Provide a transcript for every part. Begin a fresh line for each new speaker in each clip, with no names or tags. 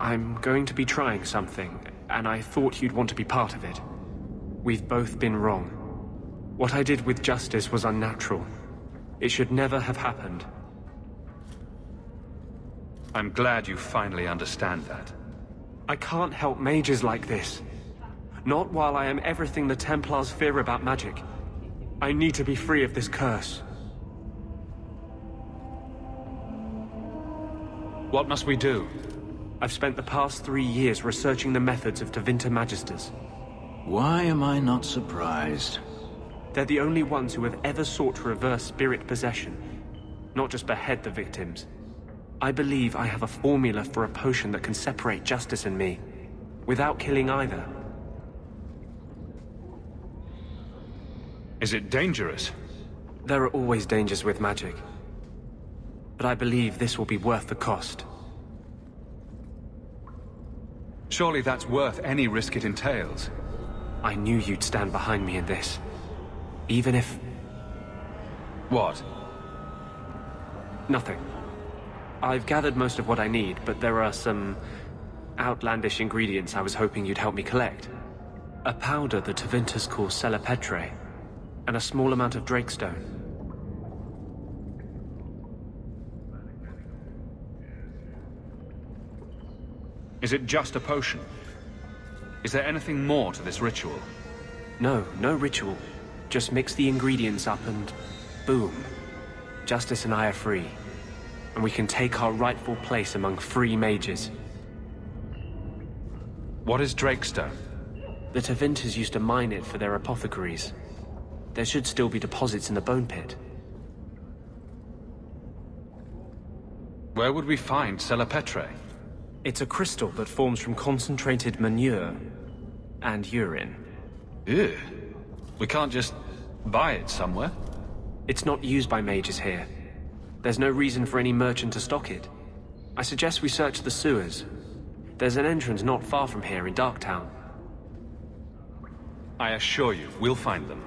I'm going to be trying something, and I thought you'd want to be part of it. We've both been wrong. What I did with justice was unnatural. It should never have happened.
I'm glad you finally understand that.
I can't help mages like this. Not while I am everything the Templars fear about magic. I need to be free of this curse.
What must we do?
I've spent the past 3 years researching the methods of Tevinter Magisters.
Why am I not surprised?
They're the only ones who have ever sought to reverse spirit possession, not just behead the victims. I believe I have a formula for a potion that can separate justice and me, without killing either.
Is it dangerous?
There are always dangers with magic. But I believe this will be worth the cost.
Surely that's worth any risk it entails.
I knew you'd stand behind me in this. Even if...
What?
Nothing. I've gathered most of what I need, but there are some outlandish ingredients I was hoping you'd help me collect. A powder the Tevinters call selepetre, and a small amount of drakestone.
Is it just a potion? Is there anything more to this ritual?
No, no ritual. Just mix the ingredients up and... boom. Justice and I are free. And we can take our rightful place among free mages.
What is drakestone?
The Tevinters used to mine it for their apothecaries. There should still be deposits in the bone pit.
Where would we find selepetre?
It's a crystal that forms from concentrated manure and urine.
Ew. We can't just buy it somewhere?
It's not used by mages here. There's no reason for any merchant to stock it. I suggest we search the sewers. There's an entrance not far from here in Darktown.
I assure you, we'll find them.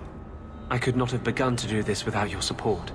I could not have begun to do this without your support.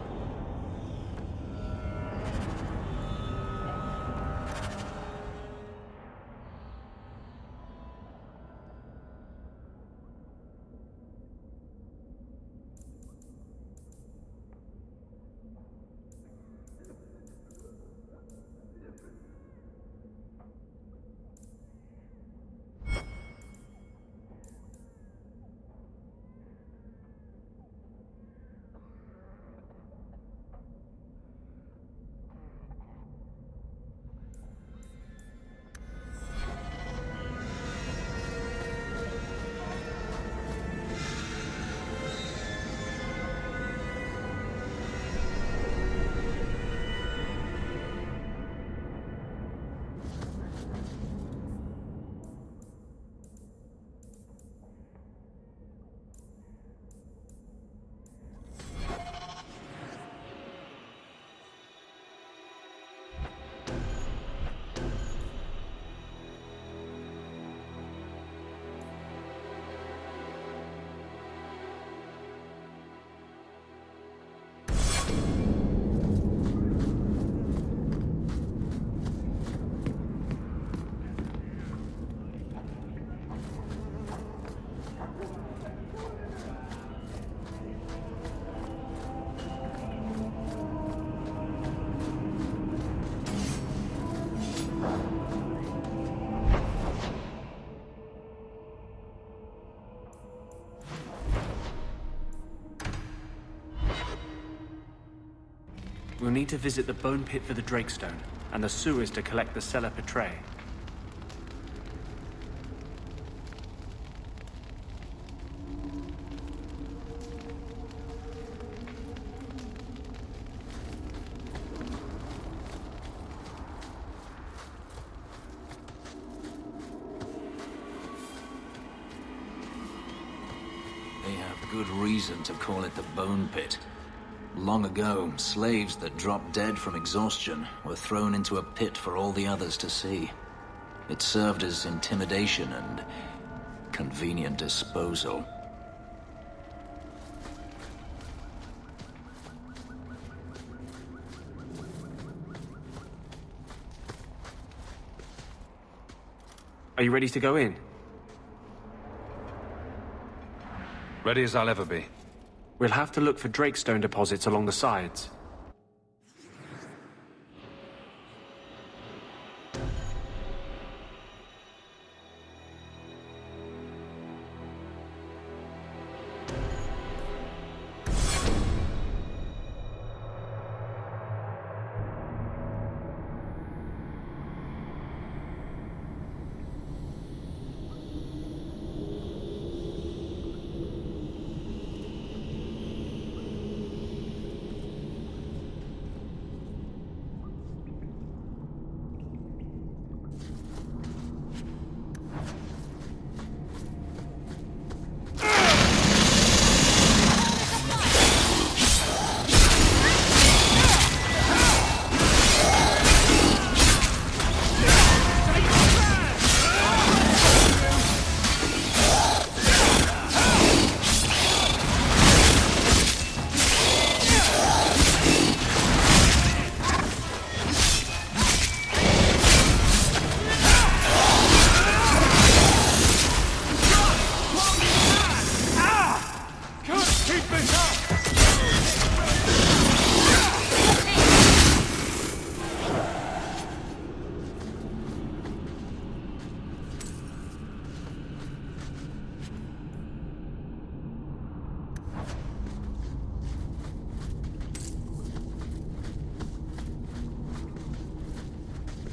We'll need to visit the bone pit for the drakestone, and the sewers to collect the selepetre.
They have good reason to call it the Bone Pit. Long ago, slaves that dropped dead from exhaustion were thrown into a pit for all the others to see. It served as intimidation and convenient disposal.
Are you ready to go in?
Ready as I'll ever be.
We'll have to look for Drakestone deposits along the sides.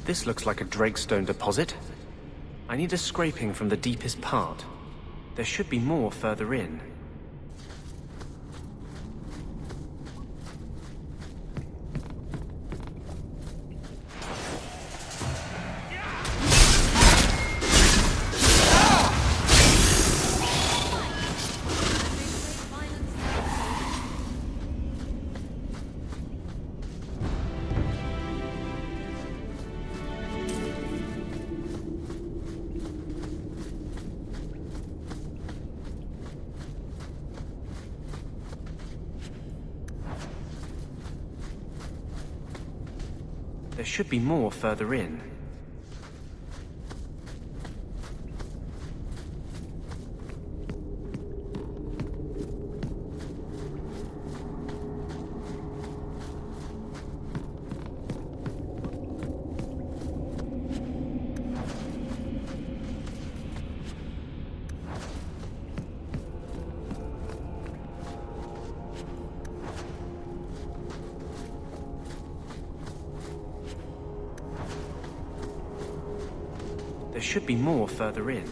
This looks like a Drakestone deposit. I need a scraping from the deepest part. There should be more further in. There should be more further in. There should be more further in.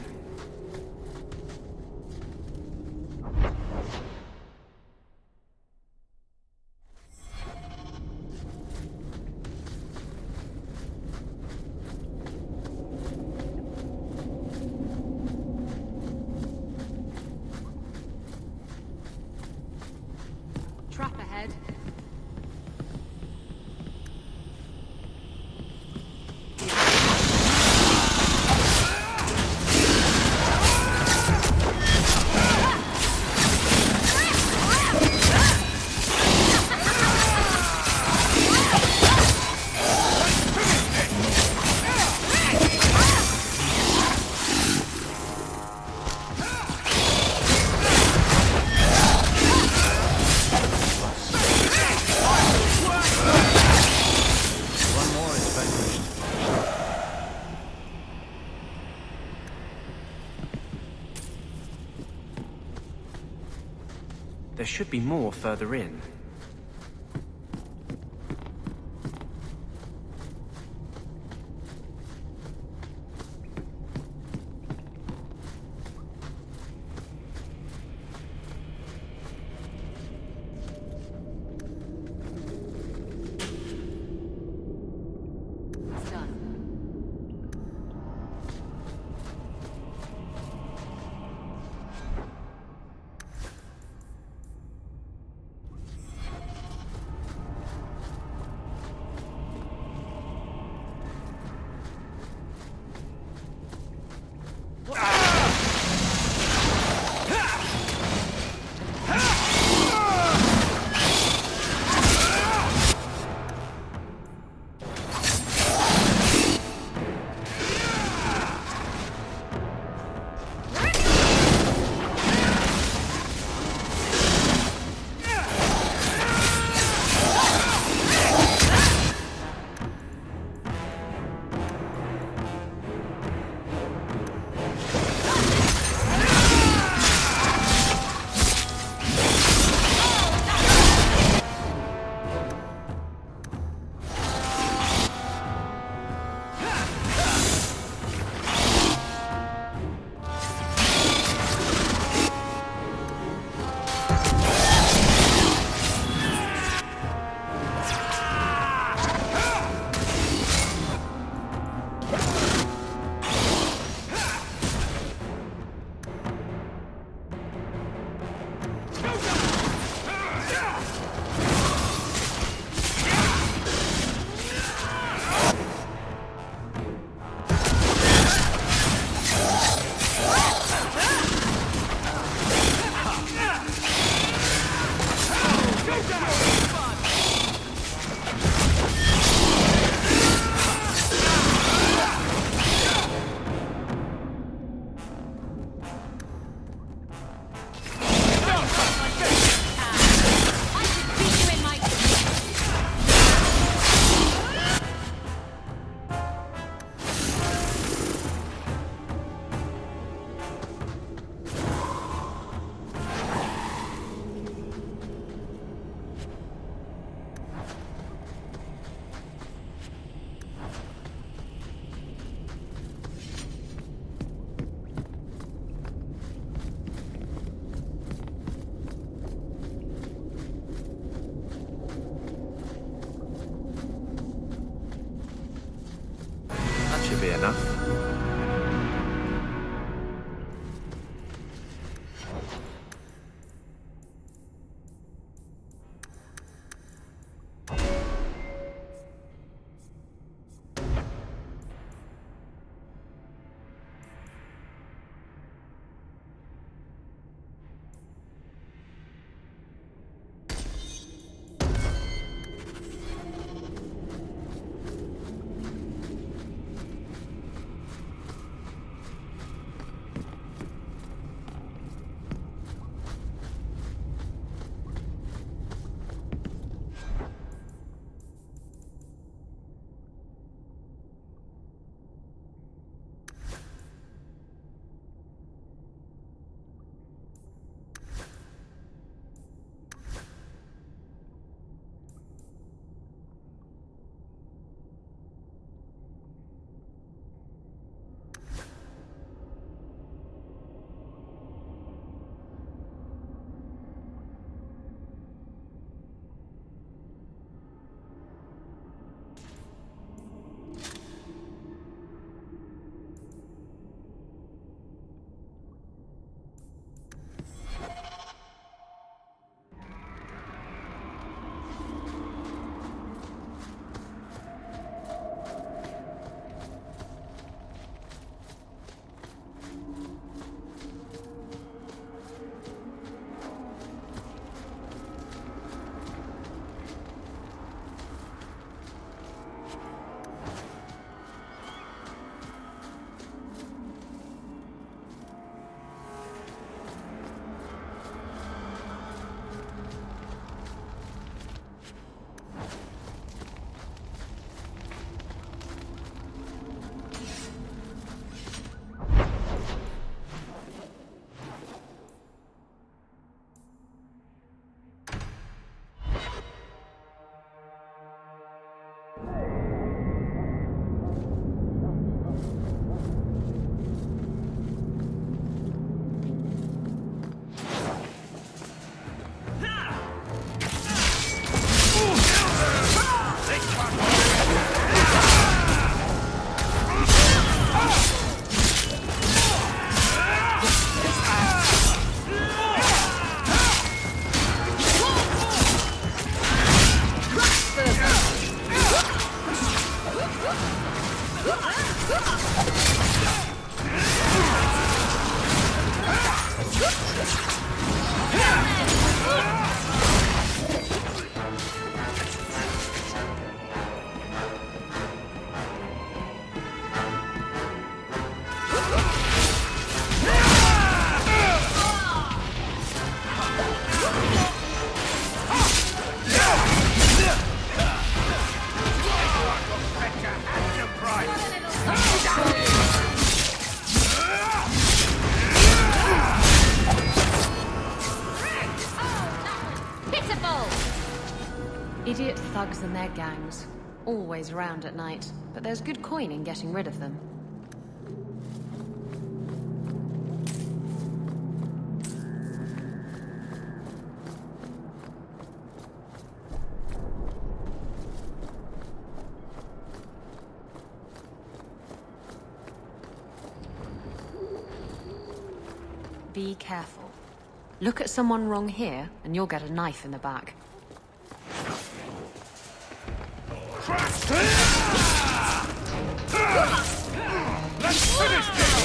Trap ahead. There should be more further in. It's done.
Idiot thugs and their gangs. Always around at night, but there's good coin in getting rid of them. Be careful. Look at someone wrong here, and you'll get a knife in the back.
Let's finish this!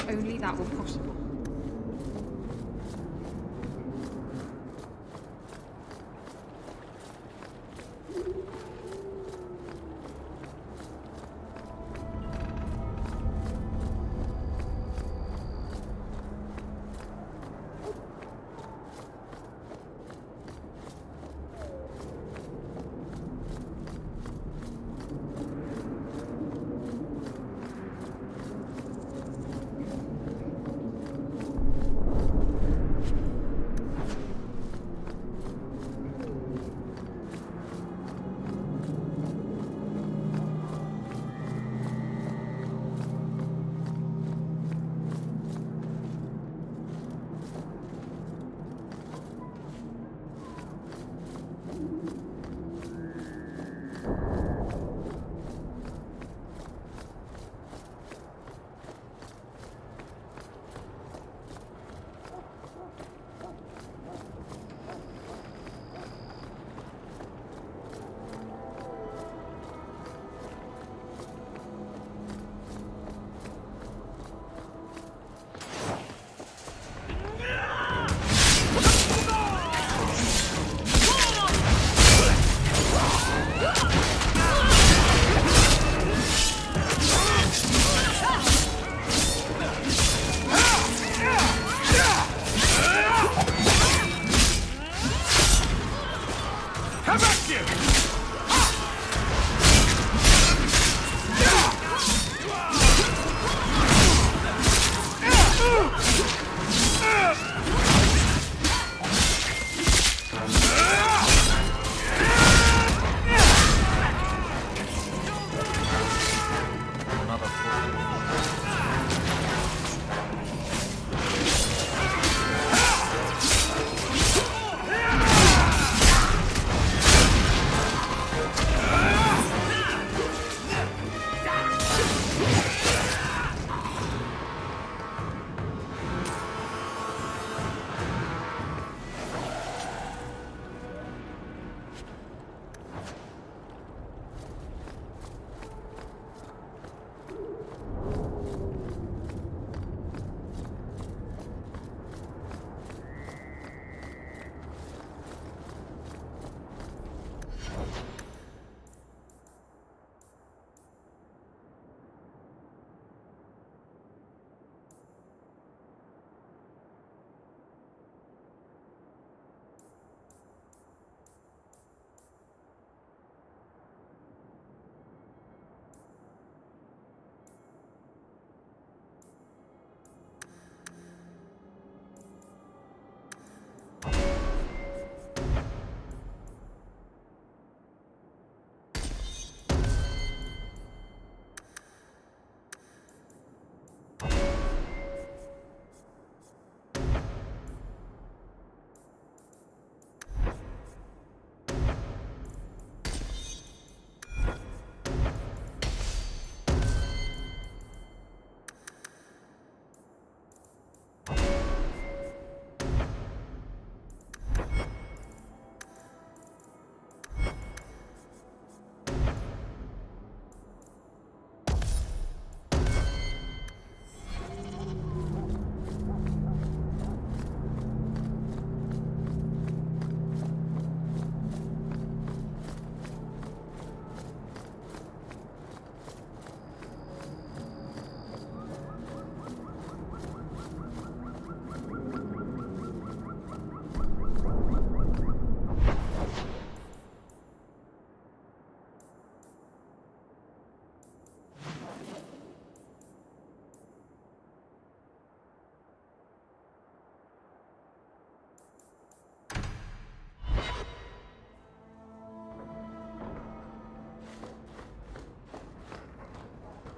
Only that were possible.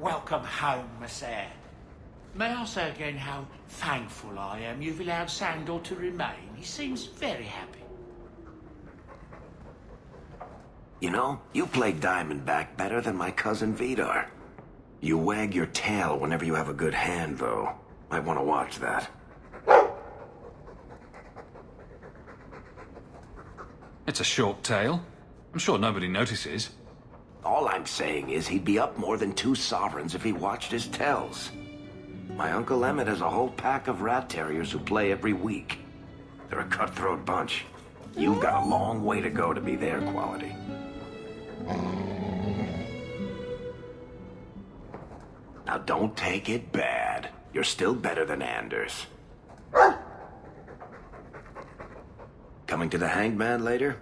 Welcome home, Monsieur. May I say again how thankful I am you've allowed Sandor to remain? He seems very happy.
You know, you play Diamondback better than my cousin Vidar. You wag your tail whenever you have a good hand, though. Might want to watch that.
It's a short tale. I'm sure nobody notices.
All I'm saying is he'd be up more than 2 sovereigns if he watched his tells. My Uncle Emmett has a whole pack of rat terriers who play every week. They're a cutthroat bunch. You've got a long way to go to be their quality. Now don't take it bad. You're still better than Anders. Coming to the Hanged Man later?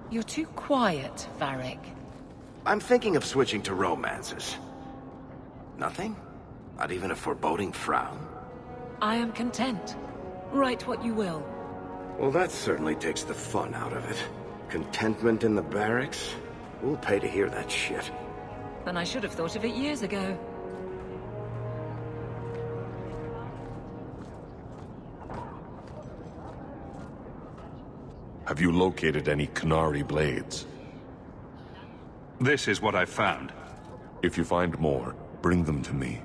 You're too quiet, Varric.
I'm thinking of switching to romances. Nothing? Not even a foreboding frown?
I am content. Write what you will.
Well, that certainly takes the fun out of it. Contentment in the barracks? We'll pay to hear that shit.
Then I should have thought of it years ago.
Have you located any Canary blades?
This is what I've found.
If you find more, bring them to me.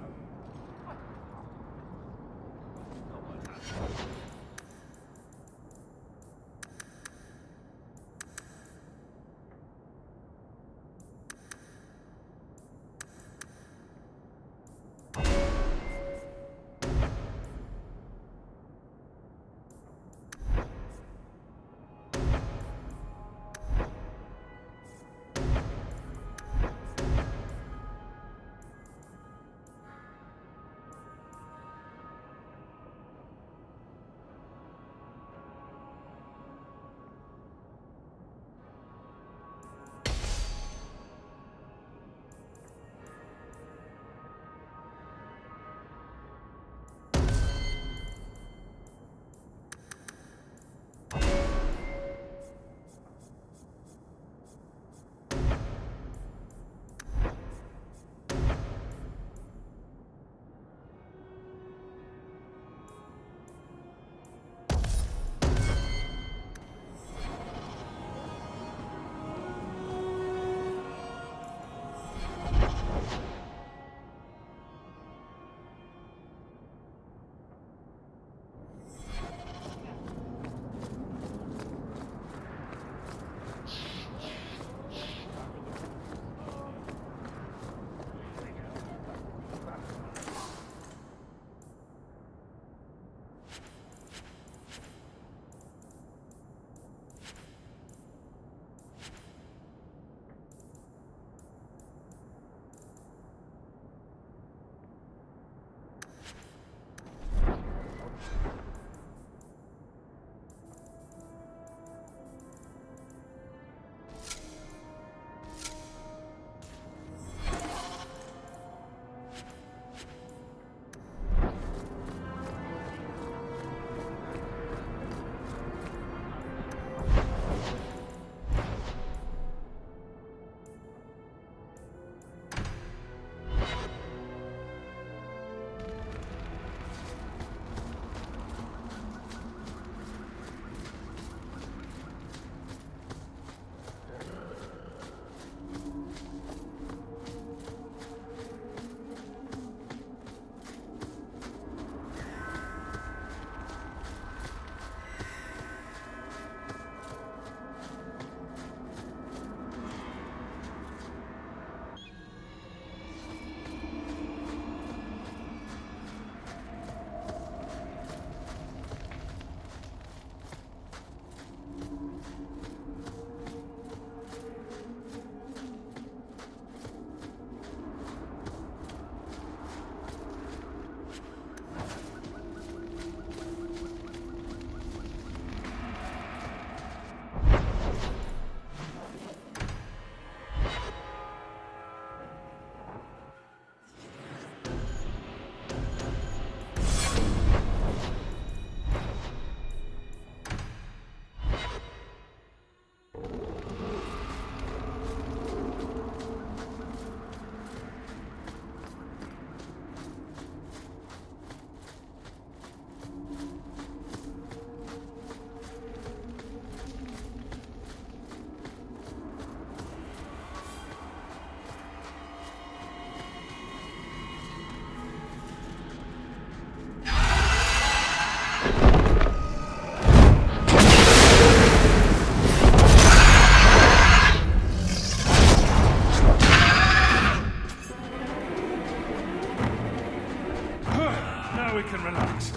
we can relax.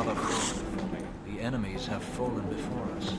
father fallen before me. The enemies have fallen before us.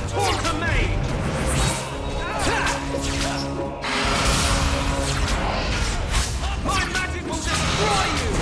Torture mage! My magic will destroy you!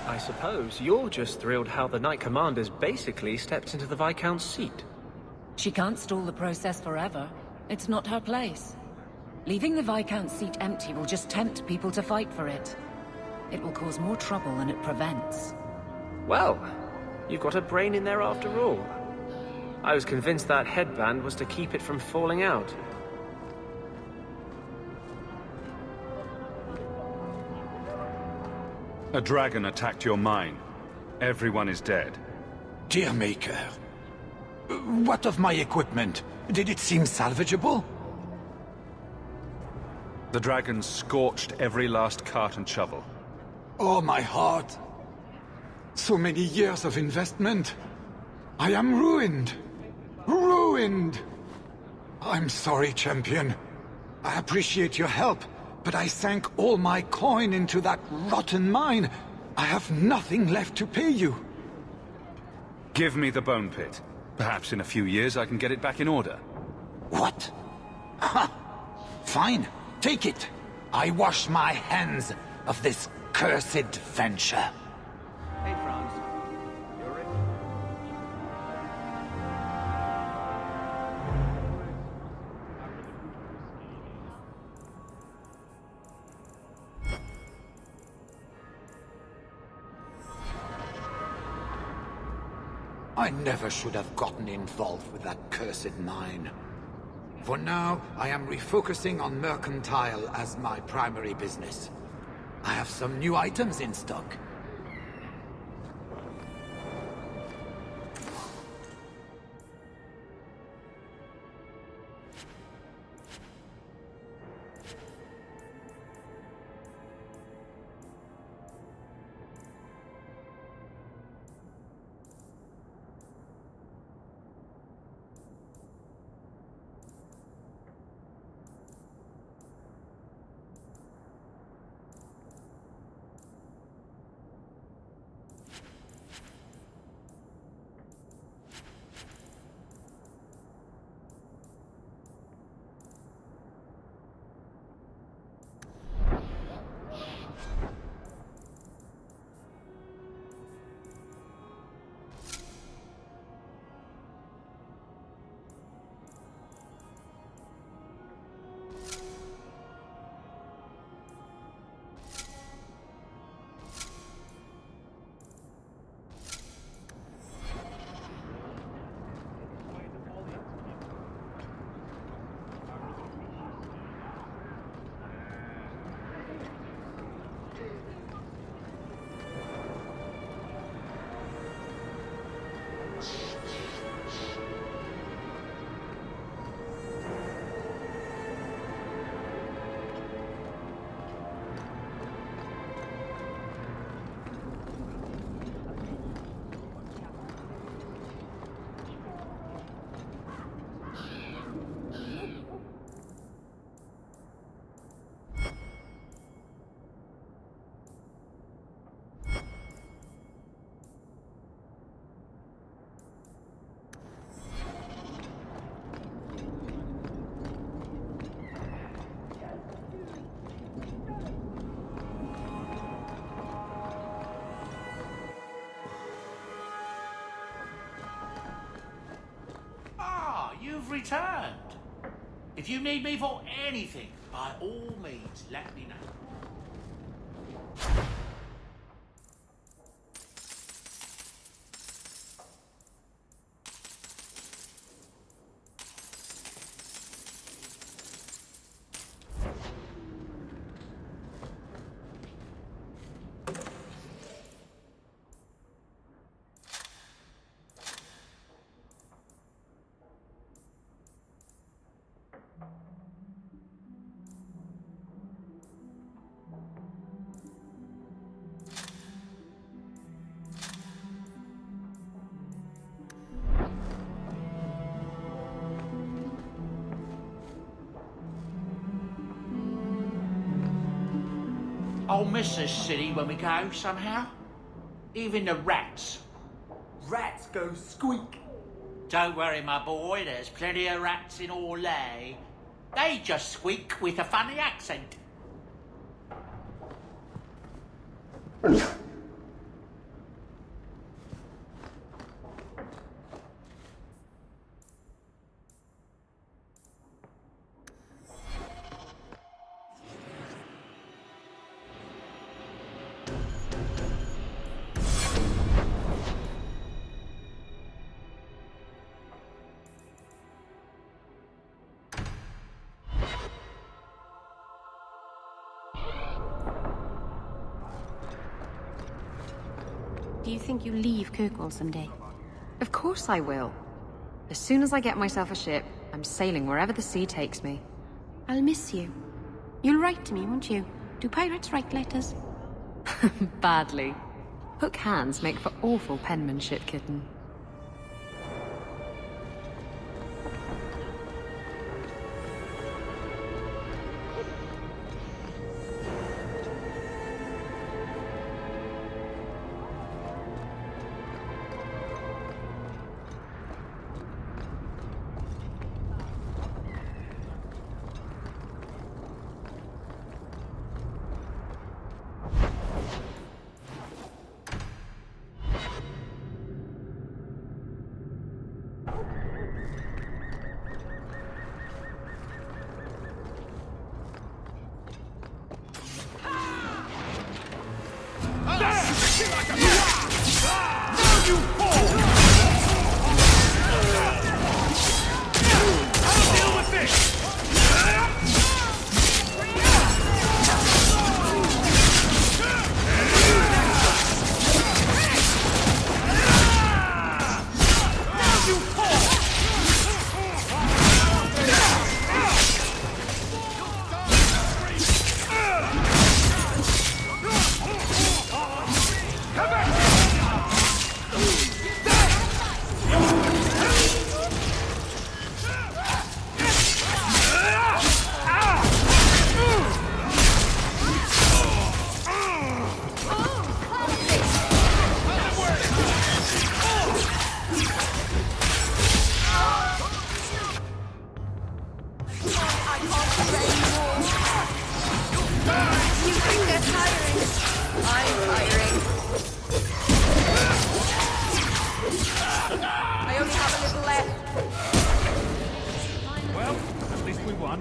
I suppose you're just thrilled how the Knight Commander's basically stepped into the Viscount's seat.
She can't stall the process forever. It's not her place. Leaving the Viscount's seat empty will just tempt people to fight for it. It will cause more trouble than it prevents.
Well, you've got a brain in there after all. I was convinced that headband was to keep it from falling out.
A dragon attacked your mine. Everyone is dead.
Dear Maker, what of my equipment? Did it seem salvageable?
The dragon scorched every last cart and shovel.
Oh, my heart. So many years of investment. I am ruined. Ruined! I'm sorry, champion. I appreciate your help, but I sank all my coin into that rotten mine. I have nothing left to pay you.
Give me the bone pit. Perhaps in a few years I can get it back in order.
What? Ha! Fine, take it. I wash my hands of this cursed venture.
Hey, Franz. You're ready?
I never should have gotten involved with that cursed mine. For now, I am refocusing on mercantile as my primary business. I have some new items in stock.
You've returned. If you need me for anything, by all means, let me know. I'll miss this city when we go, somehow. Even the rats.
Rats go squeak.
Don't worry, my boy, there's plenty of rats in Orlais. They just squeak with a funny accent.
Do you think you'll leave Kirkwall someday? Of course I will. As soon as I get myself a ship, I'm sailing wherever the sea takes me.
I'll miss you. You'll write to me, won't you? Do pirates write letters?
Badly. Hook hands make for awful penmanship, kitten.
You think they're tiring? I'm tiring. I only have a little left.
Well, at least we won.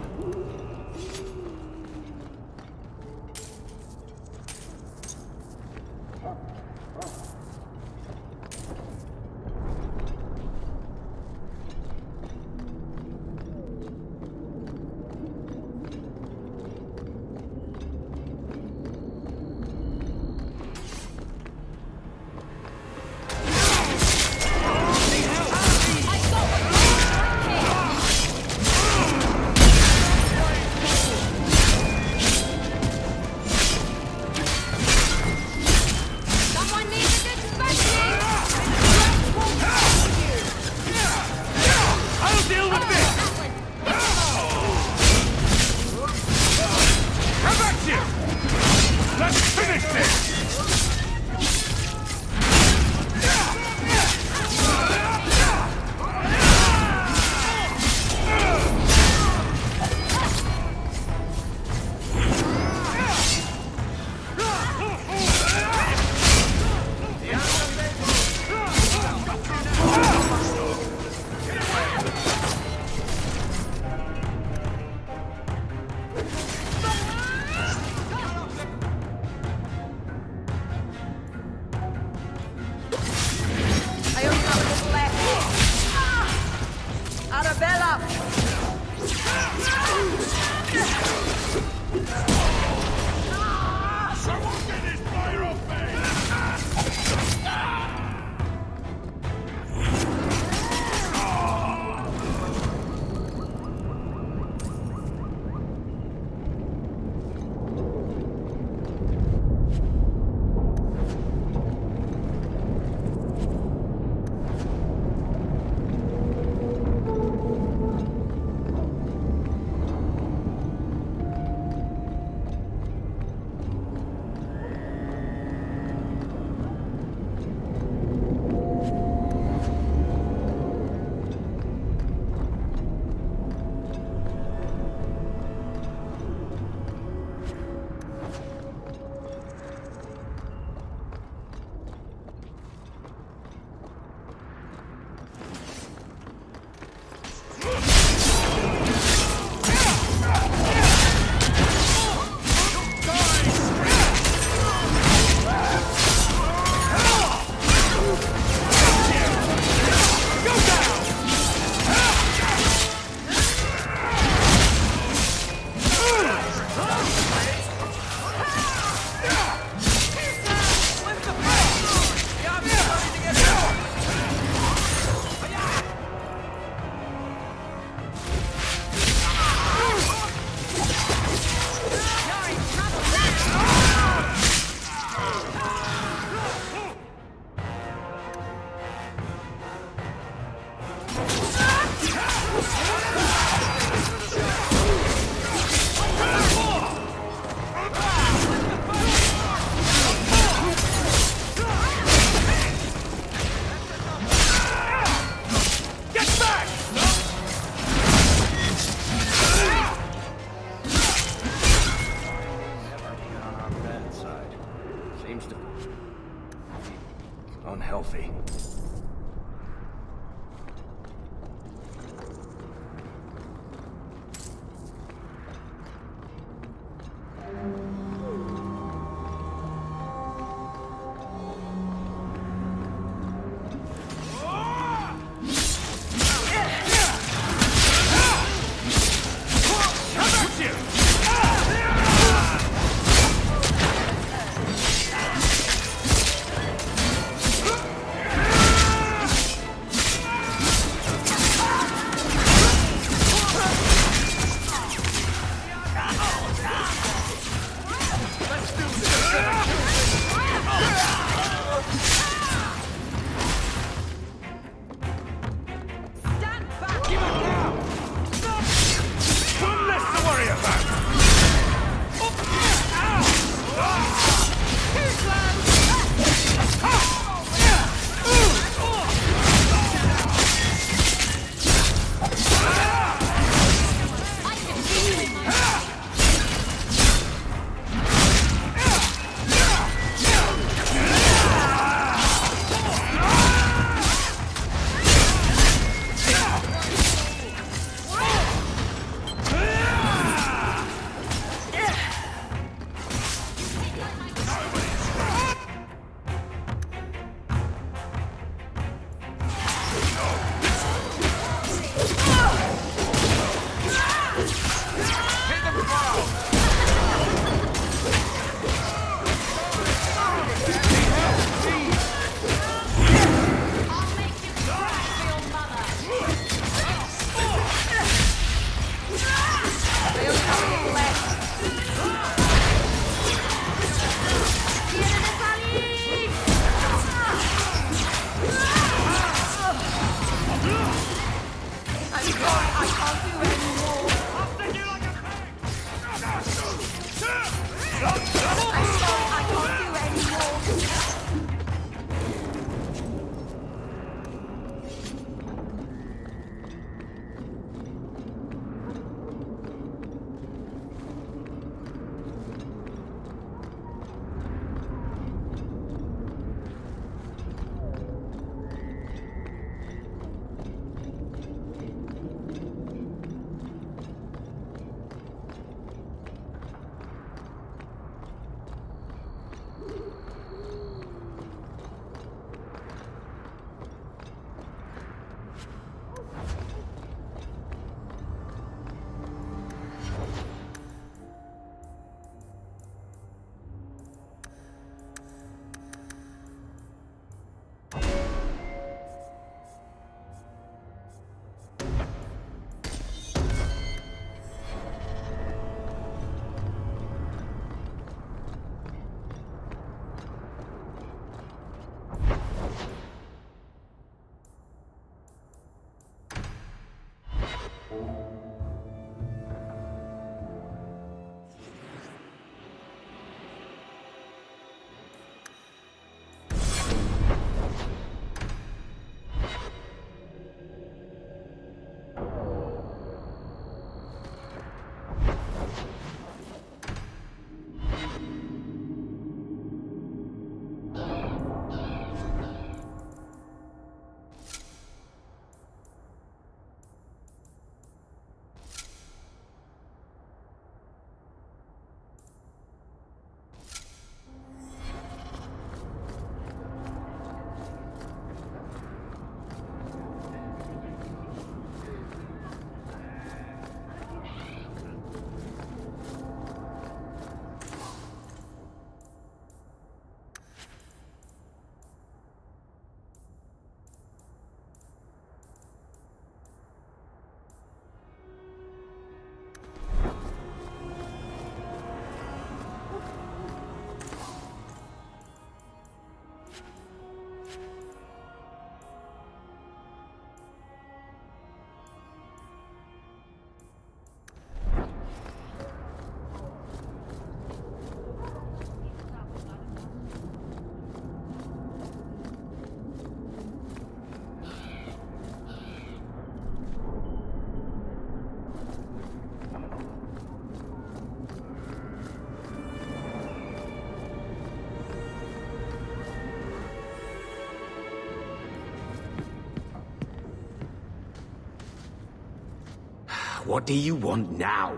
What do you want now?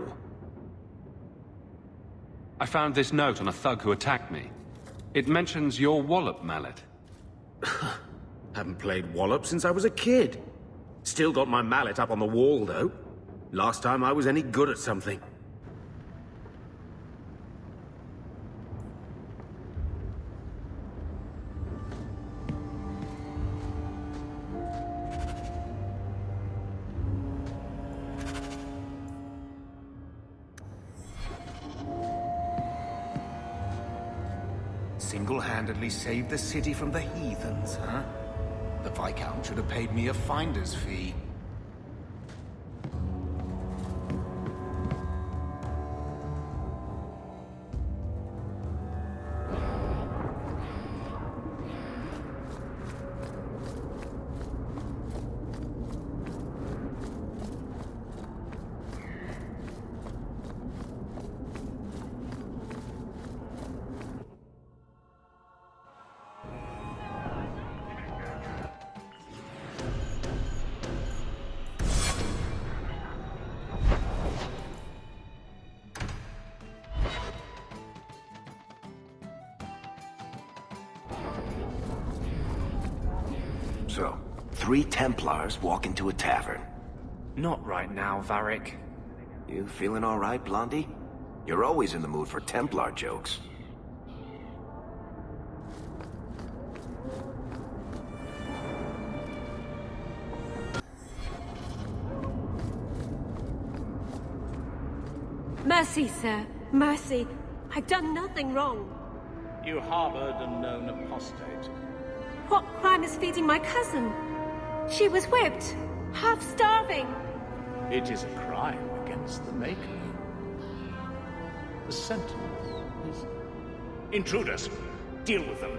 I found this note on a thug who attacked me. It mentions your wallop mallet.
Haven't played wallop since I was a kid. Still got my mallet up on the wall, though. Last time I was any good at something.
Single-handedly saved the city from the heathens, huh? The Viscount should have paid me a finder's fee.
So, 3 Templars walk into a tavern.
Not right now, Varric.
You feeling all right, Blondie? You're always in the mood for Templar jokes.
Mercy, sir. Mercy. I've done nothing wrong.
You harbored a known apostate.
What crime is feeding my cousin? She was whipped, half starving.
It is a crime against the Maker. The sentence is... Intruders, deal with them.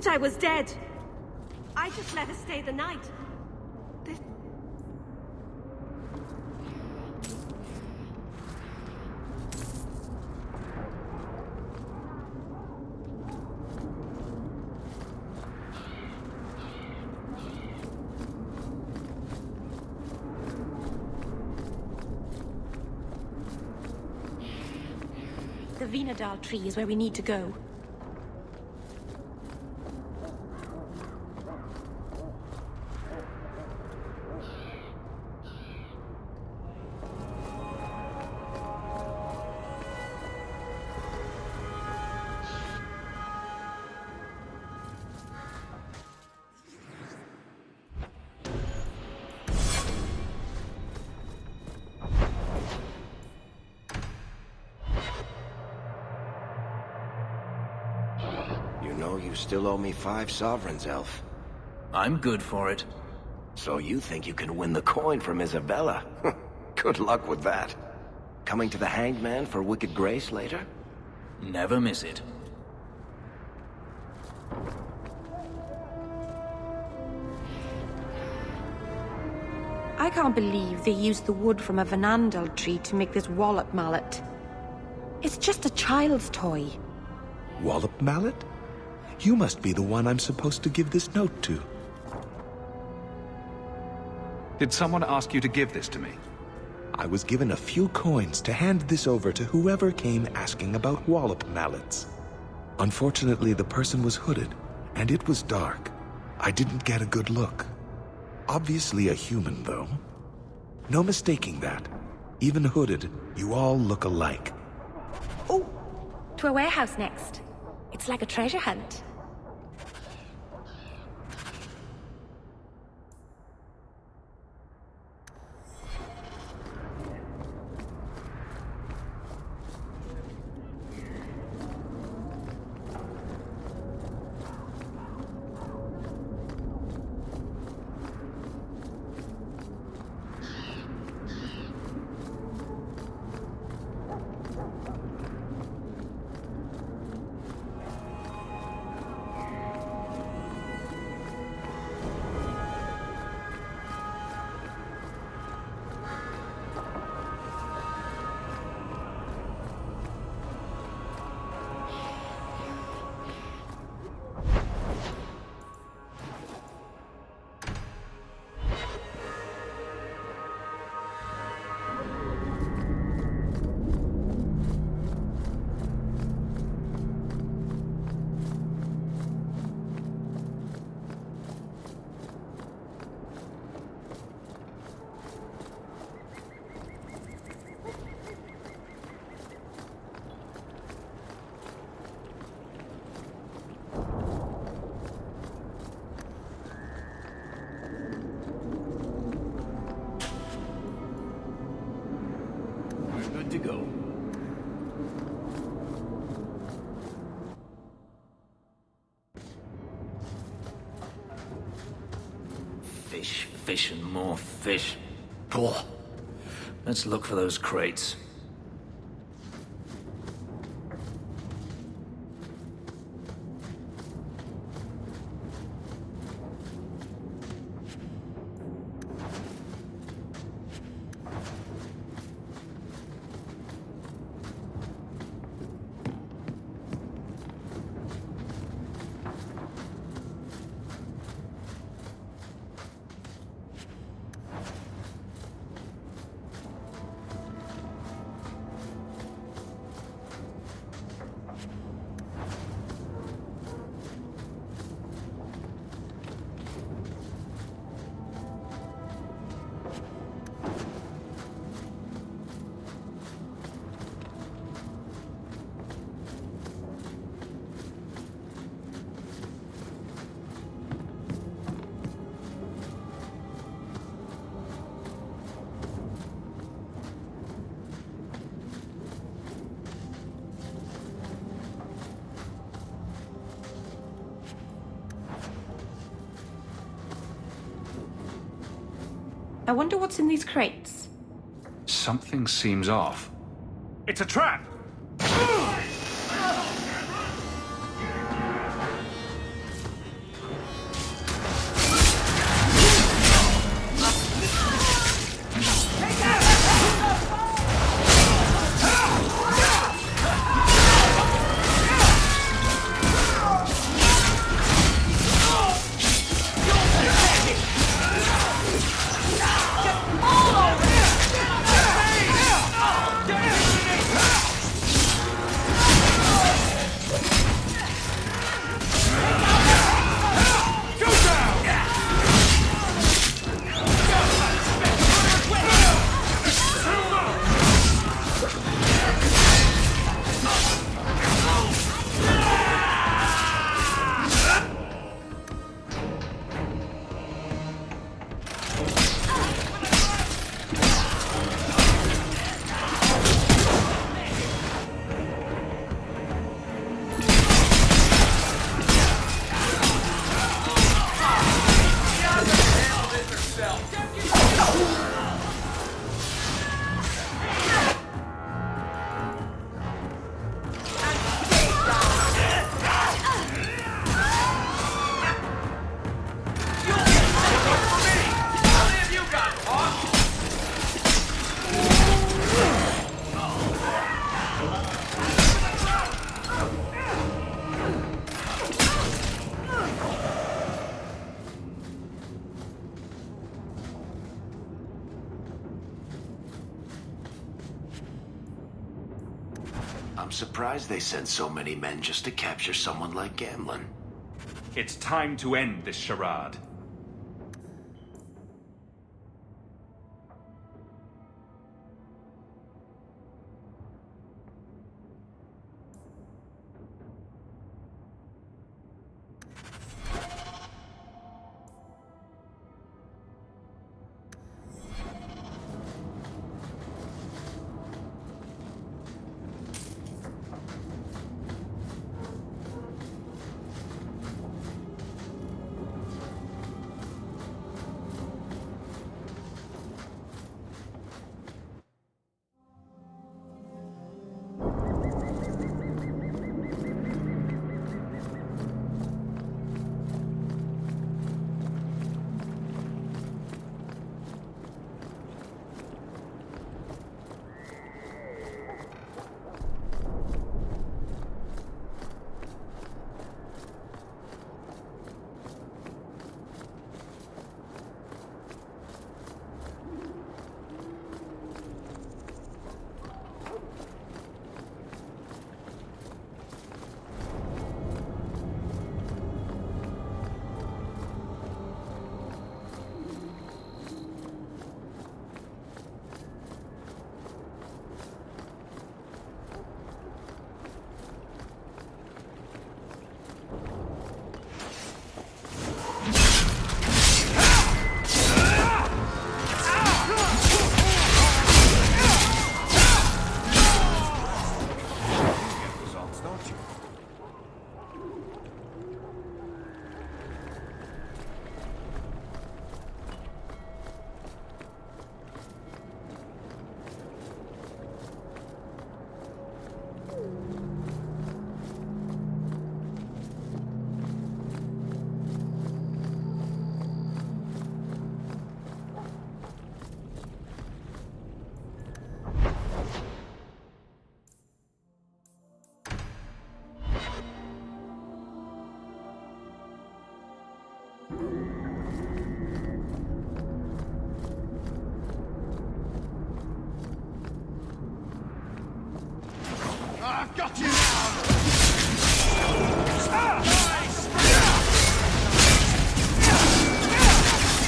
I was dead. I just let her stay the night. The Vinadal tree is where we need to go.
You still owe me 5 sovereigns, Elf.
I'm good for it.
So you think you can win the coin from Isabella? Good luck with that. Coming to the Hanged Man for wicked grace later?
Never miss it.
I can't believe they used the wood from a Vanandal tree to make this wallop mallet. It's just a child's toy.
Wallop mallet? You must be the one I'm supposed to give this note to.
Did someone ask you to give this to me?
I was given a few coins to hand this over to whoever came asking about wallop mallets. Unfortunately, the person was hooded, and it was dark. I didn't get a good look. Obviously a human, though. No mistaking that. Even hooded, you all look alike.
Oh, to a warehouse next. It's like a treasure hunt.
To go.
Fish, fish, and more fish. Poor. Let's look for those crates.
I wonder what's in these crates.
Something seems off. It's a trap!
I'm surprised they sent so many men just to capture someone like Gamlin.
It's time to end this charade.
I've got you now!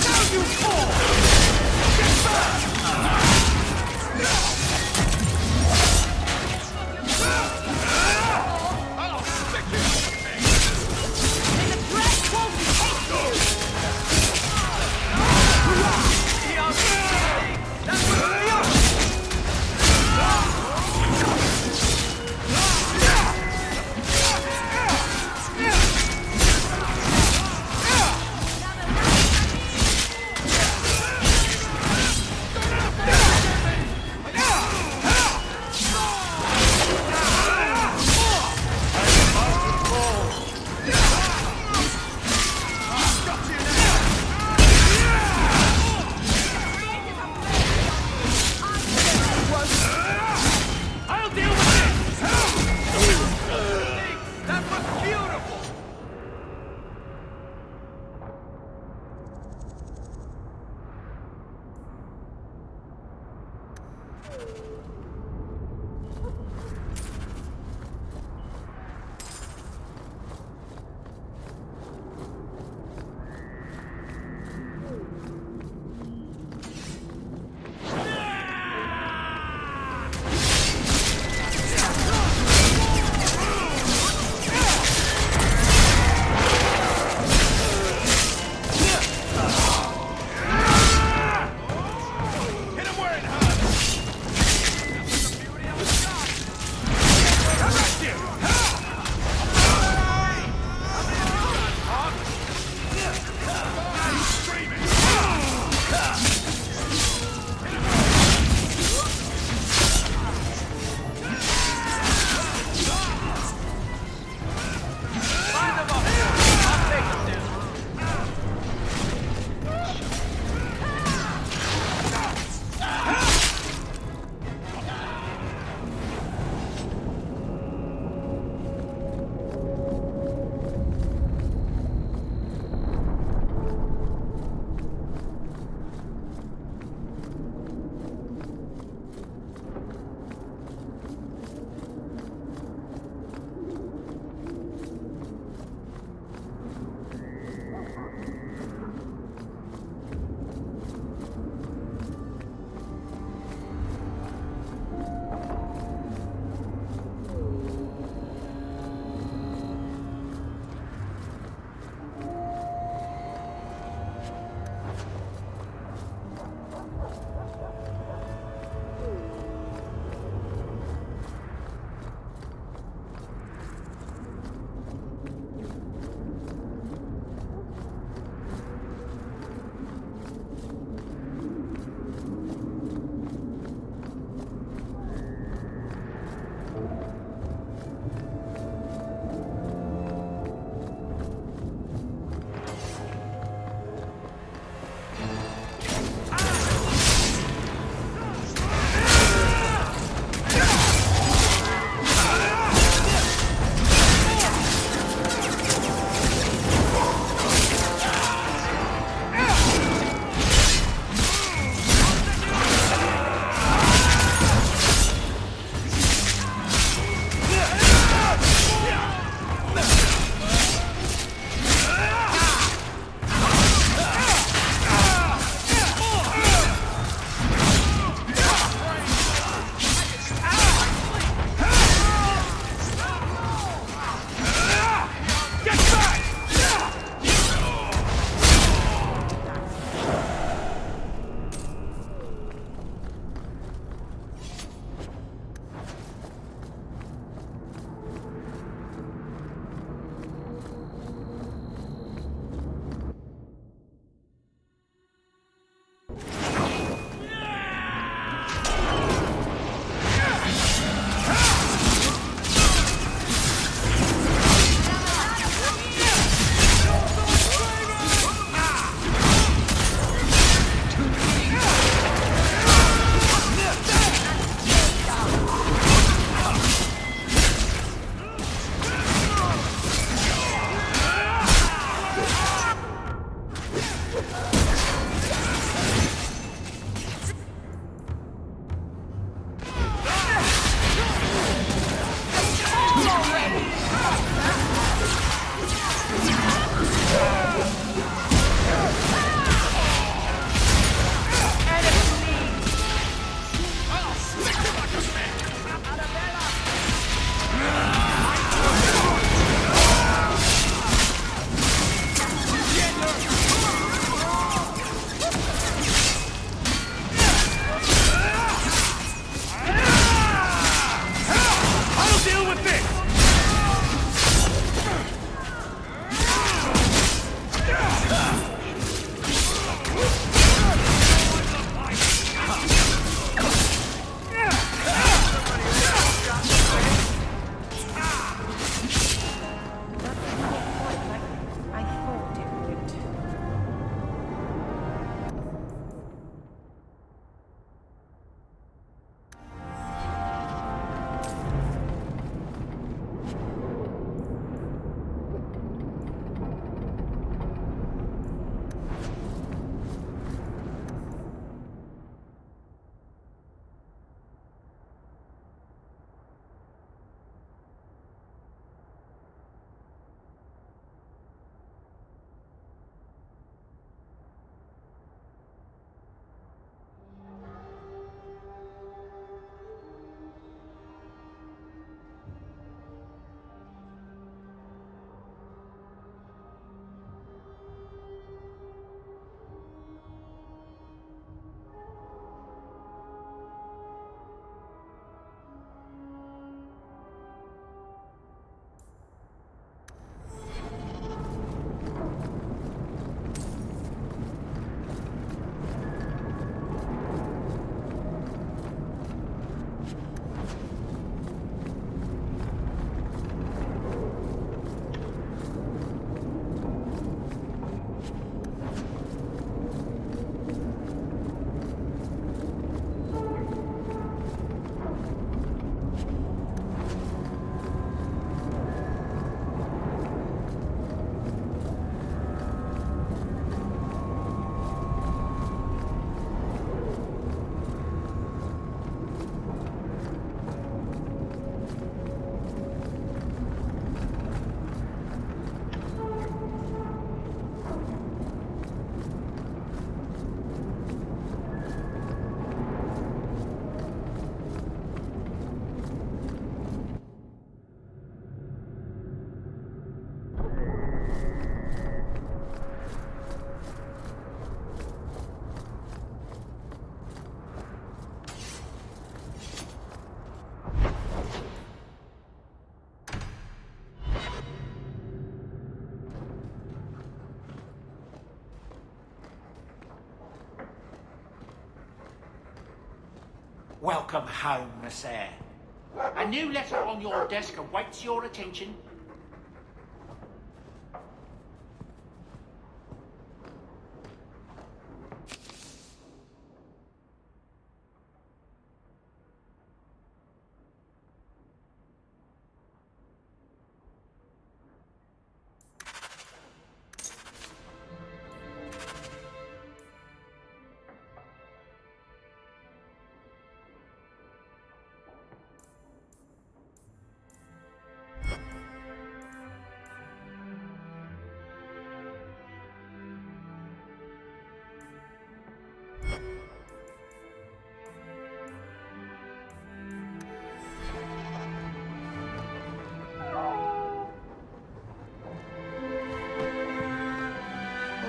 Now you fall! Get back! I'll stick you!
And the threat won't take you!
Welcome home, Miss Eyre. A new letter on your desk awaits your attention.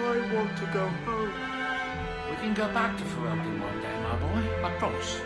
I want to go home.
We can go back to Ferelden one day, my boy. I promise.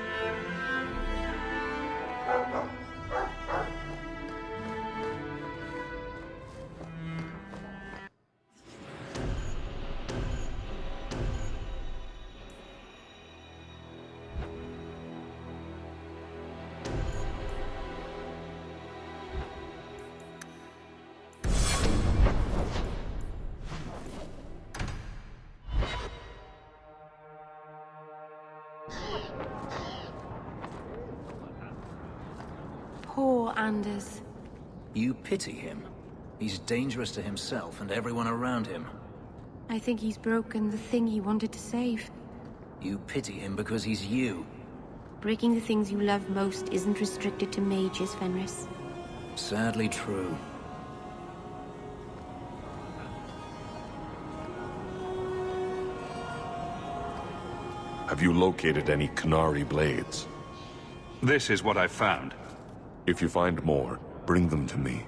Poor Anders.
You pity him. He's dangerous to himself and everyone around him.
I think he's broken the thing he wanted to save.
You pity him because he's you.
Breaking the things you love most isn't restricted to mages, Fenris.
Sadly true.
Have you located any Canary blades?
This is what I've found.
If you find more, bring them to me.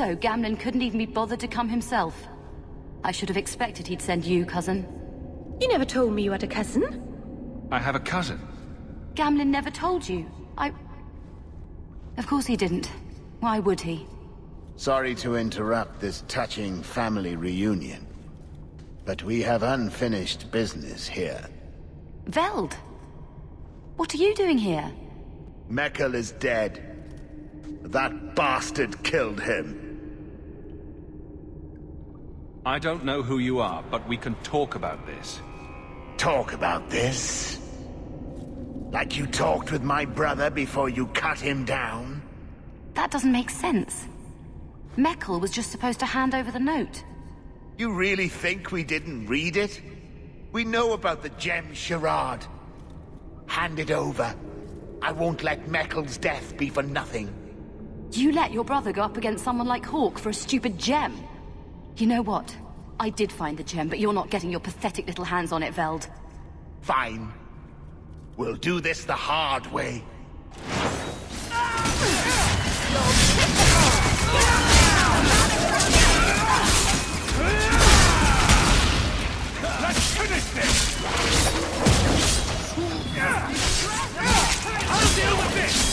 So, Gamlen couldn't even be bothered to come himself. I should have expected he'd send you, cousin.
You never told me you had a cousin.
I have a cousin.
Gamlen never told you. Of course he didn't. Why would he?
Sorry to interrupt this touching family reunion, but we have unfinished business here.
Veld! What are you doing here?
Meckel is dead. That bastard killed him.
I don't know who you are, but we can talk about this.
Talk about this? Like you talked with my brother before you cut him down?
That doesn't make sense. Meckel was just supposed to hand over the note.
You really think we didn't read it? We know about the gem charade. Hand it over. I won't let Meckel's death be for nothing.
You let your brother go up against someone like Hawk for a stupid gem? You know what? I did find the gem, but you're not getting your pathetic little hands on it, Veld.
Fine. We'll do this the hard way.
Let's finish this! I'll deal with this!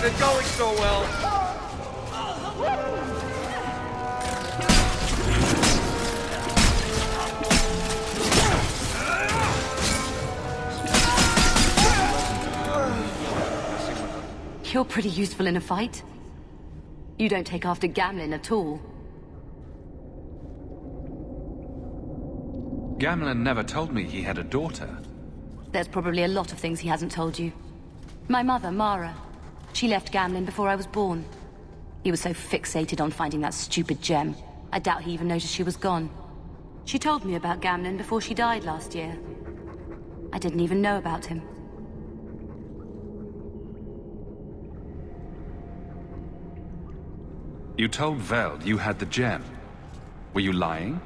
Isn't going so well.
You're pretty useful in a fight. You don't take after Gamlen at all.
Gamlen never told me he had a daughter.
There's probably a lot of things he hasn't told you. My mother, Mara, she left Gamlen before I was born. He was so fixated on finding that stupid gem, I doubt he even noticed she was gone. She told me about Gamlen before she died last year. I didn't even know about him.
You told Veld you had the gem. Were you lying?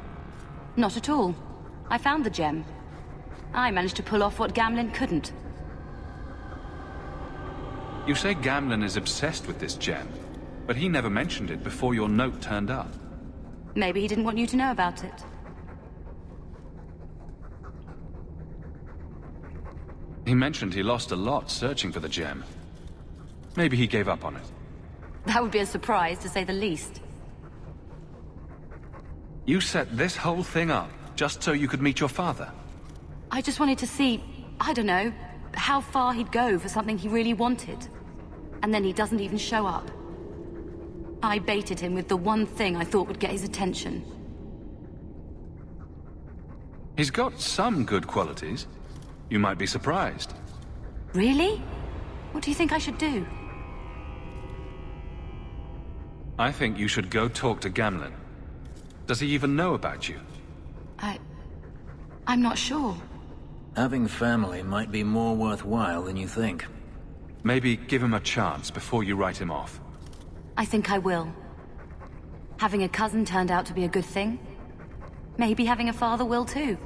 Not at all. I found the gem. I managed to pull off what Gamlen couldn't.
You say Gamlen is obsessed with this gem, but he never mentioned it before your note turned up.
Maybe he didn't want you to know about it.
He mentioned he lost a lot searching for the gem. Maybe he gave up on it.
That would be a surprise, to say the least.
You set this whole thing up just so you could meet your father?
I just wanted to see, I don't know, how far he'd go for something he really wanted. And then he doesn't even show up. I baited him with the one thing I thought would get his attention.
He's got some good qualities. You might be surprised.
Really? What do you think I should do?
I think you should go talk to Gamlen. Does he even know about you?
I'm not sure.
Having family might be more worthwhile than you think.
Maybe give him a chance before you write him off.
I think I will. Having a cousin turned out to be a good thing. Maybe having a father will too.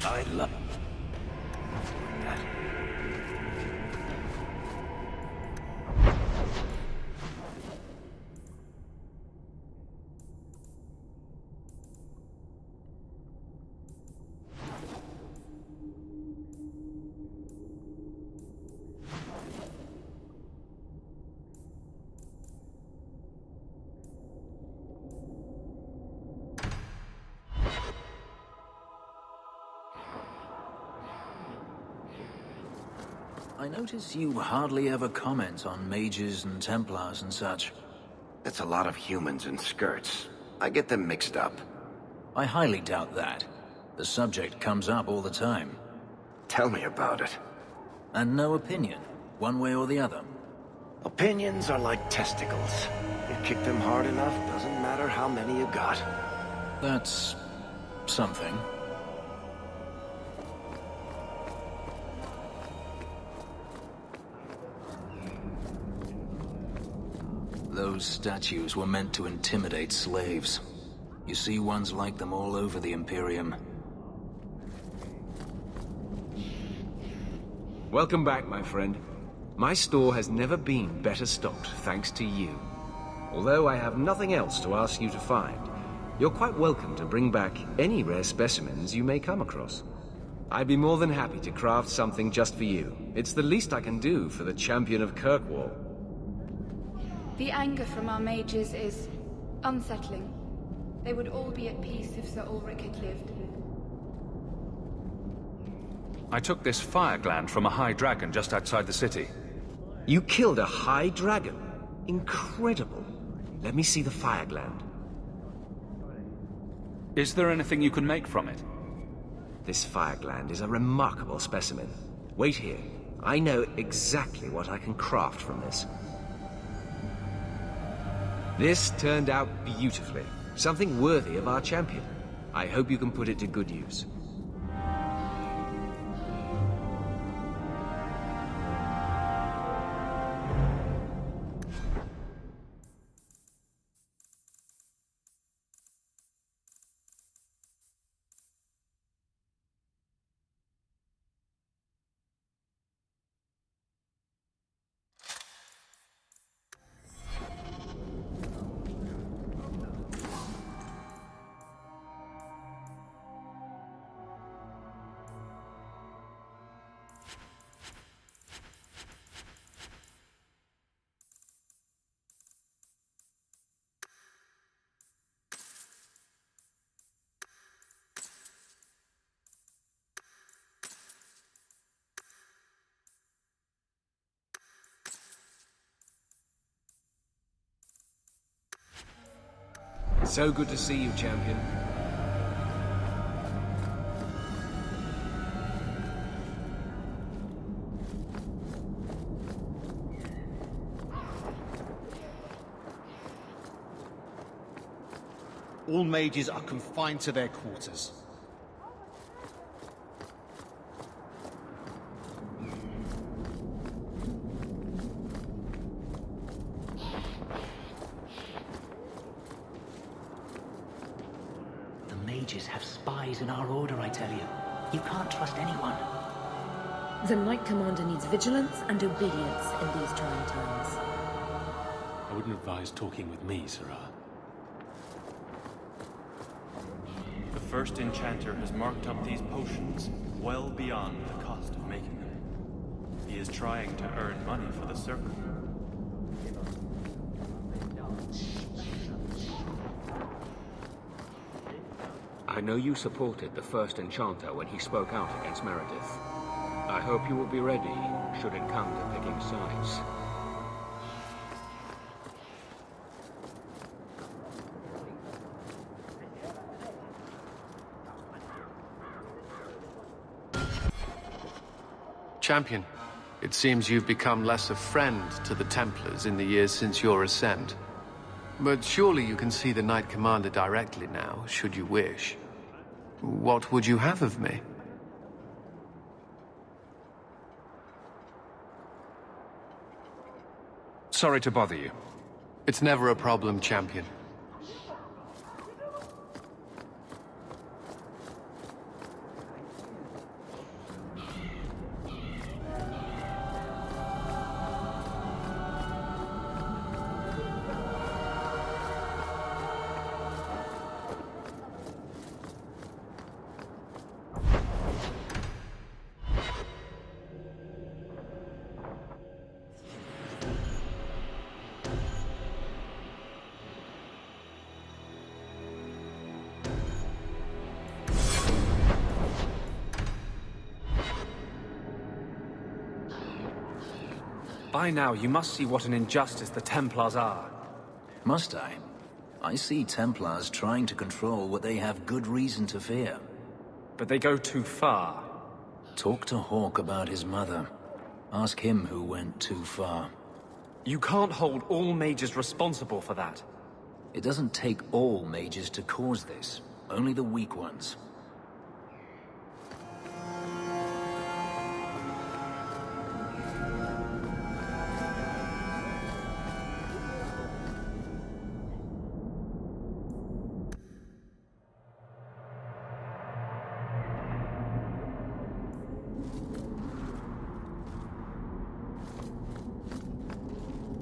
I love that.
I notice you hardly ever comment on mages and Templars and such.
It's a lot of humans in skirts. I get them mixed up.
I highly doubt that. The subject comes up all the time.
Tell me about it.
And no opinion, one way or the other.
Opinions are like testicles. You kick them hard enough, doesn't matter how many you got.
That's something. Those statues were meant to intimidate slaves. You see ones like them all over the Imperium.
Welcome back, my friend. My store has never been better stocked, thanks to you. Although I have nothing else to ask you to find, you're quite welcome to bring back any rare specimens you may come across. I'd be more than happy to craft something just for you. It's the least I can do for the champion of Kirkwall.
The anger from our mages is unsettling. They would all be at peace if Sir Ulrich had lived.
I took this fire gland from a high dragon just outside the city.
You killed a high dragon? Incredible. Let me see the fire gland.
Is there anything you can make from it?
This fire gland is a remarkable specimen. Wait here. I know exactly what I can craft from this. This turned out beautifully. Something worthy of our champion. I hope you can put it to good use. So good to see you, champion.
All mages are confined to their quarters.
Have spies in our order, I tell you. You can't trust anyone.
The Knight Commander needs vigilance and obedience in these trying times.
I wouldn't advise talking with me, Sirrah.
The first enchanter has marked up these potions well beyond the cost of making them. He is trying to earn money for the circle.
I know you supported the first enchanter when he spoke out against Meredith. I hope you will be ready should it come to picking sides.
Champion, it seems you've become less a friend to the Templars in the years since your ascent. But surely you can see the Knight Commander directly now, should you wish. What would you have of me?
Sorry to bother you.
It's never a problem, Champion.
By now, you must see what an injustice the Templars are.
Must I? I see Templars trying to control what they have good reason to fear.
But they go too far.
Talk to Hawk about his mother. Ask him who went too far.
You can't hold all mages responsible for that.
It doesn't take all mages to cause this. Only the weak ones.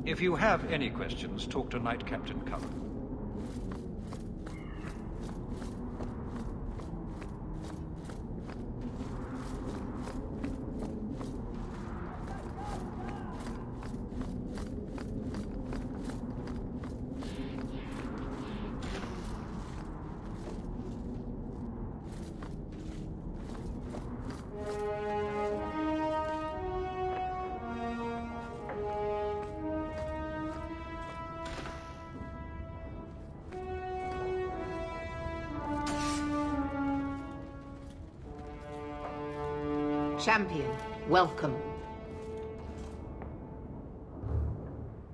If you have any questions, talk to Knight Captain Cullen.
Champion, welcome.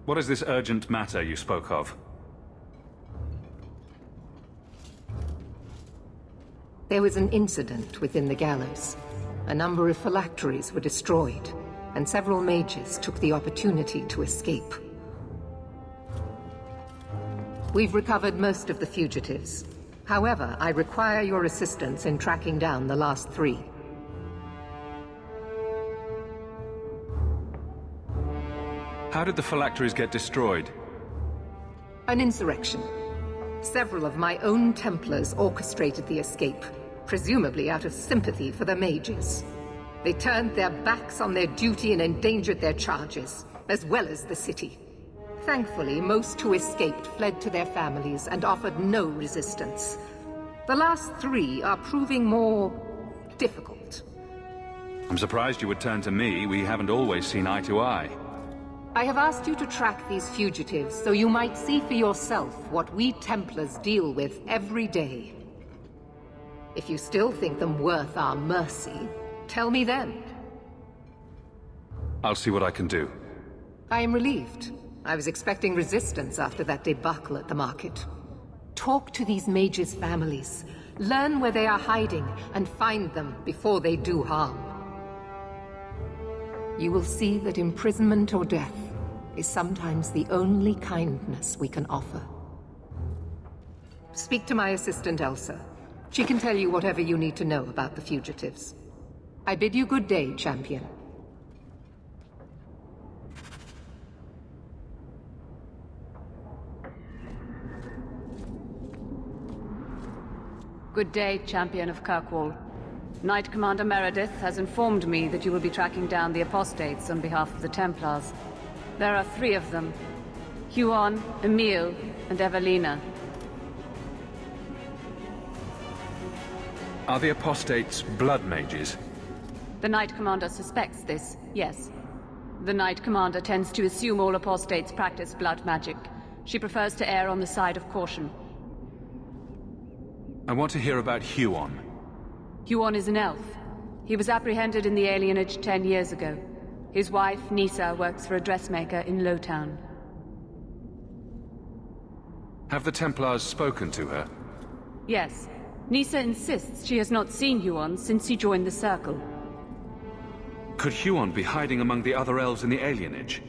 What is this urgent matter you spoke of?
There was an incident within the gallows. A number of phylacteries were destroyed, and several mages took the opportunity to escape. We've recovered most of the fugitives. However, I require your assistance in tracking down the last 3.
How did the phylacteries get destroyed?
An insurrection. Several of my own Templars orchestrated the escape, presumably out of sympathy for the mages. They turned their backs on their duty and endangered their charges, as well as the city. Thankfully, most who escaped fled to their families and offered no resistance. The last 3 are proving more difficult.
I'm surprised you would turn to me. We haven't always seen eye to eye.
I have asked you to track these fugitives so you might see for yourself what we Templars deal with every day. If you still think them worth our mercy, tell me then.
I'll see what I can do.
I am relieved. I was expecting resistance after that debacle at the market. Talk to these mages' families. Learn where they are hiding and find them before they do harm. You will see that imprisonment or death is sometimes the only kindness we can offer. Speak to my assistant, Elsa. She can tell you whatever you need to know about the fugitives. I bid you good day, Champion.
Good day, Champion of Kirkwoll. Knight Commander Meredith has informed me that you will be tracking down the apostates on behalf of the Templars. There are 3 of them. Huon, Emil, and Evelina.
Are the apostates blood mages?
The Knight Commander suspects this, yes. The Knight Commander tends to assume all apostates practice blood magic. She prefers to err on the side of caution.
I want to hear about Huon.
Huon is an elf. He was apprehended in the alienage 10 years ago. His wife, Nisa, works for a dressmaker in Lowtown.
Have the Templars spoken to her?
Yes. Nisa insists she has not seen Huon since he joined the Circle.
Could Huon be hiding among the other elves in the alienage?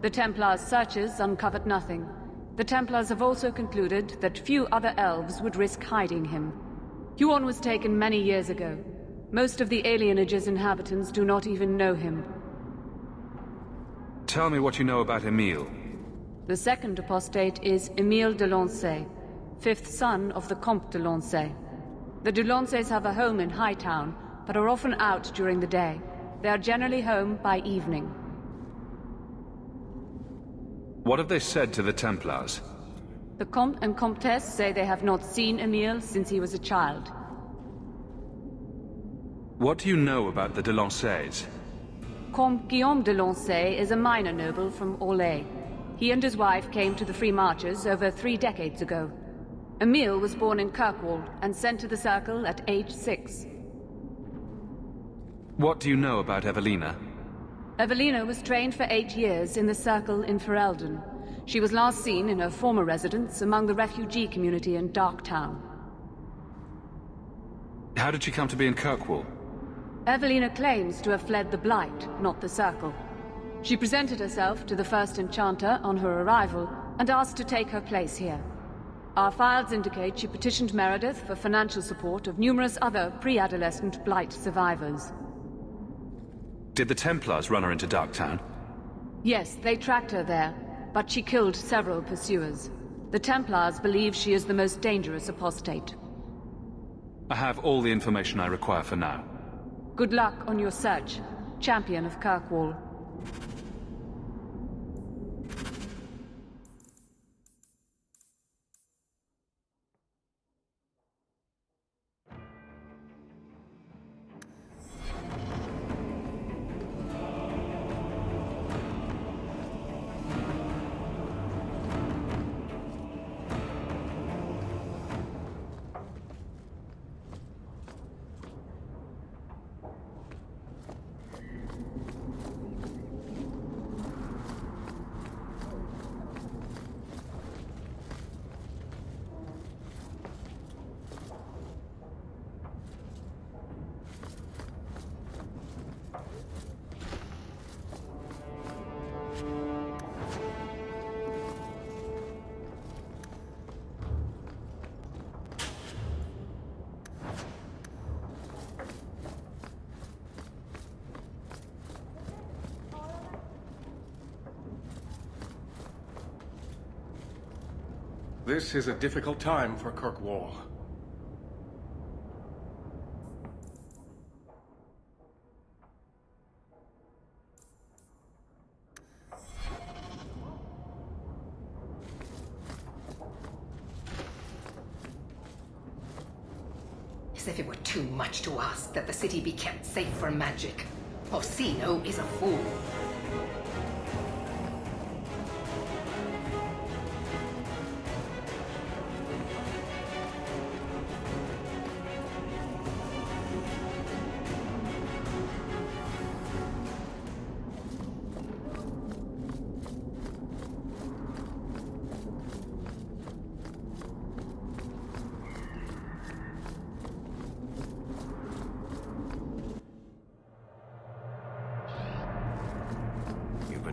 The Templars' searches uncovered nothing. The Templars have also concluded that few other elves would risk hiding him. Huon was taken many years ago. Most of the alienage's inhabitants do not even know him.
Tell me what you know about Emile.
The second apostate is Emile de Lancey, 5th son of the Comte de Lancey. The de Lanceys have a home in Hightown, but are often out during the day. They are generally home by evening.
What have they said to the Templars?
The Comte and Comtesse say they have not seen Emile since he was a child.
What do you know about the de Lanceys?
Comte Guillaume de Lancey is a minor noble from Orlais. He and his wife came to the Free Marches over 3 decades ago. Emile was born in Kirkwoll and sent to the Circle at age 6.
What do you know about Evelina?
Evelina was trained for 8 years in the Circle in Ferelden. She was last seen in her former residence among the refugee community in Darktown.
How did she come to be in Kirkwoll?
Evelina claims to have fled the Blight, not the Circle. She presented herself to the first Enchanter on her arrival and asked to take her place here. Our files indicate she petitioned Meredith for financial support of numerous other pre-adolescent Blight survivors.
Did the Templars run her into Darktown?
Yes, they tracked her there, but she killed several pursuers. The Templars believe she is the most dangerous apostate.
I have all the information I require for now.
Good luck on your search, Champion of Kirkwoll.
This is a difficult time for Kirkwall.
As if it were too much to ask that the city be kept safe from magic. Orsino is a fool.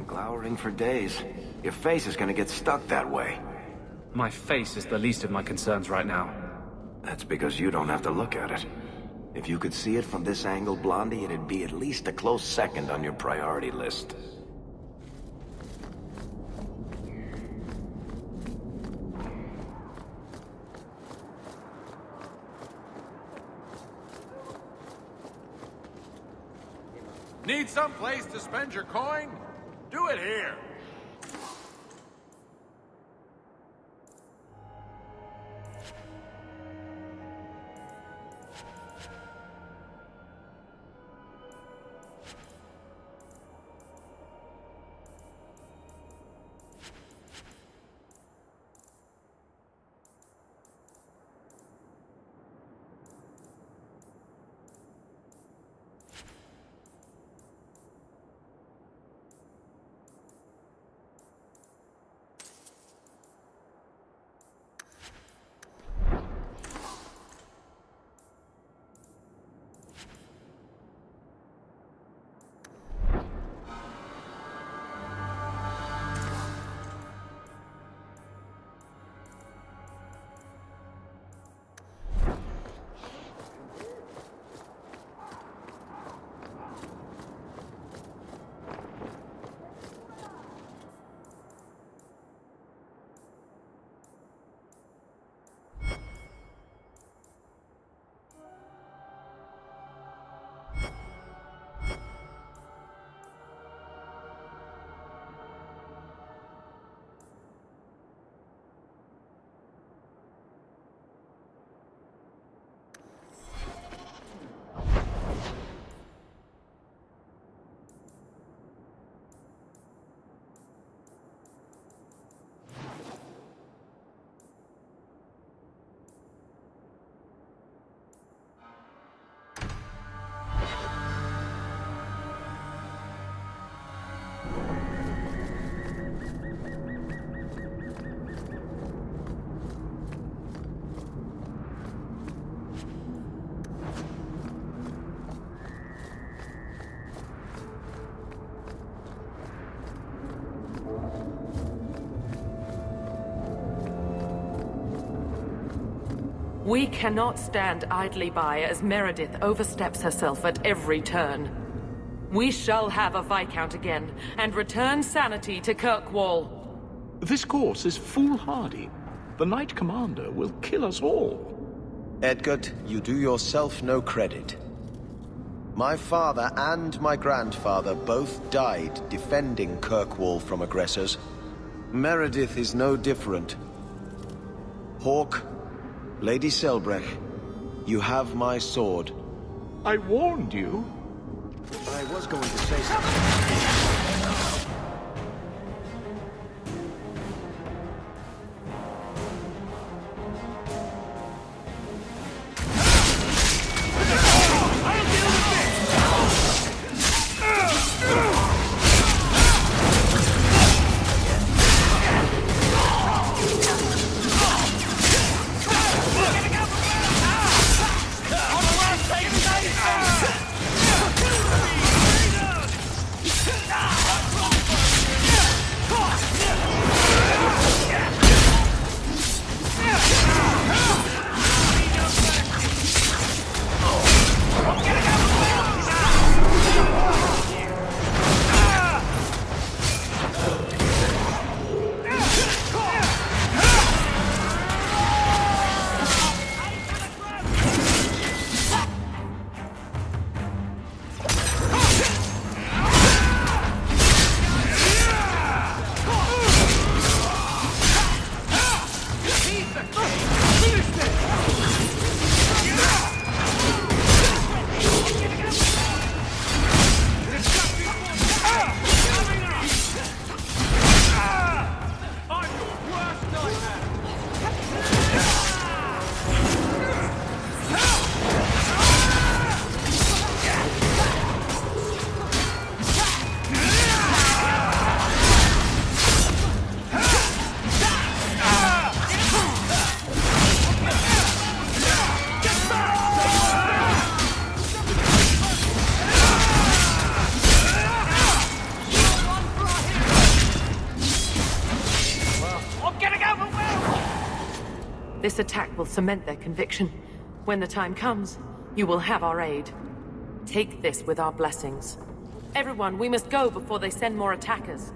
Glowering for days. Your face is gonna get stuck that way.
My face is the least of my concerns right now.
That's because you don't have to look at it. If you could see it from this angle, Blondie, it'd be at least a close second on your priority list.
Need some place to spend your coin? Do it here.
We cannot stand idly by as Meredith oversteps herself at every turn. We shall have a Viscount again, and return sanity to Kirkwall.
This course is foolhardy. The Knight Commander will kill us all.
Edgard, you do yourself no credit. My father and my grandfather both died defending Kirkwall from aggressors. Meredith is no different. Hawk, Lady Selbrecht, you have my sword.
I warned you.
I was going to say something.
This attack will cement their conviction. When the time comes, you will have our aid. Take this with our blessings. Everyone, we must go before they send more attackers.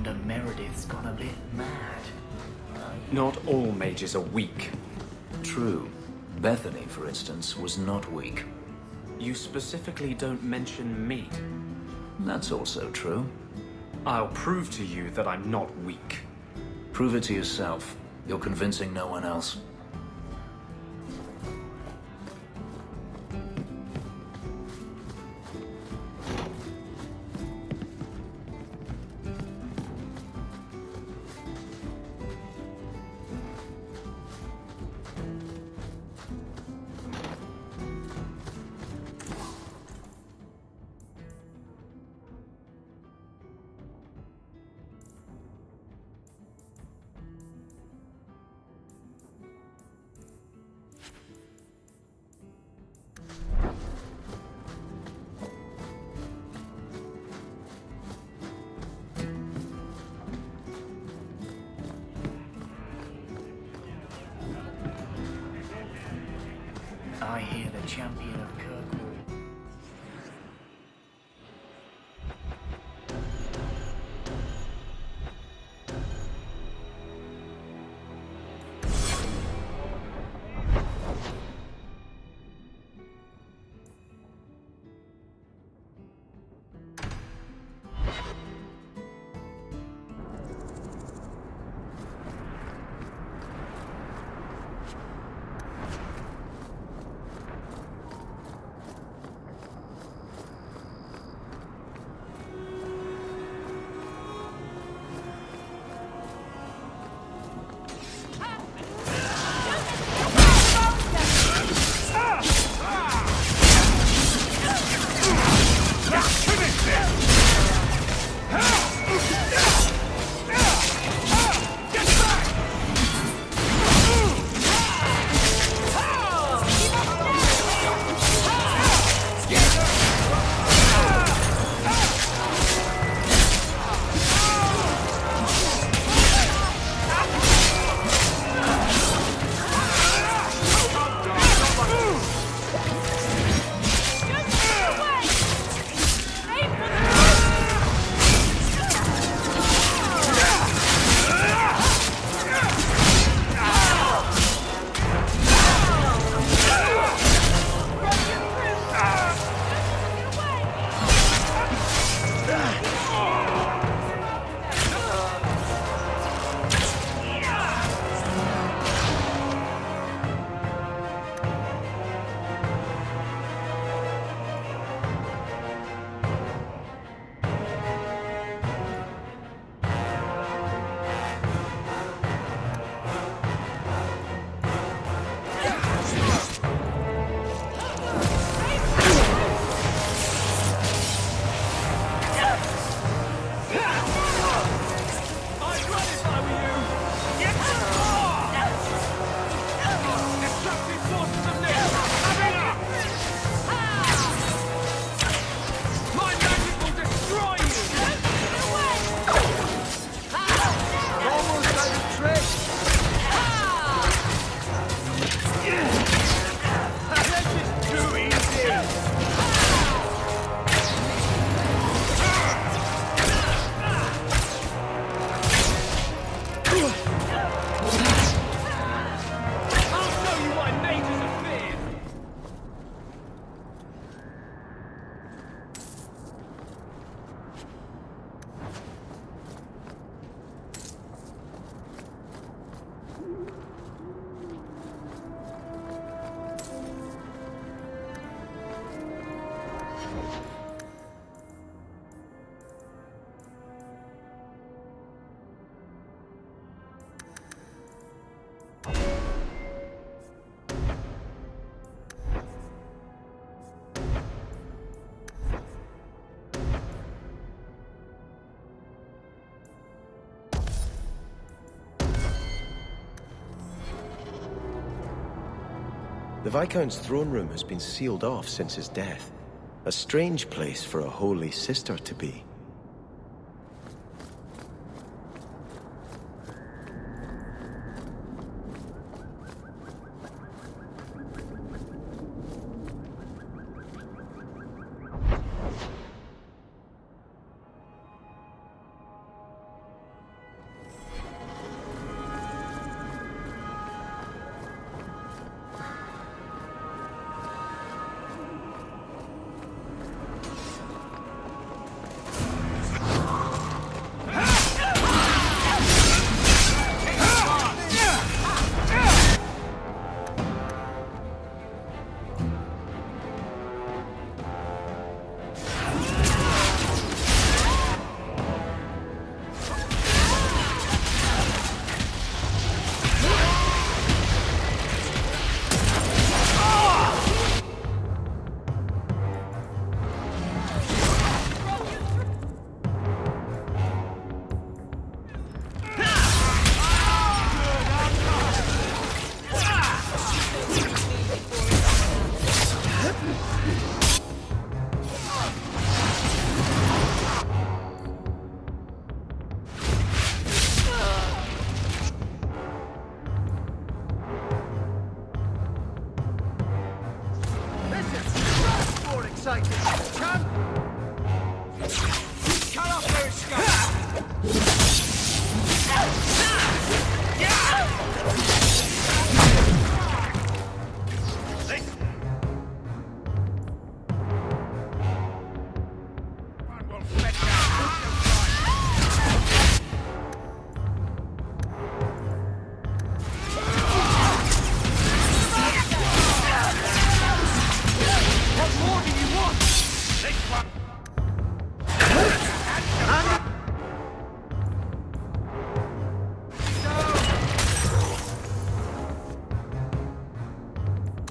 wonder Meredith's gone a bit mad.
Not all mages are weak.
True. Bethany, for instance, was not weak.
You specifically don't mention me.
That's also true.
I'll prove to you that I'm not weak.
Prove it to yourself. You're convincing no one else.
I hear the champion of Kirkwood.
The Viscount's throne room has been sealed off since his death. A strange place for a holy sister to be.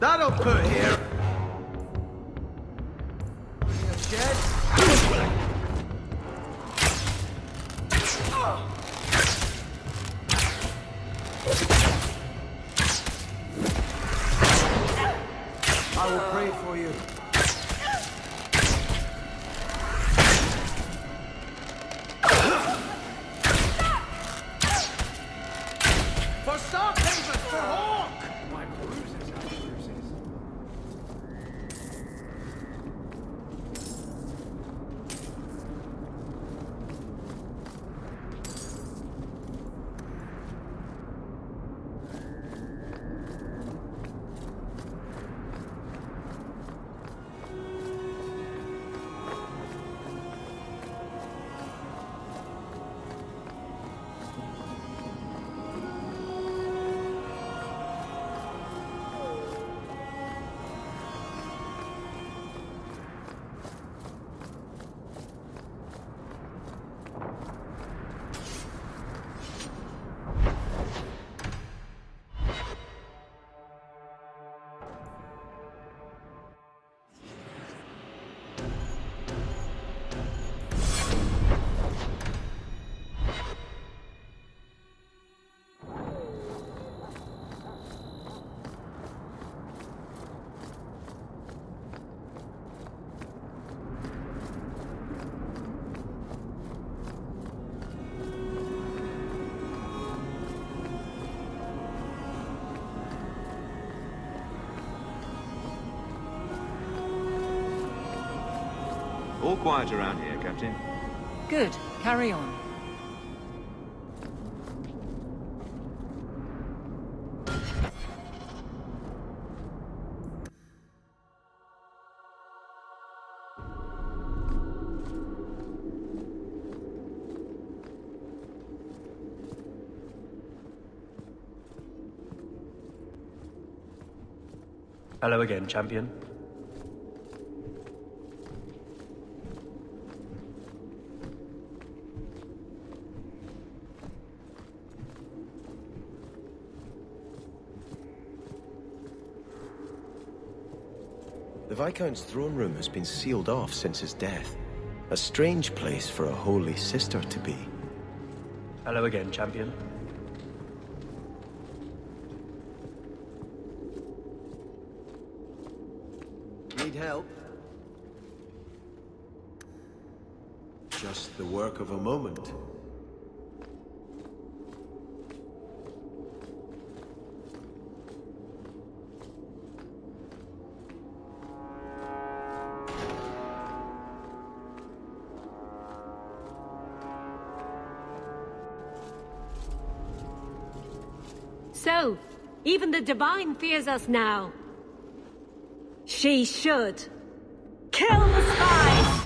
That'll put here. I will pray for you.
For Starkhaven, for Hawk!
My bruises are bruises.
All quiet around here, Captain.
Good. Carry on.
Hello again, champion.
The Viscount's throne room has been sealed off since his death. A strange place for a holy sister to be.
Hello again, champion.
Need help? Just the work of a moment.
So, even the Divine fears us now. She should. Kill the spies!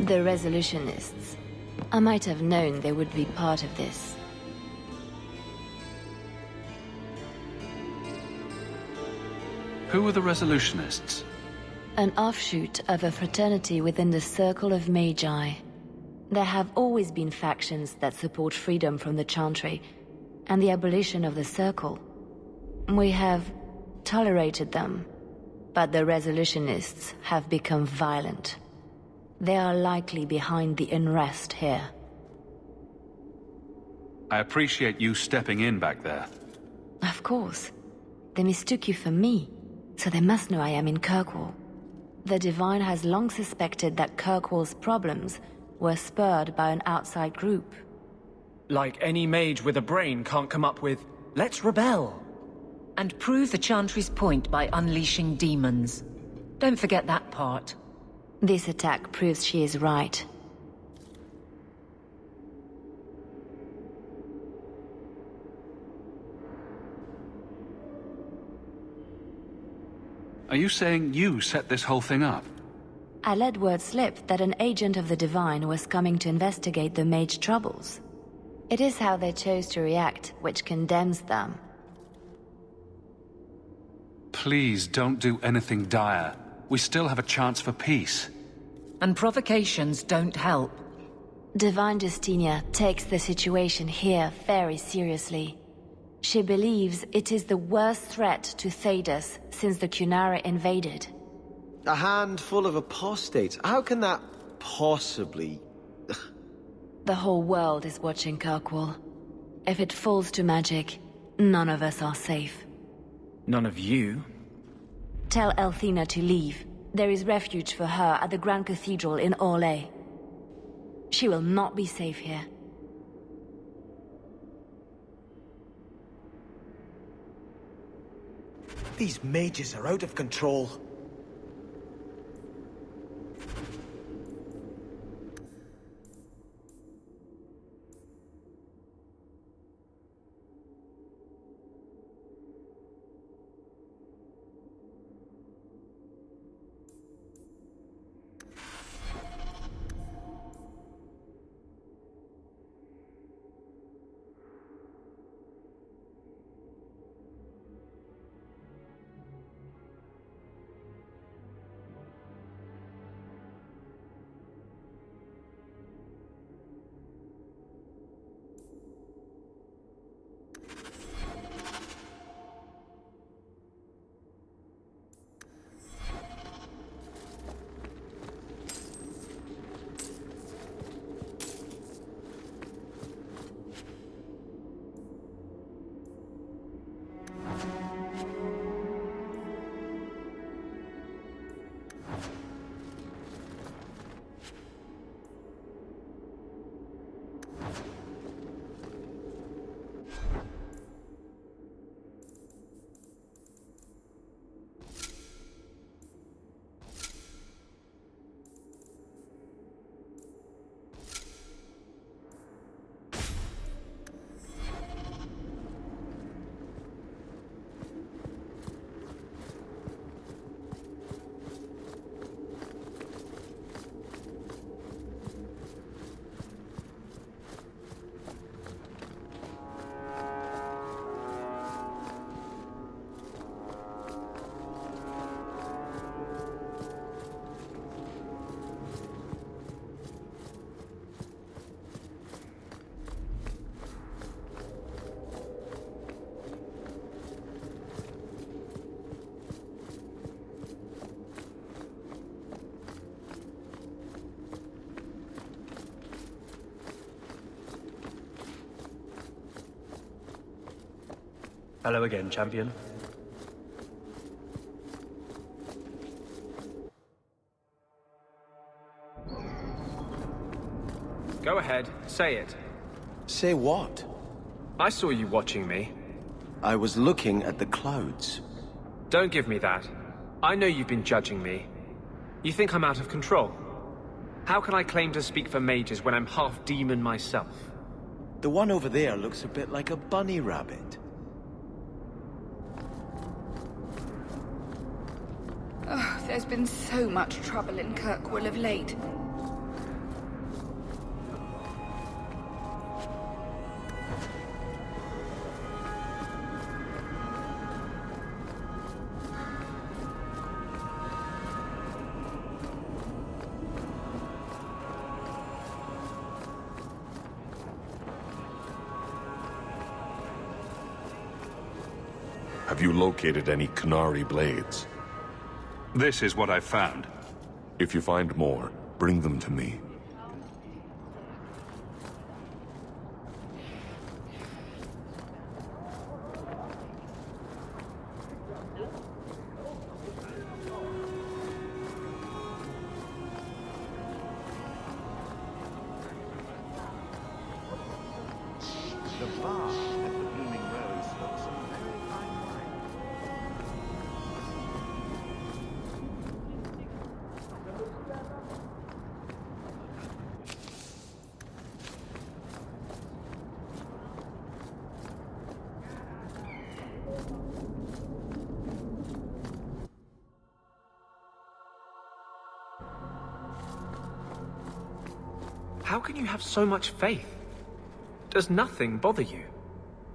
The resolutionists. I might have known they would be part of this.
Who are the resolutionists?
An offshoot of a fraternity within the Circle of Magi. There have always been factions that support freedom from the Chantry and the abolition of the Circle. We have tolerated them, but the resolutionists have become violent. They are likely behind the unrest here.
I appreciate you stepping in back there.
Of course. They mistook you for me, so they must know I am in Kirkwall. The Divine has long suspected that Kirkwall's problems were spurred by an outside group.
Like any mage with a brain can't come up with, let's rebel.
And prove the Chantry's point by unleashing demons. Don't forget that part.
This attack proves she is right.
Are you saying you set this whole thing up?
I let word slip that an agent of the Divine was coming to investigate the mage troubles. It is how they chose to react, which condemns them.
Please don't do anything dire. We still have a chance for peace.
And provocations don't help.
Divine Justinia takes the situation here very seriously. She believes it is the worst threat to Thedas since the Cunara invaded.
A handful of apostates? How can that possibly...
The whole world is watching Kirkwall. If it falls to magic, none of us are safe.
None of you?
Tell Elthina to leave. There is refuge for her at the Grand Cathedral in Orlais. She will not be safe here.
These mages are out of control.
Hello again, champion.
Go ahead, say it.
Say what?
I saw you watching me.
I was looking at the clouds.
Don't give me that. I know you've been judging me. You think I'm out of control? How can I claim to speak for mages when I'm half demon myself?
The one over there looks a bit like a bunny rabbit.
Oh, there's been so much trouble in Kirkwall of late.
Have you located any Canary blades?
This is what I've found.
If you find more, bring them to me.
How can you have so much faith? Does nothing bother you?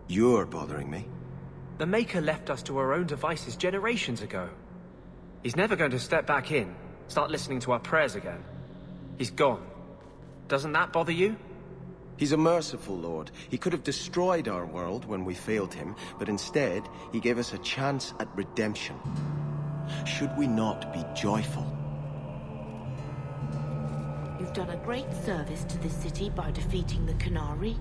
You're bothering me.
The Maker left us to our own devices generations ago. He's never going to step back in, start listening to our prayers again. He's gone. Doesn't that bother you?
He's a merciful Lord. He could have destroyed our world when we failed him, but instead, he gave us a chance at redemption. Should we not be joyful?
You've done a great service to this city by defeating the Canary.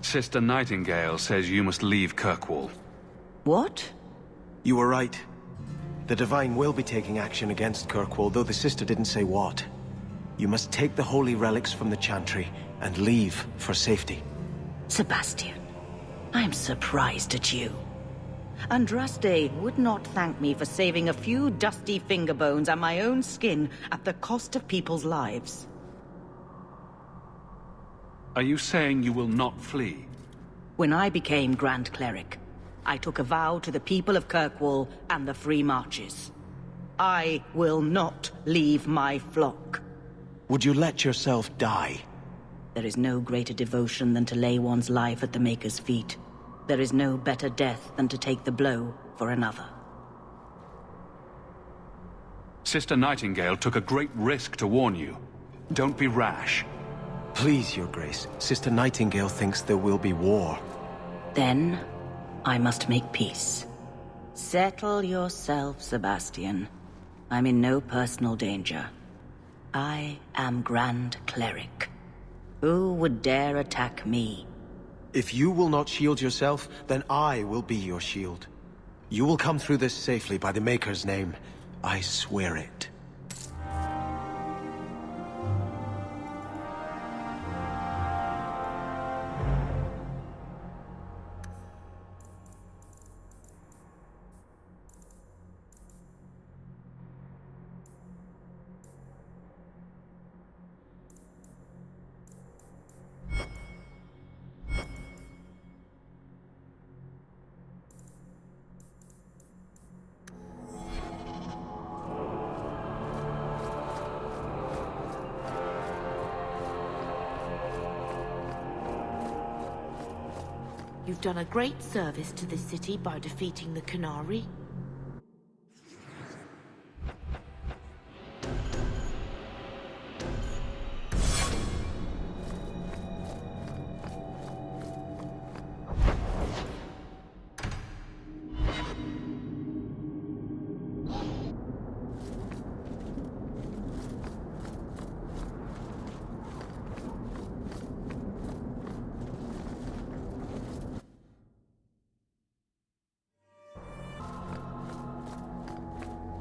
Sister Nightingale says you must leave Kirkwall.
What?
You were right. The Divine will be taking action against Kirkwall, though the sister didn't say what. You must take the holy relics from the Chantry and leave for safety.
Sebastian, I'm surprised at you. Andraste would not thank me for saving a few dusty finger bones and my own skin at the cost of people's lives.
Are you saying you will not flee?
When I became Grand Cleric, I took a vow to the people of Kirkwall and the Free Marches. I will not leave my flock.
Would you let yourself die?
There is no greater devotion than to lay one's life at the Maker's feet. There is no better death than to take the blow for another.
Sister Nightingale took a great risk to warn you. Don't be rash.
Please, Your Grace. Sister Nightingale thinks there will be war.
Then, I must make peace. Settle yourself, Sebastian. I'm in no personal danger. I am Grand Cleric. Who would dare attack me?
If you will not shield yourself, then I will be your shield. You will come through this safely by the Maker's name. I swear it.
You've done a great service to this city by defeating the Canary.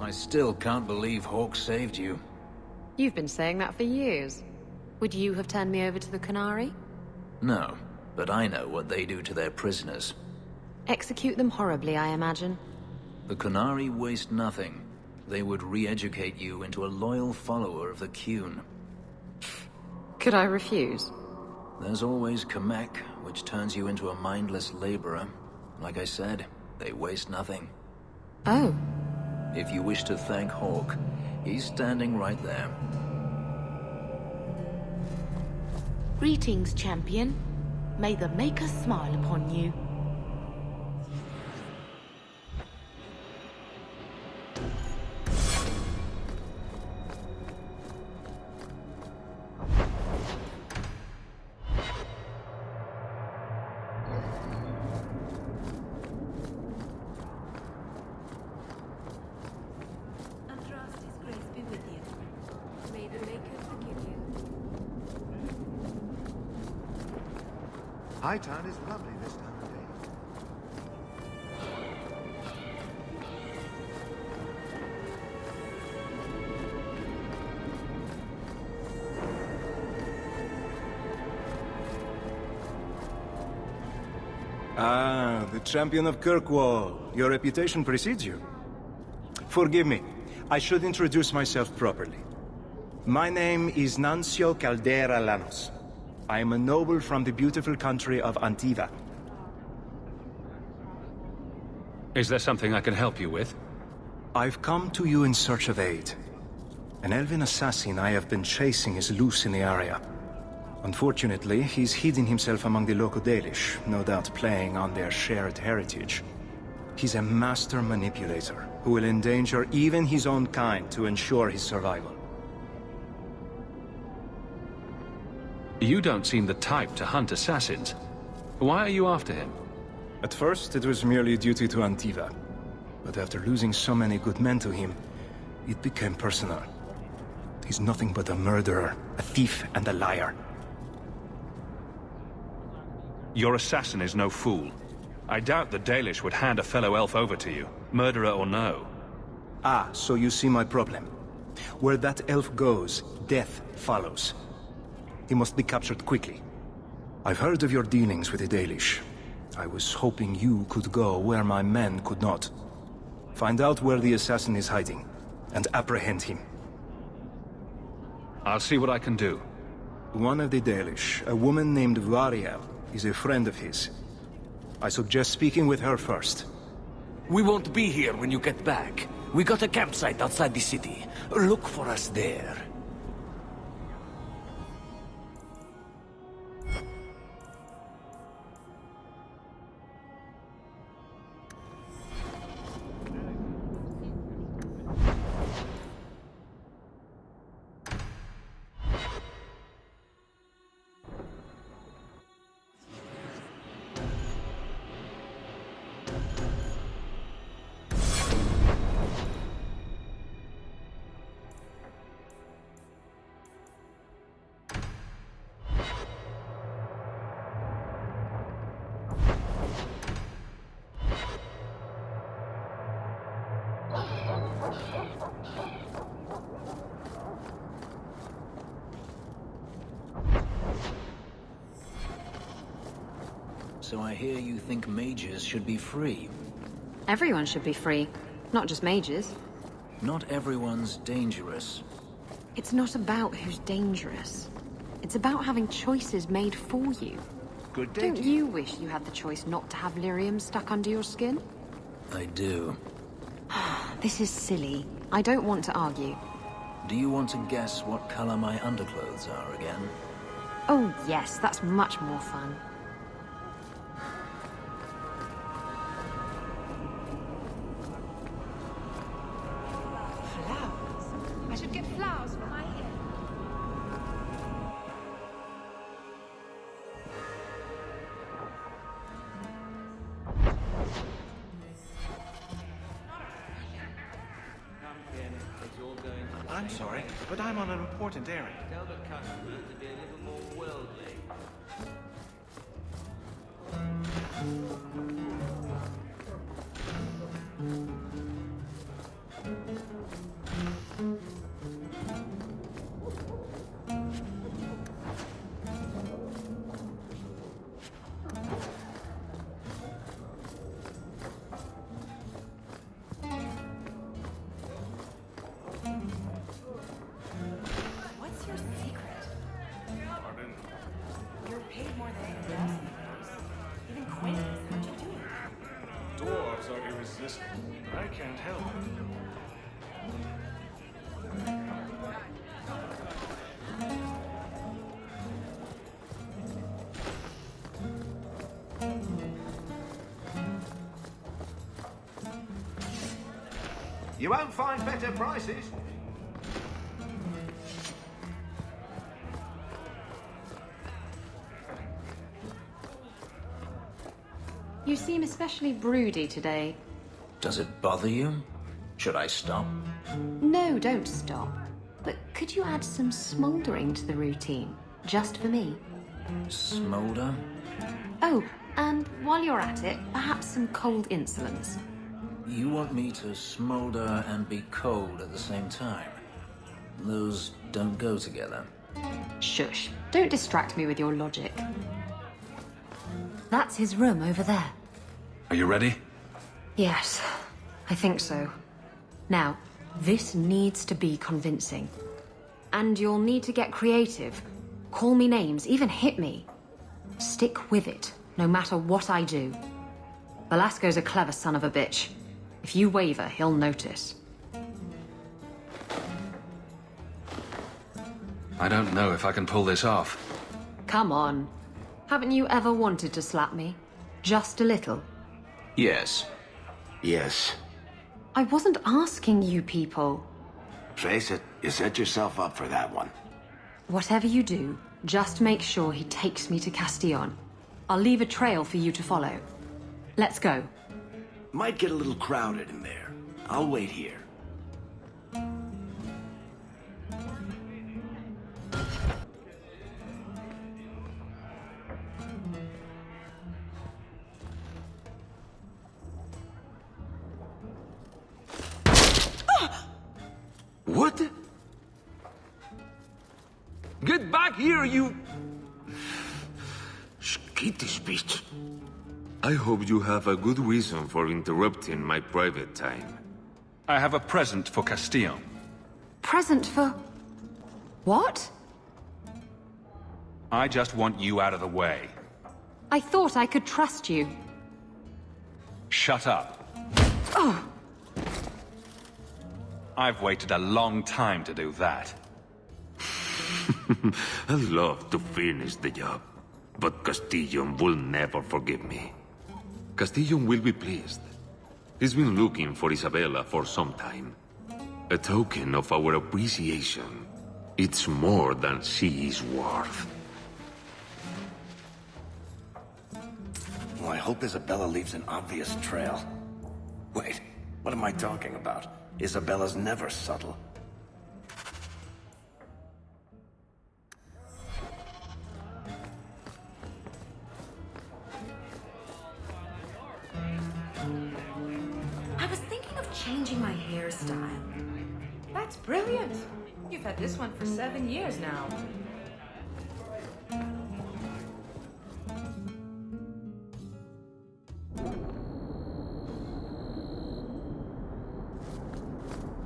I still can't believe Hawk saved you.
You've been saying that for years. Would you have turned me over to the Canary?
No, but I know what they do to their prisoners.
Execute them horribly, I imagine.
The Canary waste nothing. They would re-educate you into a loyal follower of the Qun.
Could I refuse?
There's always Kamek, which turns you into a mindless laborer. Like I said, they waste nothing.
Oh.
If you wish to thank Hawk, he's standing right there.
Greetings, champion. May the Maker smile upon you.
Hightown is lovely this time of day.
Ah, the champion of Kirkvall. Your reputation precedes you. Forgive me. I should introduce myself properly. My name is Nancio Caldera Lanos. I am a noble from the beautiful country of Antiva.
Is there something I can help you with?
I've come to you in search of aid. An elven assassin I have been chasing is loose in the area. Unfortunately, he's hidden himself among the local Dalish, no doubt playing on their shared heritage. He's a master manipulator, who will endanger even his own kind to ensure his survival.
You don't seem the type to hunt assassins. Why are you after him?
At first, it was merely duty to Antiva. But after losing so many good men to him, it became personal. He's nothing but a murderer, a thief, and a liar.
Your assassin is no fool. I doubt the Dalish would hand a fellow elf over to you, murderer or no.
Ah, so you see my problem. Where that elf goes, death follows. He must be captured quickly. I've heard of your dealings with the Dalish. I was hoping you could go where my men could not. Find out where the assassin is hiding, and apprehend him.
I'll see what I can do.
One of the Dalish, a woman named Variel, is a friend of his. I suggest speaking with her first.
We won't be here when you get back. We got a campsite outside the city. Look for us there.
So I hear you think mages should be free.
Everyone should be free, not just mages.
Not everyone's dangerous.
It's not about who's dangerous. It's about having choices made for you.
Good day.
Don't you wish you had the choice not to have lyrium stuck under your skin?
I do.
This is silly. I don't want to argue.
Do you want to guess what color my underclothes are again?
Oh yes, that's much more fun.
I should get flowers for my hair.
I'm sorry, but I'm on an important errand.
Tell the customer to be a little more worldly.
What's your secret? Pardon? You're paid more than anyone else. Even Quentin, how'd you do it?
Dwarves are irresistible. I can't help it.
You won't find better prices.
You seem especially broody today.
Does it bother you? Should I stop?
No, don't stop. But could Could you add some smouldering to the routine? Just for me?
Smolder?
Oh, and while you're at it, perhaps some cold insolence.
You want me to smolder and be cold at the same time? Those don't go together.
Shush. Don't distract me with your logic. That's his room over there.
Are you ready?
Yes, I think so. Now, this needs to be convincing. And you'll need to get creative. Call me names, even hit me. Stick with it, no matter what I do. Velasco's a clever son of a bitch. If you waver, he'll notice.
I don't know if I can pull this off.
Come on. Haven't you ever wanted to slap me? Just a little.
Yes.
Yes.
I wasn't asking you people.
Face it, you set yourself up for that one.
Whatever you do, just make sure he takes me to Castillon. I'll leave a trail for you to follow. Let's go.
Might get a little crowded in there. I'll wait here.
What? Get back here, you...
Skittish beast.
I hope you have a good reason for interrupting my private time.
I have a present for Castillon.
Present for... what?
I just want you out of the way.
I thought I could trust you.
Shut up.
Oh!
I've waited a long time to do that.
I'd love to finish the job, but Castillon will never forgive me. Castillon will be pleased. He's been looking for Isabella for some time. A token of our appreciation. It's more than she is worth.
Well, I hope Isabella leaves an obvious trail. Wait, what am I talking about? Isabella's never subtle.
I was thinking of changing my hairstyle.
That's brilliant. You've had this one for 7 years now.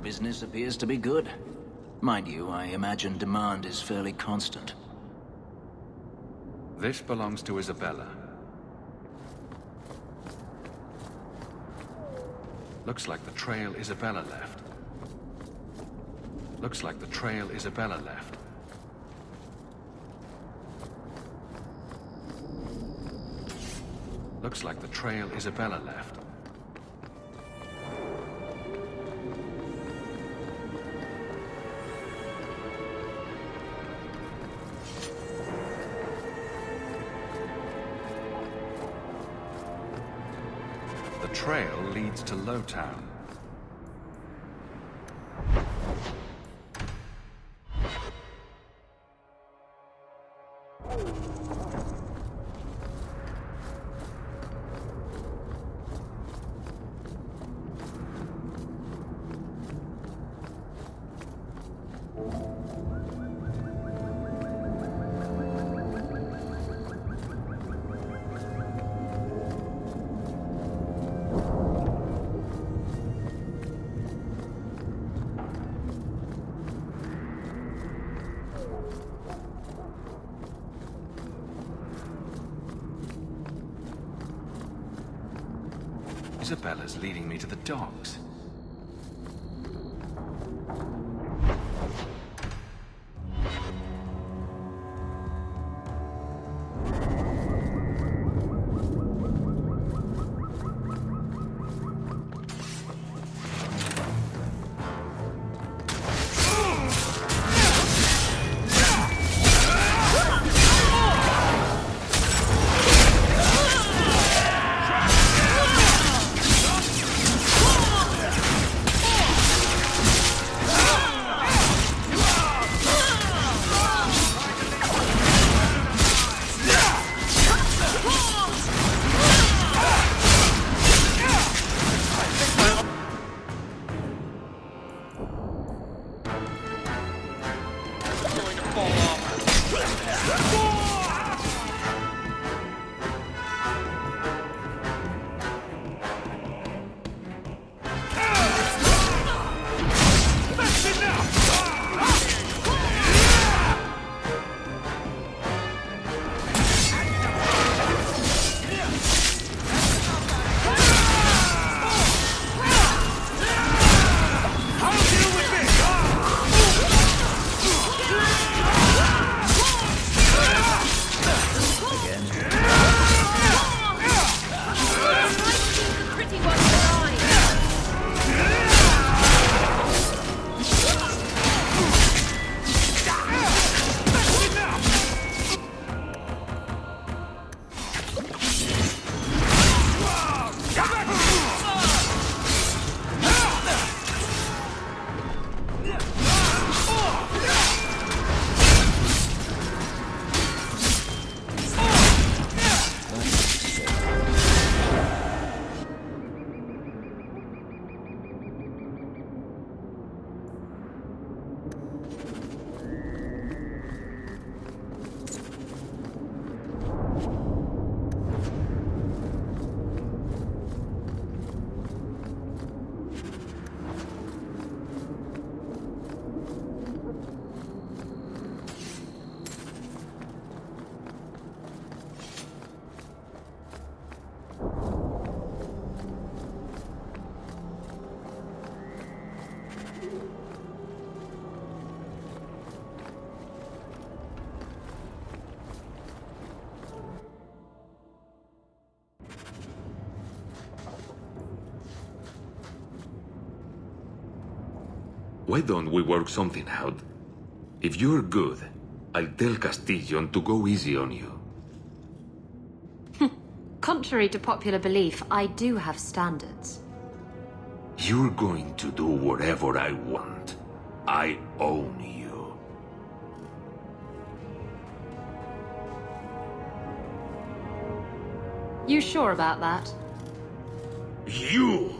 Business appears to be good. Mind you, I imagine demand is fairly constant.
This belongs to Isabella. Looks like the trail Isabella left. Looks like the trail Isabella left. Looks like the trail Isabella left. The trail leads to Lowtown. Isabella's leading me to the docks.
Why don't we work something out? If you're good, I'll tell Castillon to go easy on you.
Contrary to popular belief, I do have standards.
You're going to do whatever I want. I own you.
You sure about that?
You!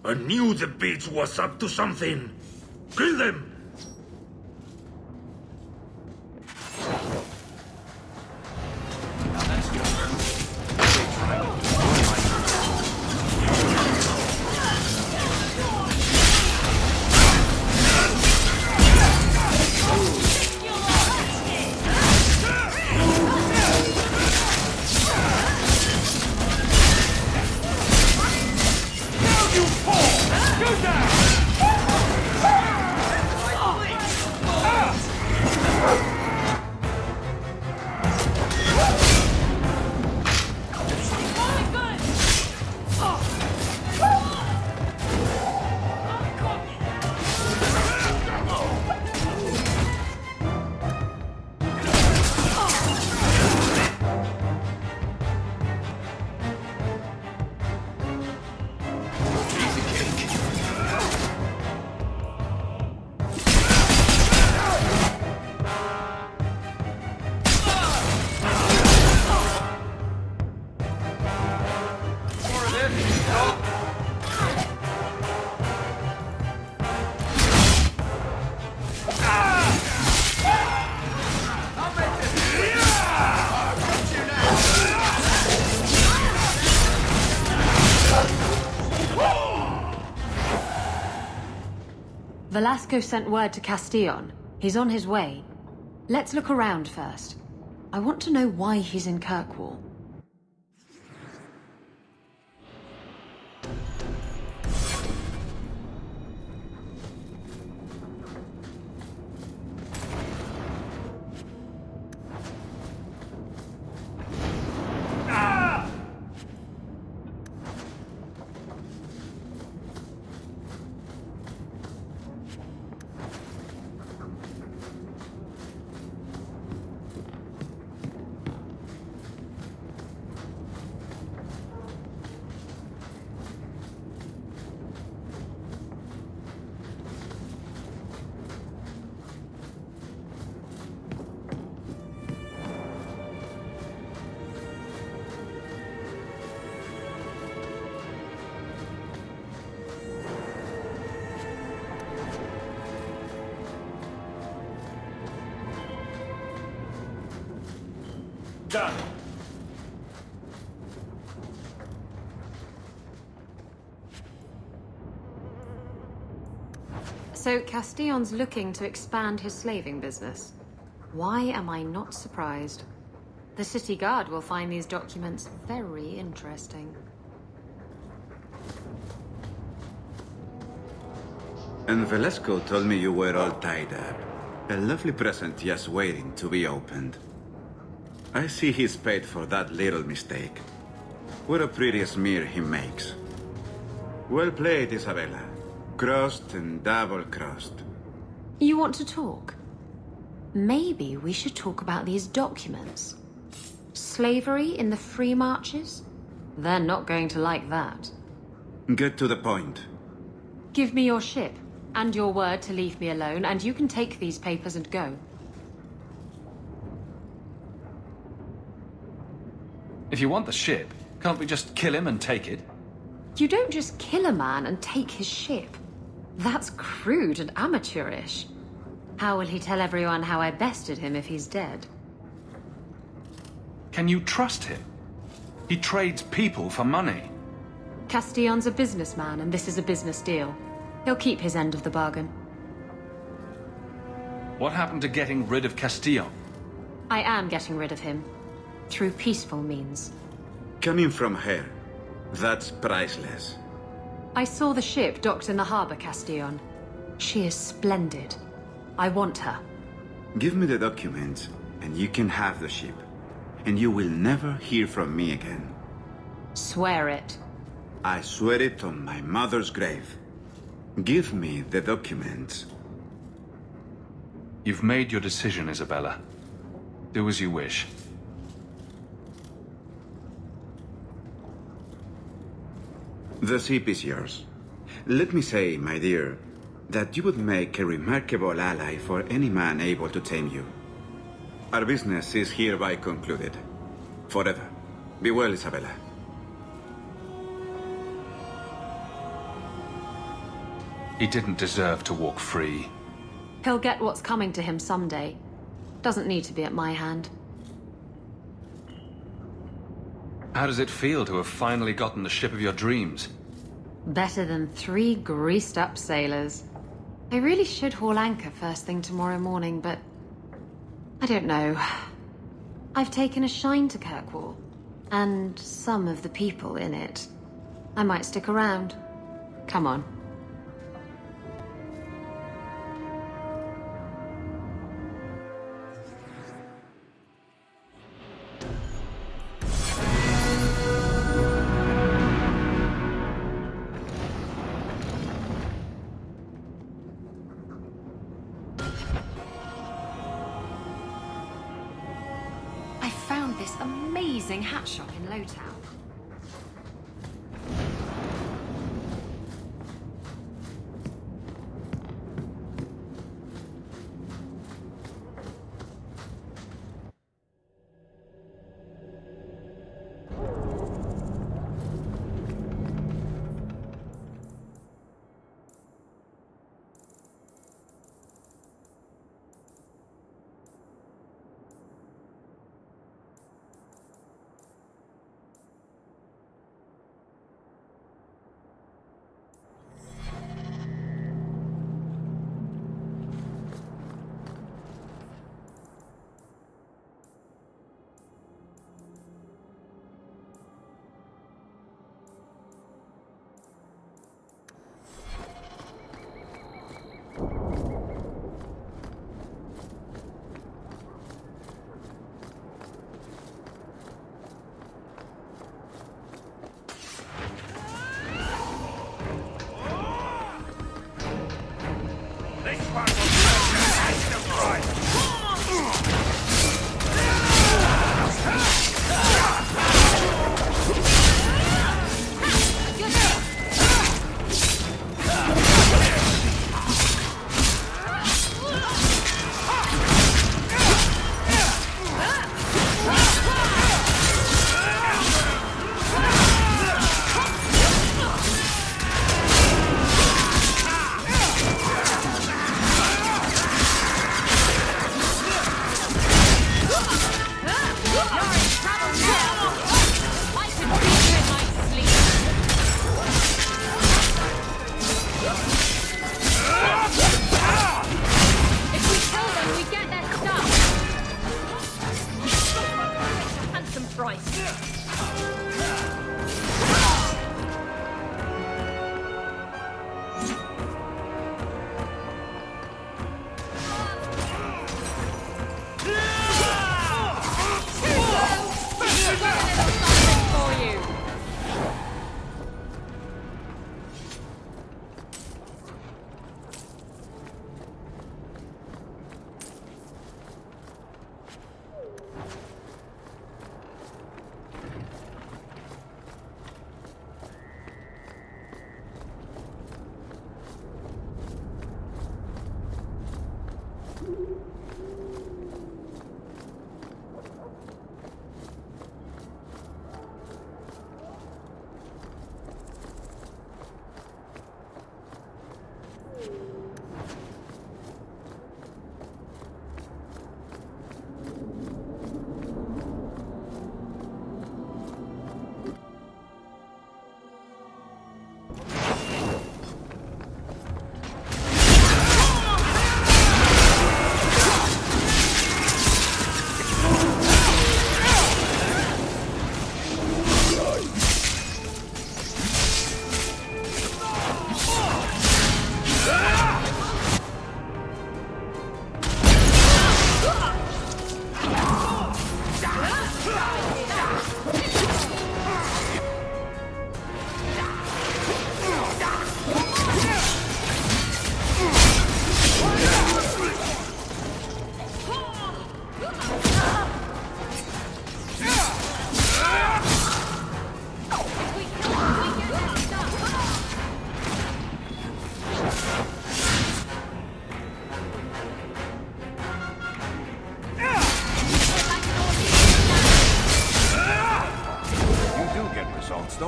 I knew the bitch was up to something! Kill them!
Velasco sent word to Castillon. He's on his way. Let's look around first. I want to know why he's in Kirkwall.
Done.
So Castillon's looking to expand his slaving business. Why am I not surprised? The city guard will find these documents very interesting.
And Velasco told me you were all tied up. A lovely present just waiting to be opened. I see he's paid for that little mistake. What a pretty smear he makes. Well played, Isabella. Crossed and double-crossed.
You want to talk? Maybe we should talk about these documents. Slavery in the free marches? They're not going to like that.
Get to the point.
Give me your ship, and your word to leave me alone, and you can take these papers and go.
If you want the ship, can't we just kill him and take it?
You don't just kill a man and take his ship. That's crude and amateurish. How will he tell everyone how I bested him if he's dead?
Can you trust him? He trades people for money.
Castillon's a businessman, and this is a business deal. He'll keep his end of the bargain.
What happened to getting rid of Castillon?
I am getting rid of him. Through peaceful means.
Coming from her, that's priceless.
I saw the ship docked in the harbor, Castillon. She is splendid. I want her.
Give me the documents, and you can have the ship. And you will never hear from me again.
Swear it.
I swear it on my mother's grave. Give me the documents.
You've made your decision, Isabella. Do as you wish.
The ship is yours. Let me say, my dear, that you would make a remarkable ally for any man able to tame you. Our business is hereby concluded. Forever. Be well, Isabella.
He didn't deserve to walk free.
He'll get what's coming to him someday. Doesn't need to be at my hand.
How does it feel to have finally gotten the ship of your dreams?
Better than 3 greased-up sailors. I really should haul anchor first thing tomorrow morning, but... I don't know. I've taken a shine to Kirkwall, and some of the people in it. I might stick around. Come on. Hat shop in Lowtown.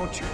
don't you?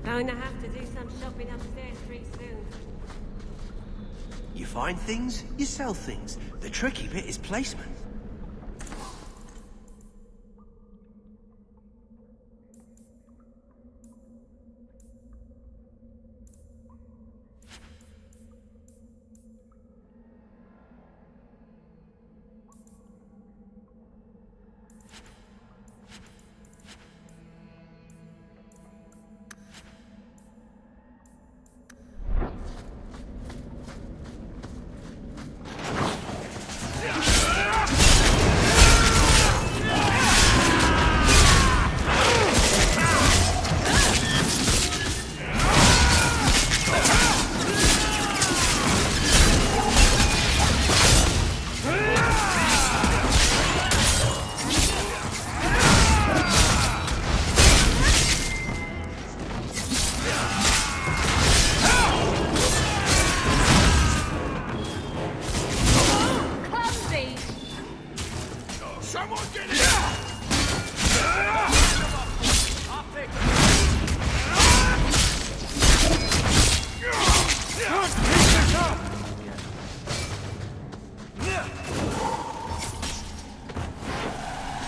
Going to have to do some shopping upstairs pretty soon.
You
find things, you sell things. The tricky bit is placement.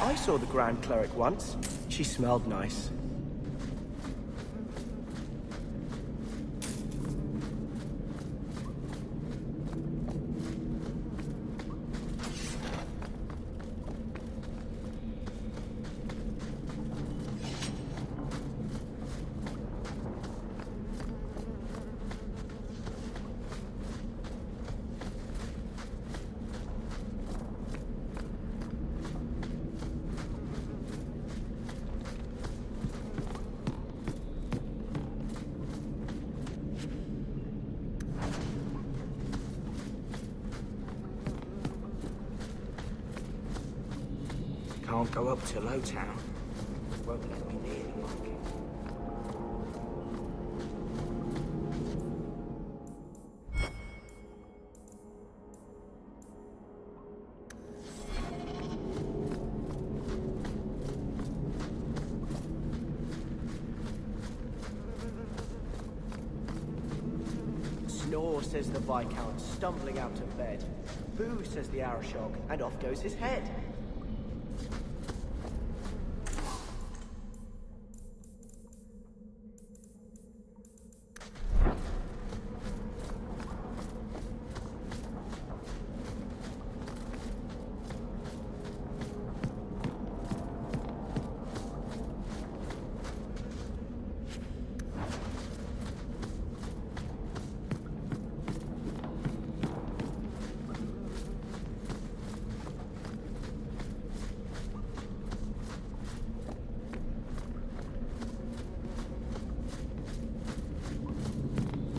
I saw the Grand Cleric once. She smelled nice. Can't go up to Lowtown. Won't let me near the market. Snore, says the Viscount, stumbling out of bed. Boo, says the Arashog, and off goes his head.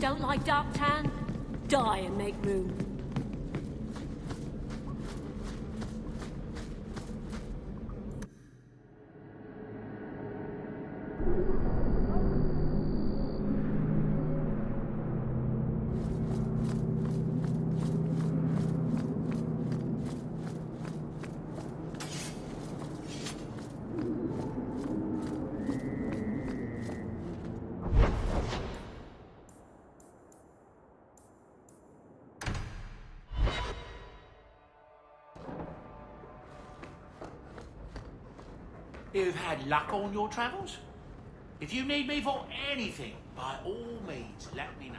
Don't like dark tan? Die and make room.
You've had luck on your travels? If you need me for anything, by all means, let me know.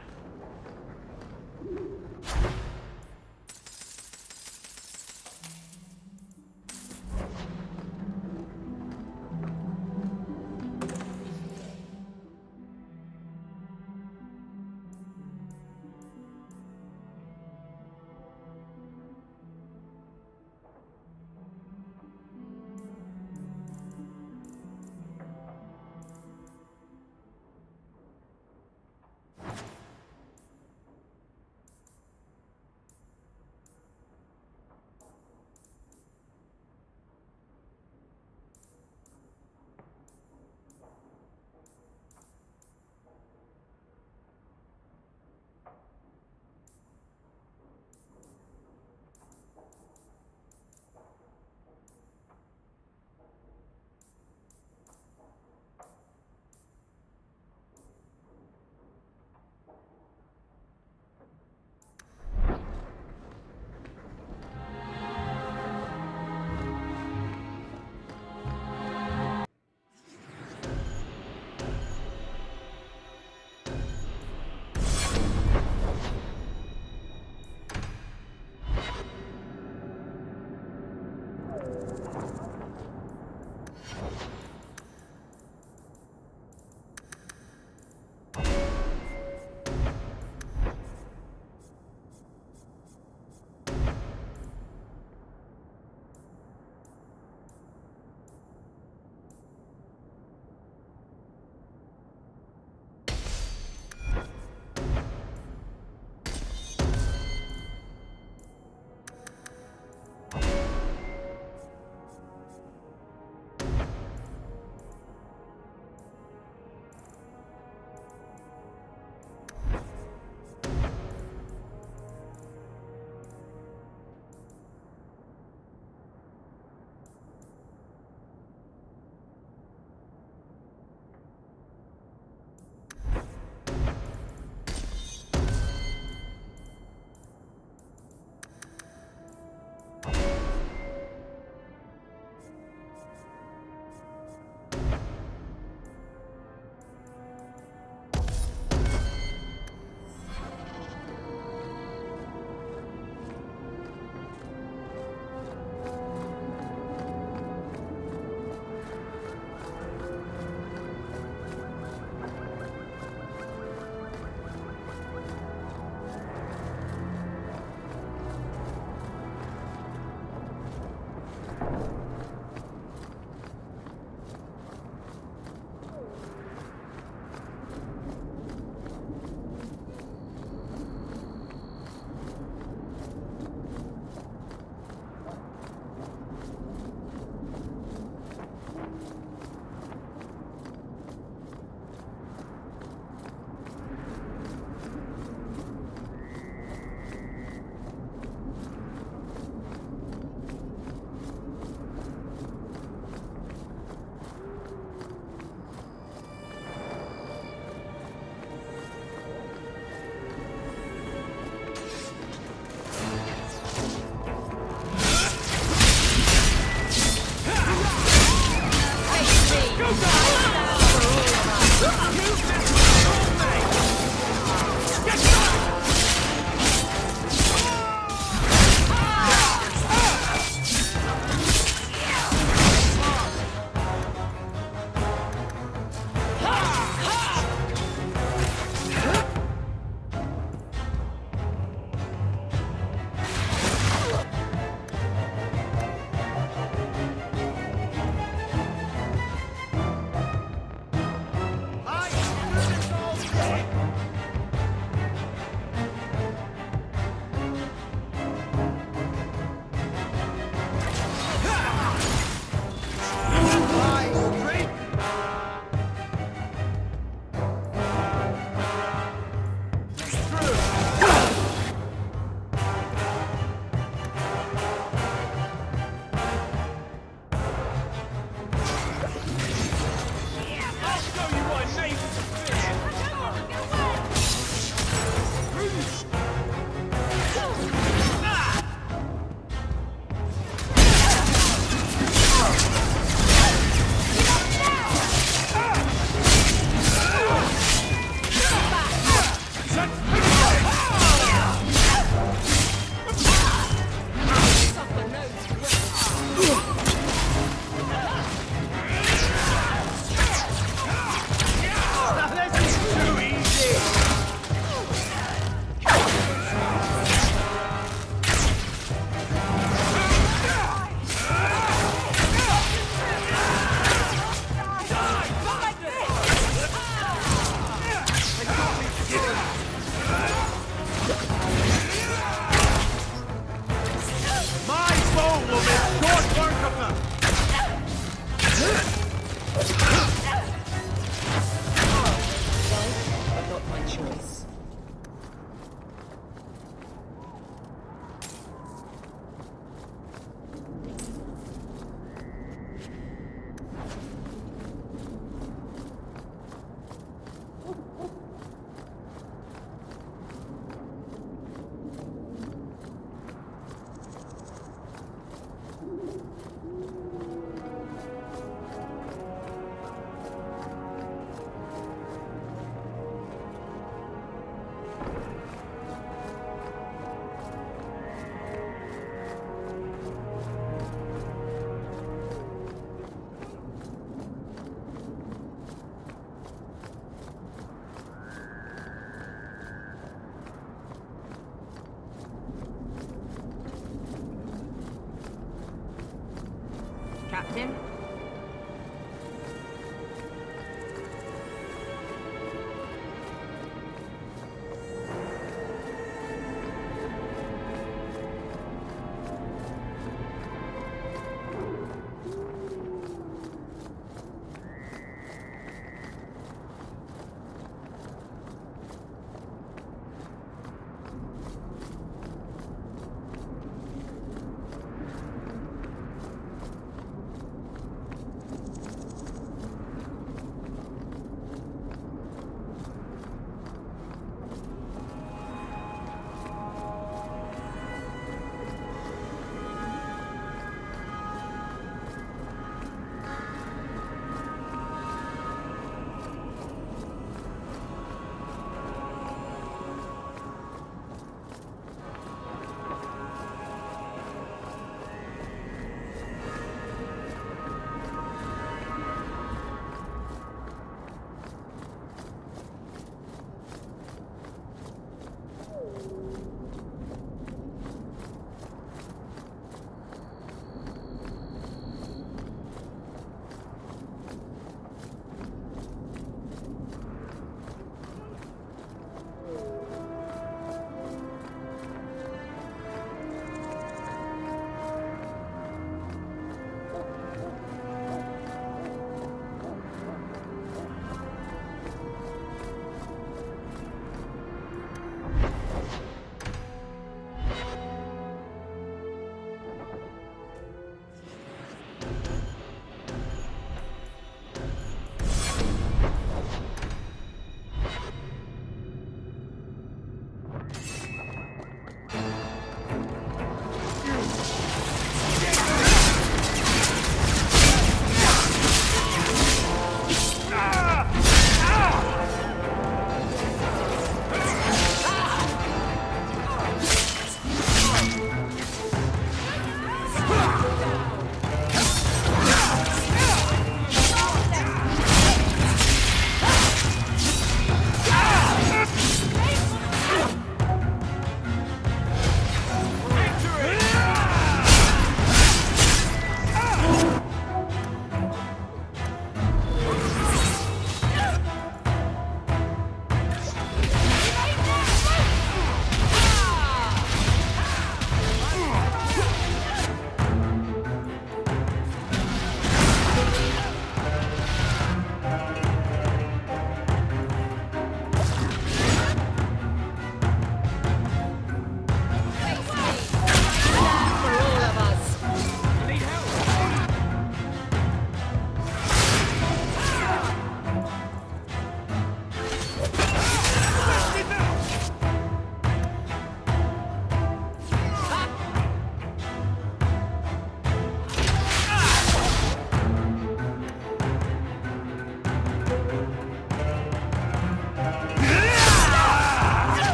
Captain.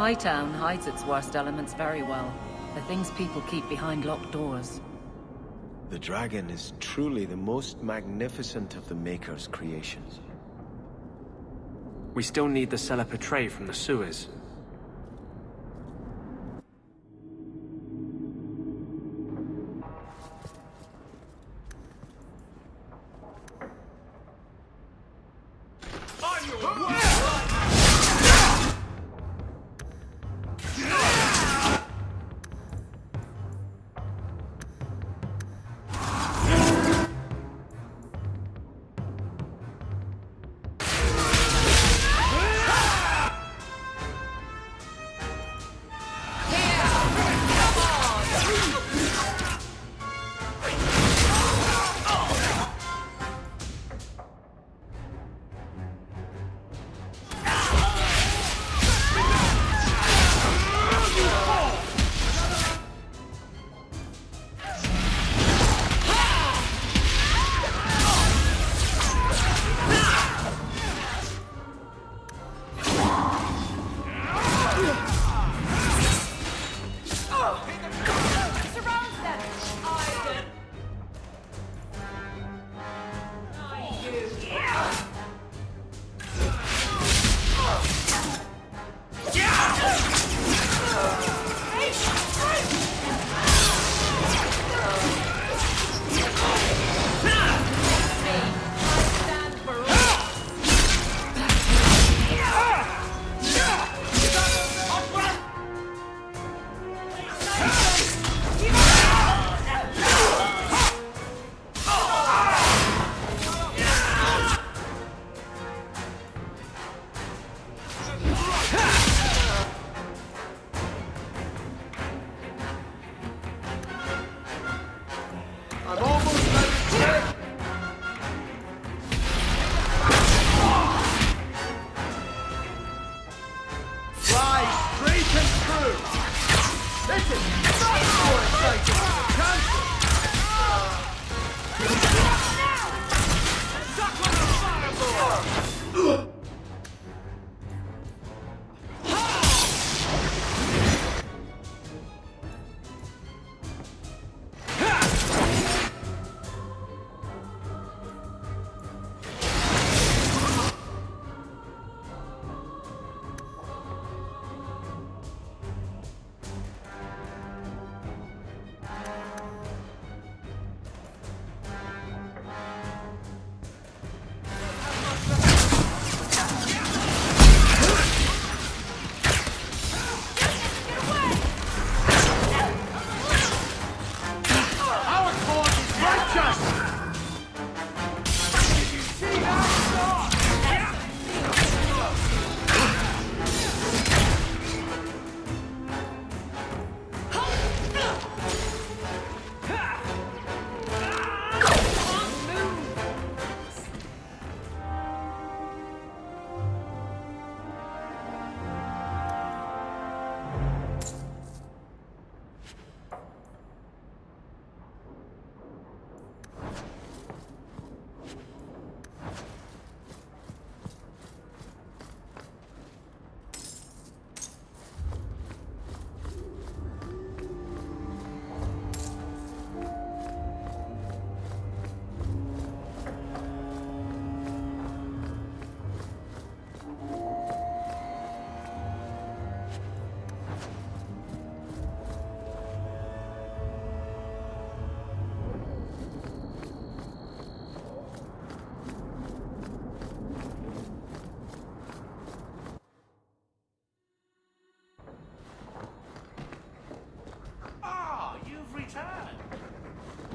Hightown hides its worst elements very well. The things people keep behind locked doors.
The dragon is truly the most magnificent of the Maker's creations.
We still need the cellar portrait from the sewers.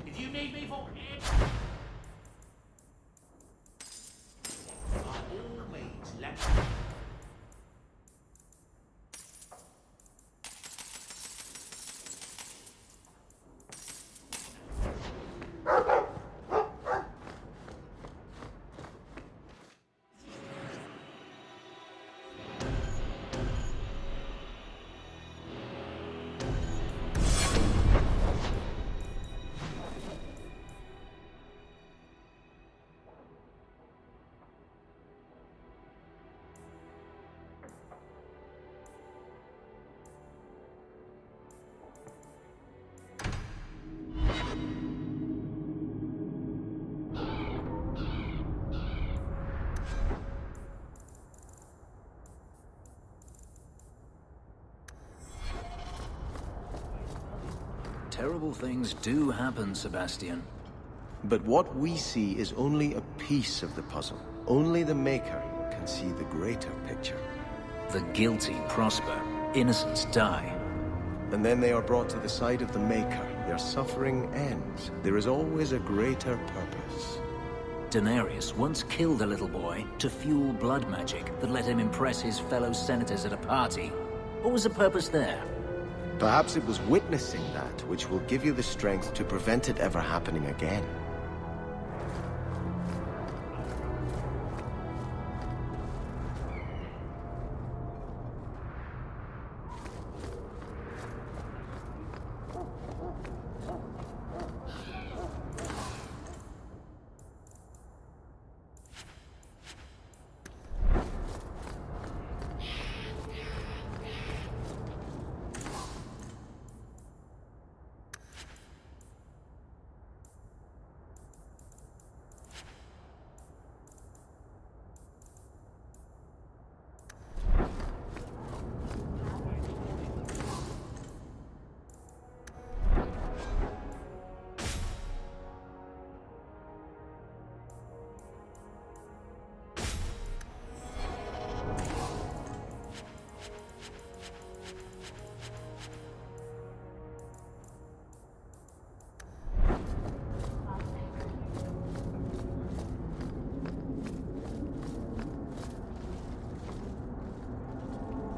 If you need me for any... By all means, let me...
Terrible things do happen, Sebastian.
But what we see is only a piece of the puzzle. Only the Maker can see the greater picture.
The guilty prosper. Innocents die.
And then they are brought to the side of the Maker. Their suffering ends. There is always a greater purpose.
Daenerys once killed a little boy to fuel blood magic that let him impress his fellow senators at a party. What was the purpose there?
Perhaps it was witnessing that which will give you the strength to prevent it ever happening again.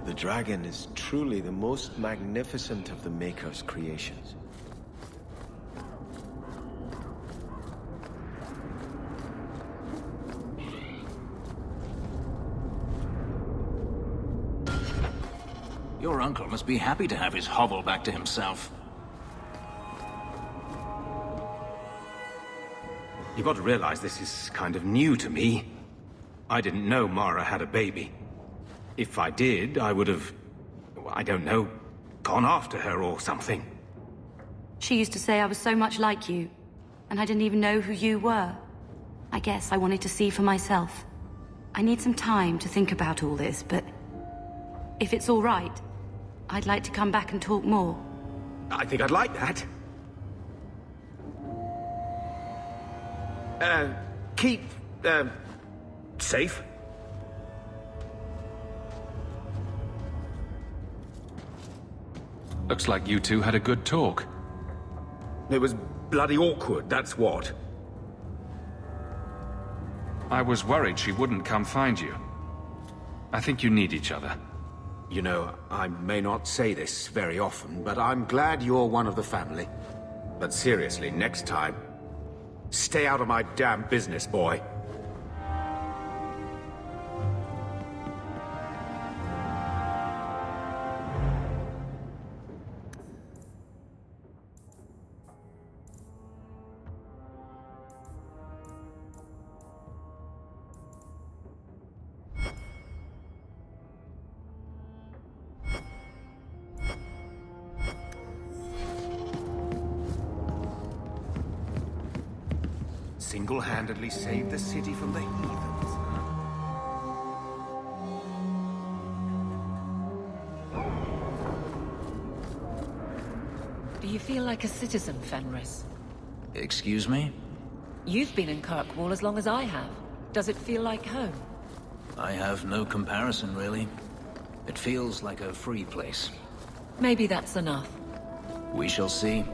The dragon is truly the most magnificent of the Maker's creations.
Your uncle must be happy to have his hovel back to himself.
You've got to realize this is kind of new to me. I didn't know Mara had a baby. If I did, I would have, I don't know, gone after her or something.
She used to say I was so much like you, and I didn't even know who you were. I guess I wanted to see for myself. I need some time to think about all this, but if it's all right, I'd like to come back and talk more.
I think I'd like that. Keep, safe.
Looks like you two had a good talk.
It was bloody awkward, that's what.
I was worried she wouldn't come find you. I think you need each other.
You know, I may not say this very often, but I'm glad you're one of the family. But seriously, next time, stay out of my damn business, boy.
Single-handedly saved the city from the heathens.
Do you feel like a citizen, Fenris?
Excuse me?
You've been in Kirkwall as long as I have. Does it feel like home?
I have no comparison, really. It feels like a free place.
Maybe that's enough.
We shall see.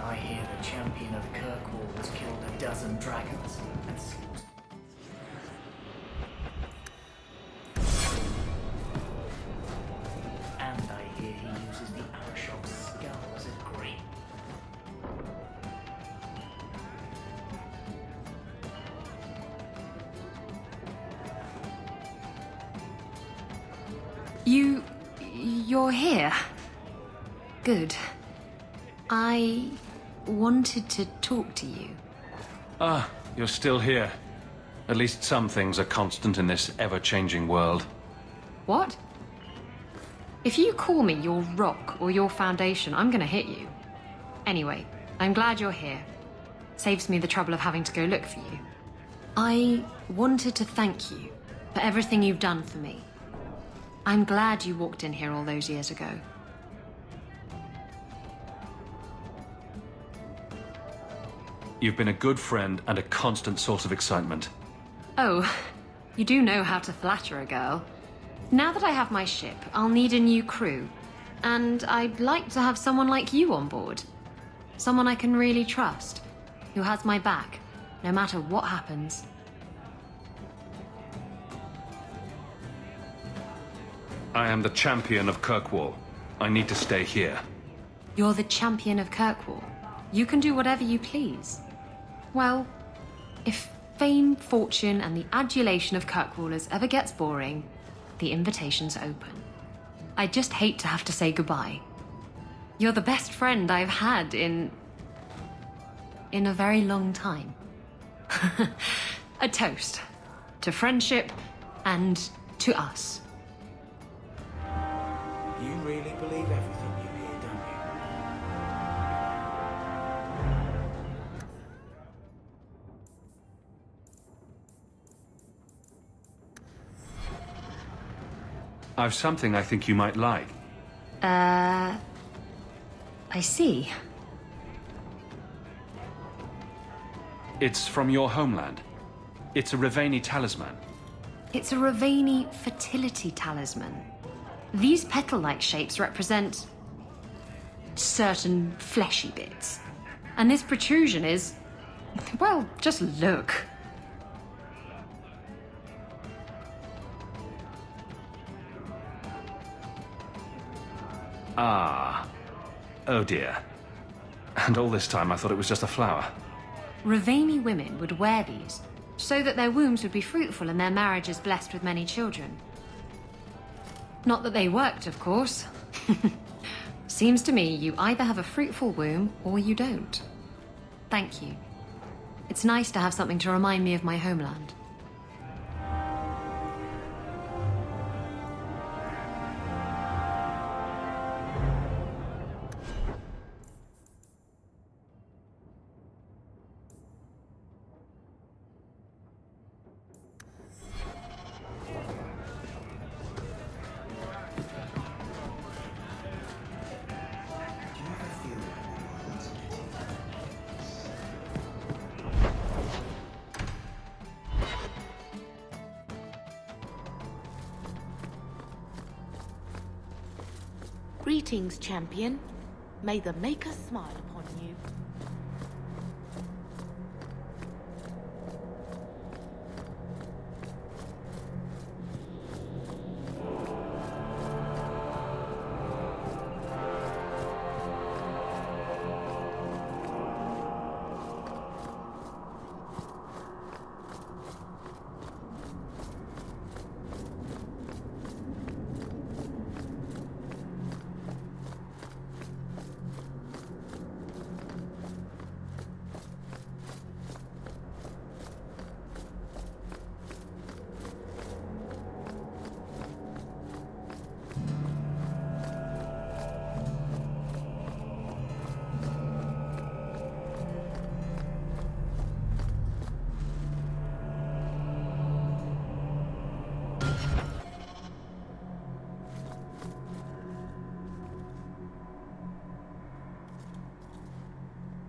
I hear the champion of Kirkwall has killed a dozen dragons and I hear he uses the Arashog's skull as a grate.
You're here. Good. I wanted to talk to you.
Ah, you're still here. At least some things are constant in this ever-changing world.
What? If you call me your rock or your foundation, I'm gonna hit you. Anyway, I'm glad you're here. Saves me the trouble of having to go look for you. I wanted to thank you for everything you've done for me. I'm glad you walked in here all those years ago.
You've been a good friend and a constant source of excitement.
Oh, you do know how to flatter a girl. Now that I have my ship, I'll need a new crew. And I'd like to have someone like you on board. Someone I can really trust, who has my back, no matter what happens.
I am the champion of Kirkwall. I need to stay here.
You're the champion of Kirkwall. You can do whatever you please. Well, if fame, fortune, and the adulation of Kirkwallers ever gets boring, the invitation's open. I just hate to have to say goodbye. You're the best friend I've had in a very long time. A toast to friendship and to us.
You really believe everything you hear, don't you?
I've something I think you might like.
I see.
It's from your homeland. It's a Ravani talisman.
It's a Ravani fertility talisman. These petal-like shapes represent certain fleshy bits. And this protrusion is, well, just look.
Ah. Oh dear. And all this time I thought it was just a flower.
Ravani women would wear these so that their wombs would be fruitful and their marriages blessed with many children. Not that they worked, of course. Seems to me you either have a fruitful womb or you don't. Thank you. It's nice to have something to remind me of my homeland.
Greetings, champion. May the Maker smile upon you.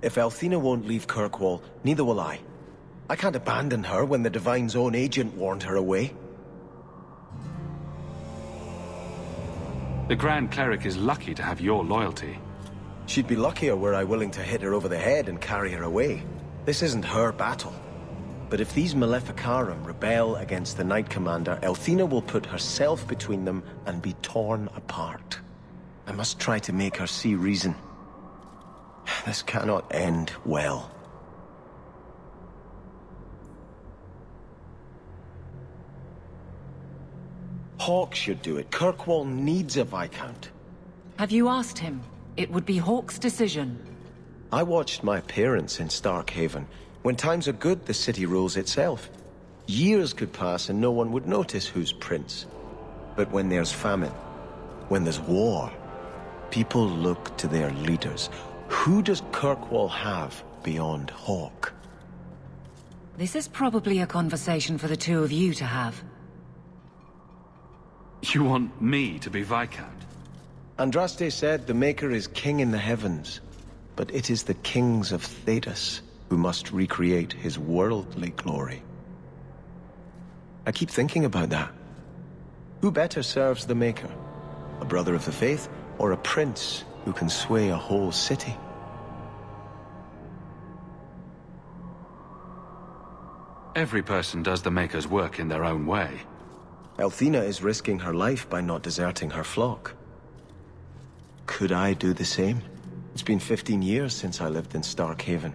If Althena won't leave Kirkwall, neither will I. I can't abandon her when the Divine's own agent warned her away.
The Grand Cleric is lucky to have your loyalty.
She'd be luckier were I willing to hit her over the head and carry her away. This isn't her battle. But if these Maleficarum rebel against the Knight Commander, Althena will put herself between them and be torn apart. I must try to make her see reason. This cannot end well. Hawke should do it. Kirkwall needs a Viscount.
Have you asked him? It would be Hawke's decision.
I watched my parents in Starkhaven. When times are good, the city rules itself. Years could pass and no one would notice who's prince. But when there's famine, when there's war, people look to their leaders. Who does Kirkwall have beyond Hawke?
This is probably a conversation for the two of you to have.
You want me to be Viscount?
Andraste said the Maker is king in the heavens, but it is the kings of Thedas who must recreate his worldly glory. I keep thinking about that. Who better serves the Maker? A brother of the faith, or a prince who can sway a whole city?
Every person does the Maker's work in their own way.
Althena is risking her life by not deserting her flock. Could I do the same? It's been 15 years since I lived in Starkhaven.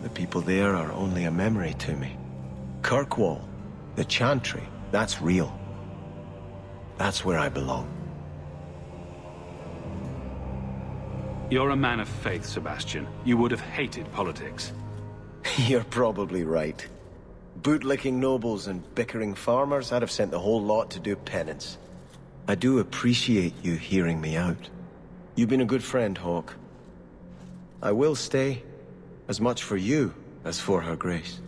The people there are only a memory to me. Kirkwall, the Chantry, that's real. That's where I belong.
You're a man of faith, Sebastian. You would have hated politics.
You're probably right. Bootlicking nobles and bickering farmers, I'd have sent the whole lot to do penance. I do appreciate you hearing me out. You've been a good friend, Hawke. I will stay, as much for you as for her grace.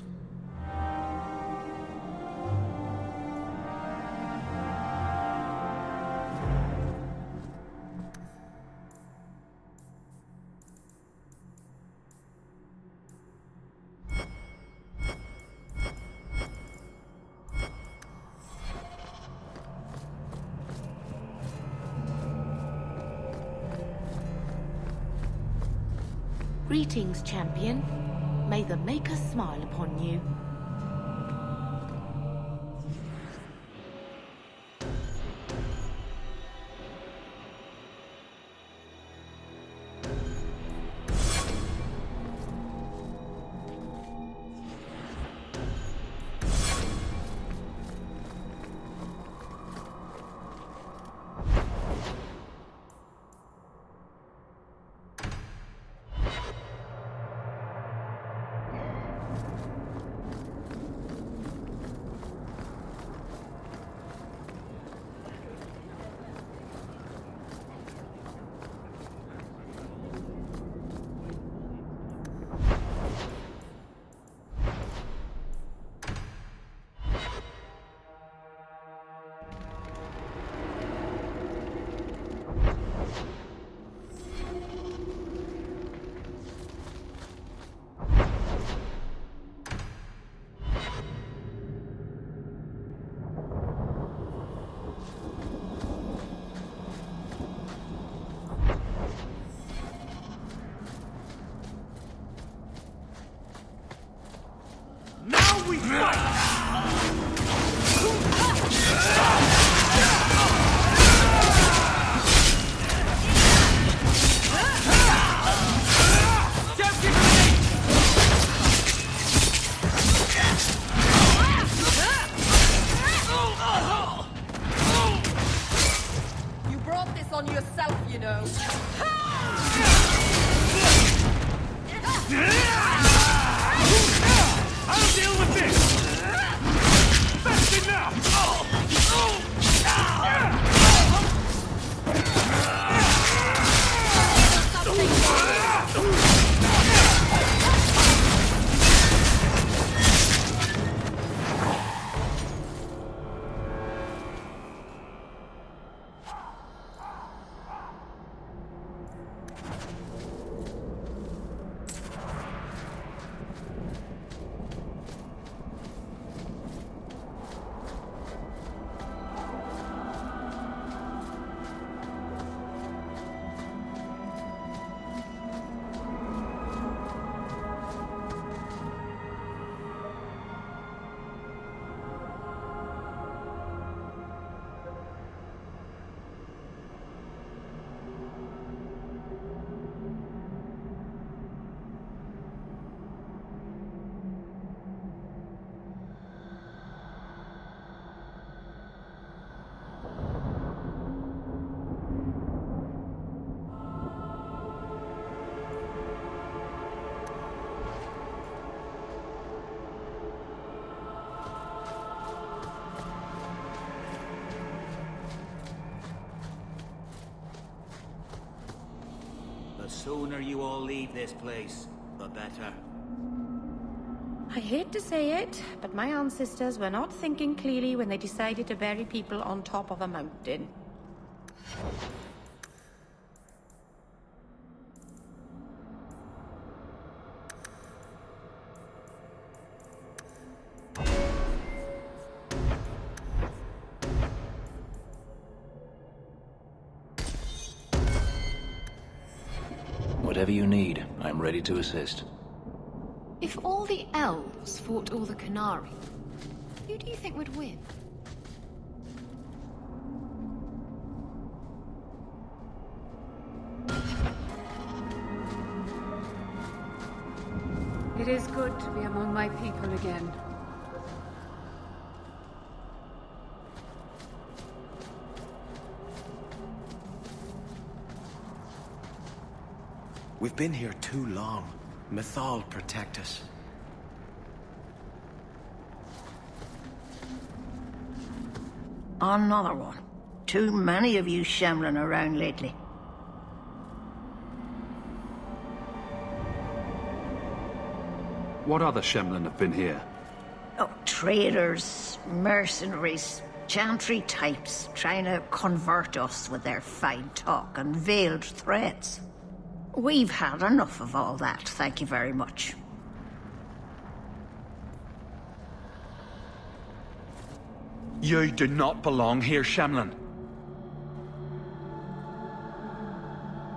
Greetings, champion. May the Maker smile upon you.
The sooner you all leave this place, the better.
I hate to say it, but my ancestors were not thinking clearly when they decided to bury people on top of a mountain.
Whatever you need, I'm ready to assist.
If all the elves fought all the Canari, who do you think would win?
It is good to be among my people again.
We've been here too long. Mythal, protect us.
Another one. Too many of you shambling around lately.
What other Shemlin have been here?
Oh, traders, mercenaries, chantry types trying to convert us with their fine talk and veiled threats. We've had enough of all that, thank you very much.
You do not belong here, Shemlin.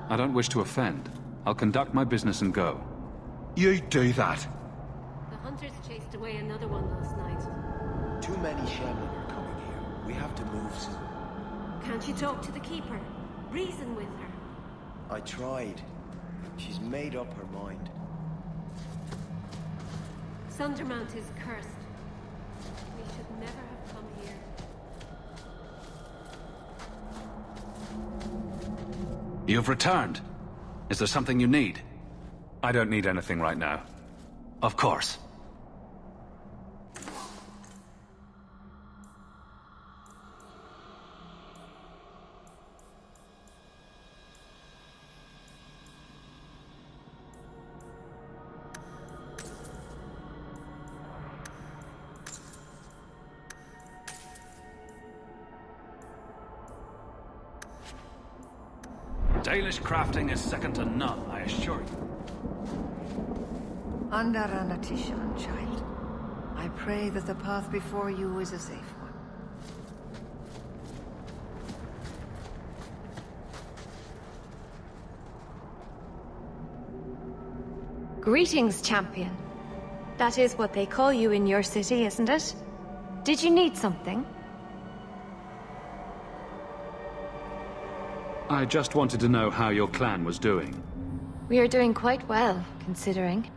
I don't wish to offend. I'll conduct my business and go. You do that.
The hunters chased away another one last night.
Too many Shemlin are coming here. We have to move soon.
Can't you talk to the keeper? Reason with her.
I tried. She's made up her mind.
Sundermount is cursed. We should never have come here.
You've returned. Is there something you need? I don't need anything right now. Of course. Dalish crafting is second to none, I assure you.
Andaratishan, child. I pray that the path before you is a safe one.
Greetings, champion. That is what they call you in your city, isn't it? Did you need something?
I just wanted to know how your clan was doing.
We are doing quite well, considering.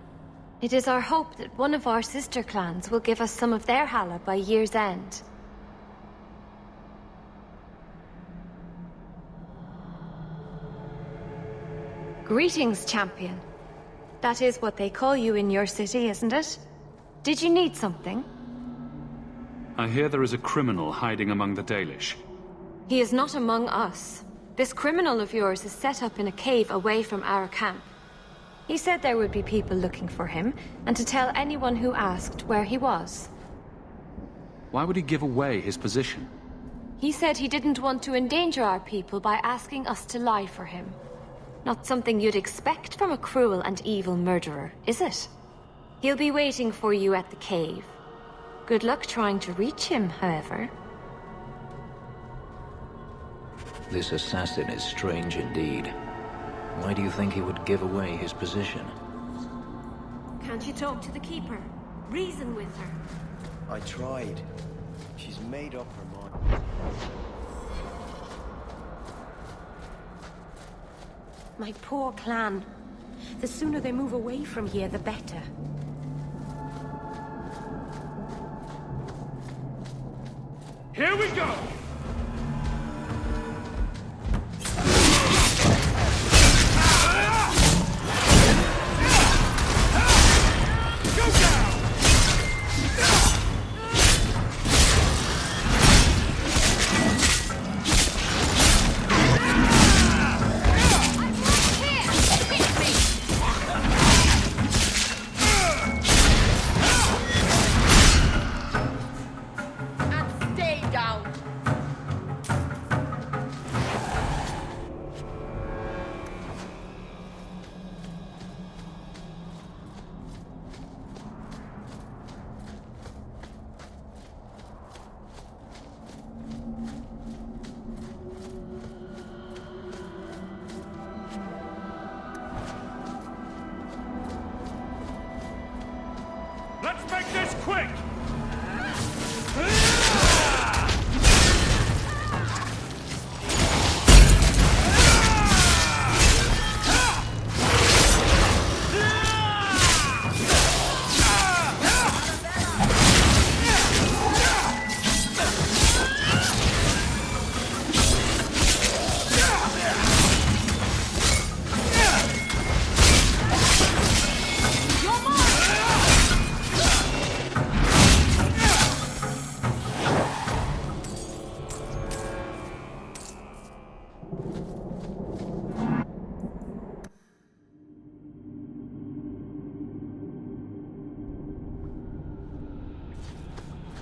It is our hope that one of our sister clans will give us some of their Hala by year's end. Greetings, champion. That is what they call you in your city, isn't it? Did you need something?
I hear there is a criminal hiding among the Dalish.
He is not among us. This criminal of yours is set up in a cave away from our camp. He said there would be people looking for him, and to tell anyone who asked where he was.
Why would he give away his position?
He said he didn't want to endanger our people by asking us to lie for him. Not something you'd expect from a cruel and evil murderer, is it? He'll be waiting for you at the cave. Good luck trying to reach him, however.
This assassin is strange indeed. Why do you think he would give away his position?
Can't you talk to the keeper? Reason with her.
I tried. She's made up her mind.
My poor clan. The sooner they move away from here, the better.
Here we go!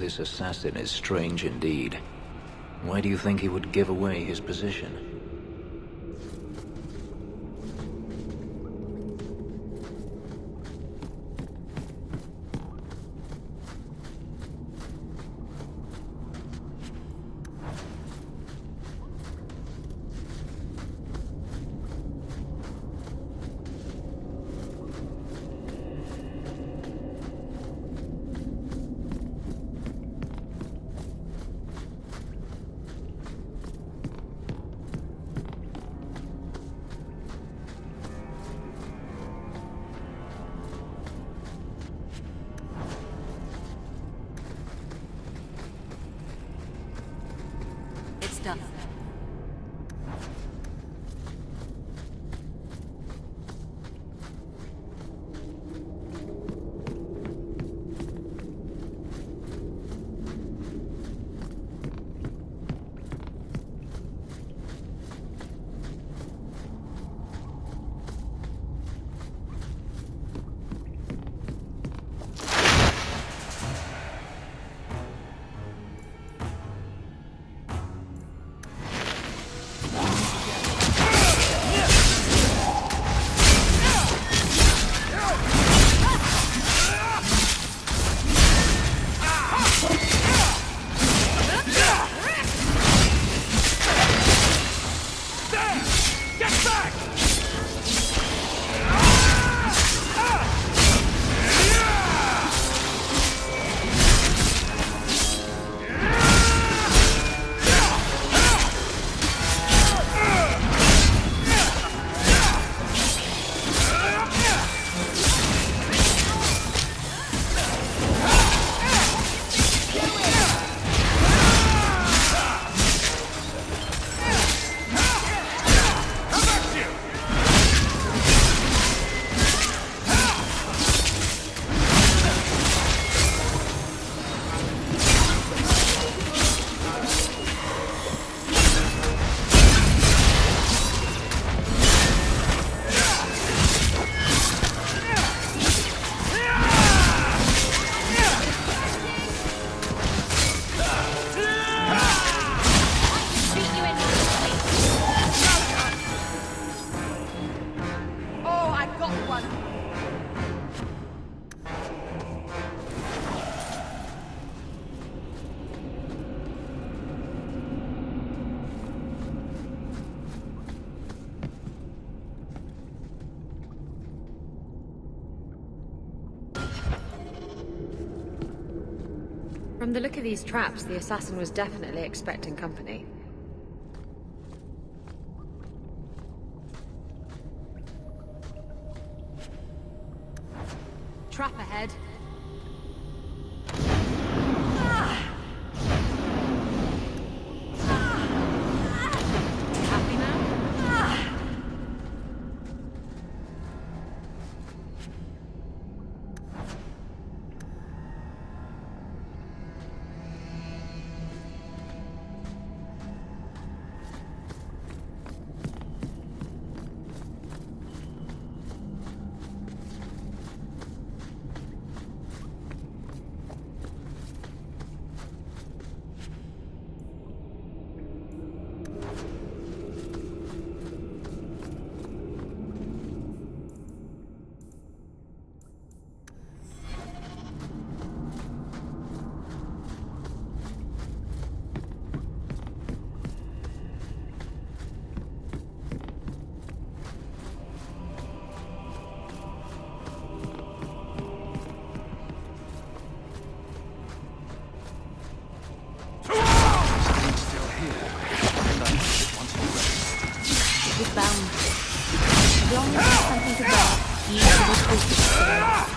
This assassin is strange indeed. Why do you think he would give away his position?
Done.
From the look of these traps, the assassin was definitely expecting company. Trap ahead. Happy now? Bound. As long as there's something to bear, you will take it.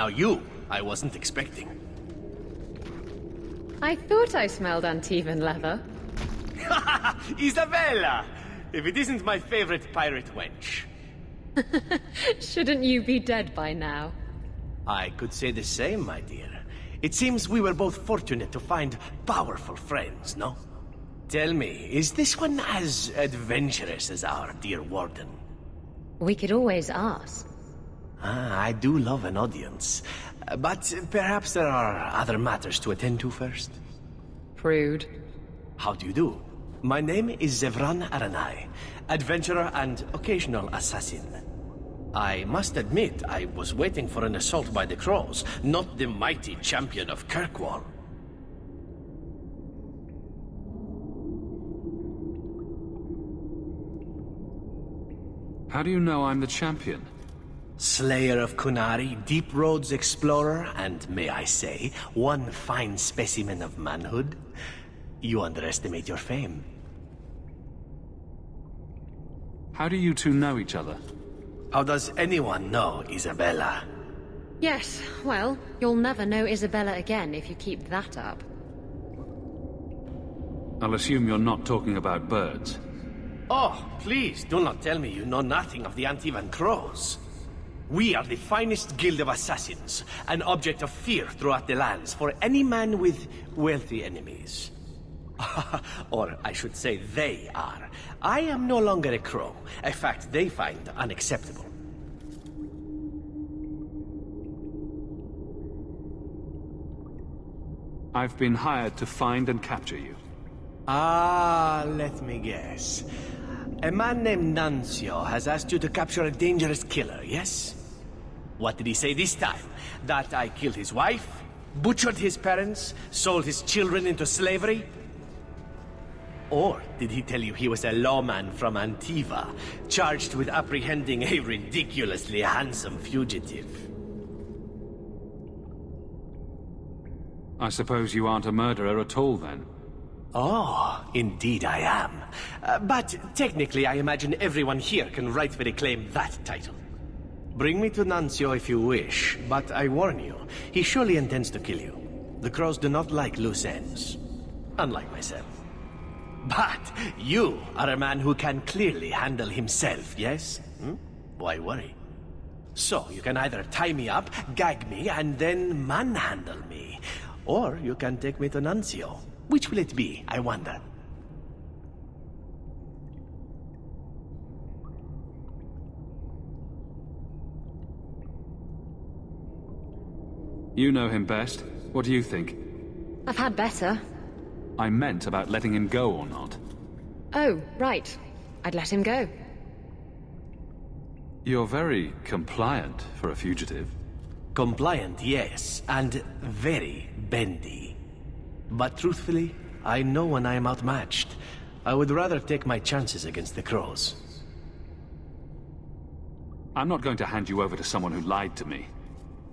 Now you, I wasn't expecting.
I thought I smelled Antivan leather.
Isabella! If it isn't my favorite pirate wench.
Shouldn't you be dead by now?
I could say the same, my dear. It seems we were both fortunate to find powerful friends, no? Tell me, is this one as adventurous as our dear warden?
We could always ask.
I do love an audience. But perhaps there are other matters to attend to first?
Prude.
How do you do? My name is Zevran Aranai, adventurer and occasional assassin. I must admit, I was waiting for an assault by the Crows, not the mighty champion of Kirkwoll.
How do you know I'm the champion?
Slayer of Kunari, Deep Roads explorer, and may I say, one fine specimen of manhood. You underestimate your fame.
How do you two know each other?
How does anyone know Isabella?
Yes, well, you'll never know Isabella again if you keep that up.
I'll assume you're not talking about birds.
Oh, please, do not tell me you know nothing of the Antivan Crows. We are the finest guild of assassins, an object of fear throughout the lands for any man with wealthy enemies. Or I should say they are. I am no longer a crow, a fact they find unacceptable.
I've been hired to find and capture you.
Ah, let me guess. A man named Nuncio has asked you to capture a dangerous killer, yes? What did he say this time? That I killed his wife, butchered his parents, sold his children into slavery? Or did he tell you he was a lawman from Antiva, charged with apprehending a ridiculously handsome fugitive?
I suppose you aren't a murderer at all, then?
Oh, indeed I am. But technically, I imagine everyone here can rightfully claim that title. Bring me to Nuncio if you wish, but I warn you, he surely intends to kill you. The Crows do not like loose ends. Unlike myself. But you are a man who can clearly handle himself, yes? Why worry? So, you can either tie me up, gag me, and then manhandle me. Or you can take me to Nuncio. Which will it be, I wonder?
You know him best. What do you think?
I've had better.
I meant about letting him go or not.
Oh, right. I'd let him go.
You're very compliant for a fugitive.
Compliant, yes, and very bendy. But truthfully, I know when I am outmatched. I would rather take my chances against the Crows.
I'm not going to hand you over to someone who lied to me.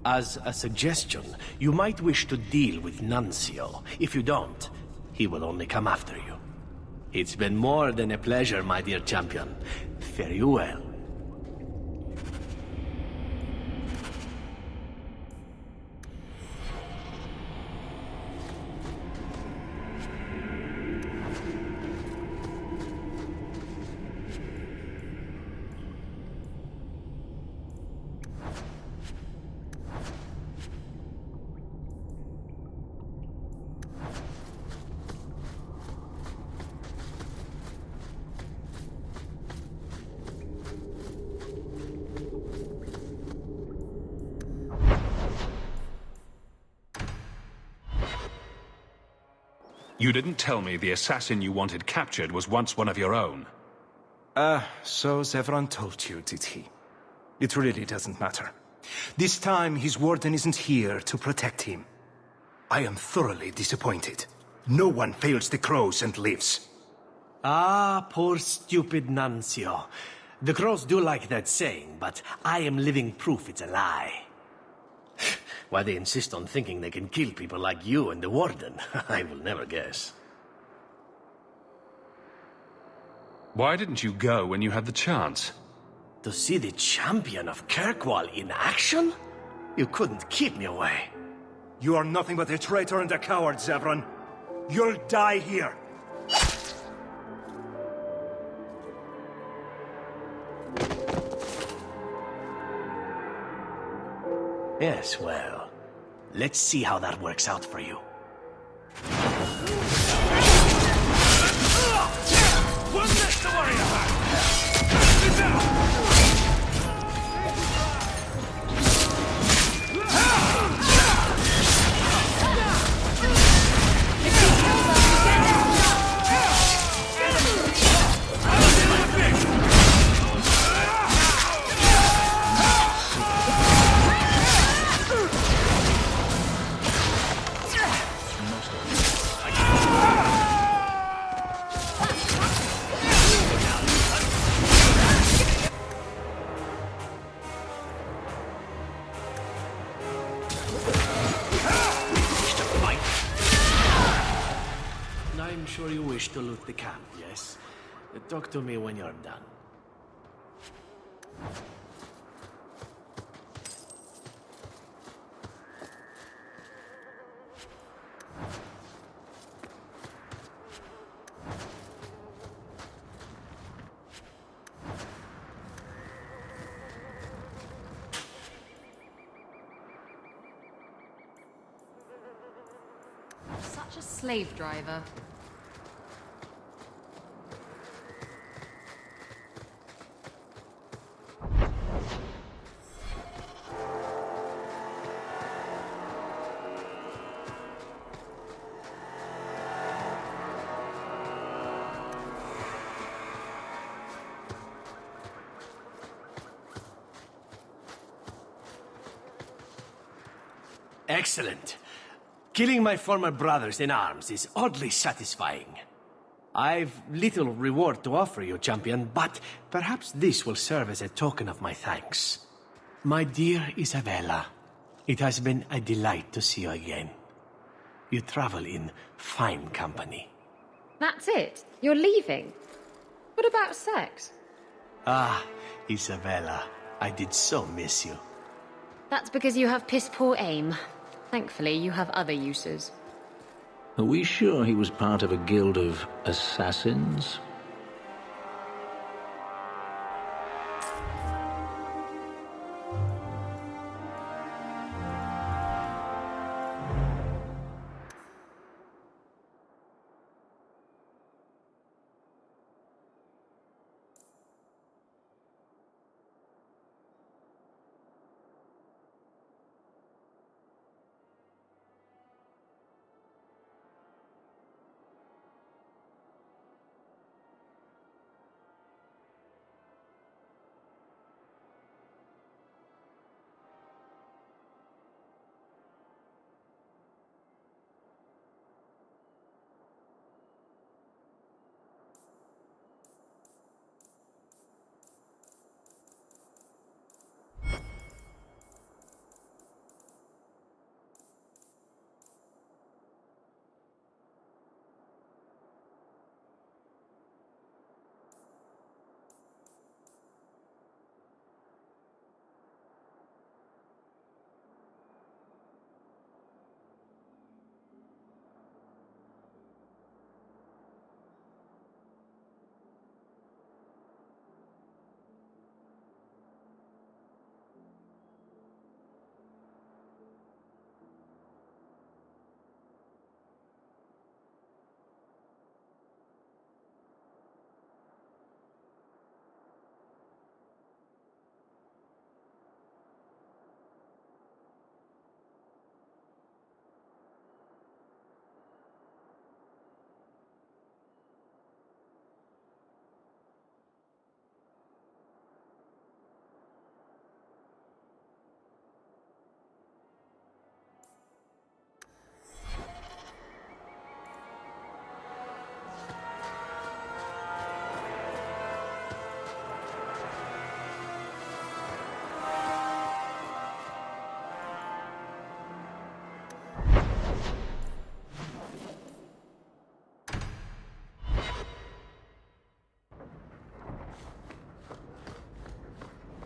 As a suggestion, you might wish to deal with Nuncio. If you don't, he will only come after you. It's been more than a pleasure, my dear champion. Fare you well.
You didn't tell me the assassin you wanted captured was once one of your own.
So Zevran told you, did he? It really doesn't matter. This time, his warden isn't here to protect him. I am thoroughly disappointed. No one fails the Crows and lives.
Ah, poor stupid Nuncio. The Crows do like that saying, but I am living proof it's a lie. Why they insist on thinking they can kill people like you and the Warden, I will never guess.
Why didn't you go when you had the chance?
To see the champion of Kirkwoll in action? You couldn't keep me away.
You are nothing but a traitor and a coward, Zevran. You'll die here.
Yes, well, let's see how that works out for you.
One less to worry about!
I'm sure you wish to loot the camp, yes? Talk to me when you're done.
Such a slave driver.
Excellent. Killing my former brothers in arms is oddly satisfying. I've little reward to offer you, champion, but perhaps this will serve as a token of my thanks. My dear Isabella, it has been a delight to see you again. You travel in fine company.
That's it? You're leaving? What about sex?
Ah, Isabella, I did so miss you.
That's because you have piss-poor aim. Thankfully, you have other uses.
Are we sure he was part of a guild of assassins?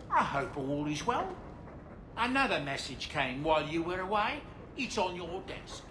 I hope all is well. Another message came while you were away. It's on your desk.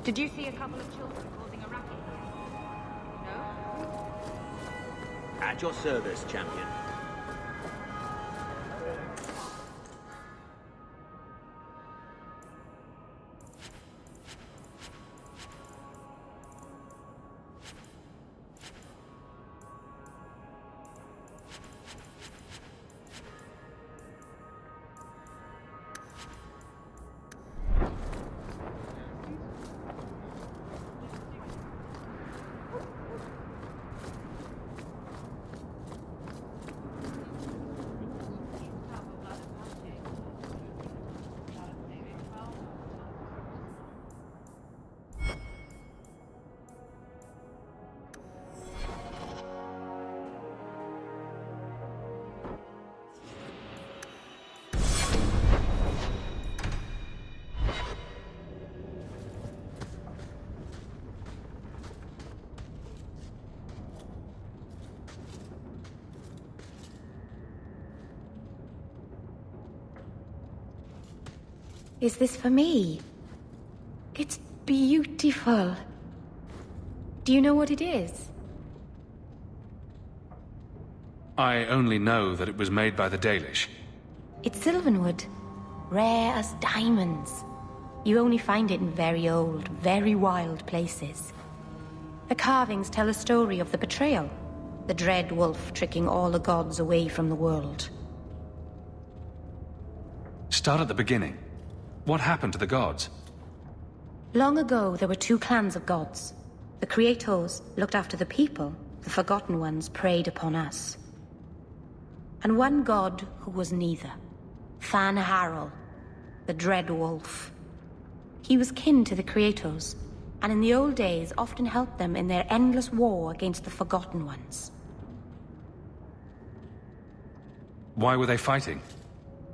Did you see a couple of children causing a racket here? No?
At your service, champion.
Is this for me? It's beautiful. Do you know what it is?
I only know that it was made by the Dalish.
It's sylvanwood, rare as diamonds. You only find it in very old, very wild places. The carvings tell a story of the betrayal, the dread wolf tricking all the gods away from the world.
Start at the beginning. What happened to the gods?
Long ago, there were two clans of gods. The creators looked after the people, the forgotten ones preyed upon us. And one god who was neither. Fan Harel, the dread wolf. He was kin to the creators, and in the old days often helped them in their endless war against the forgotten ones.
Why were they fighting?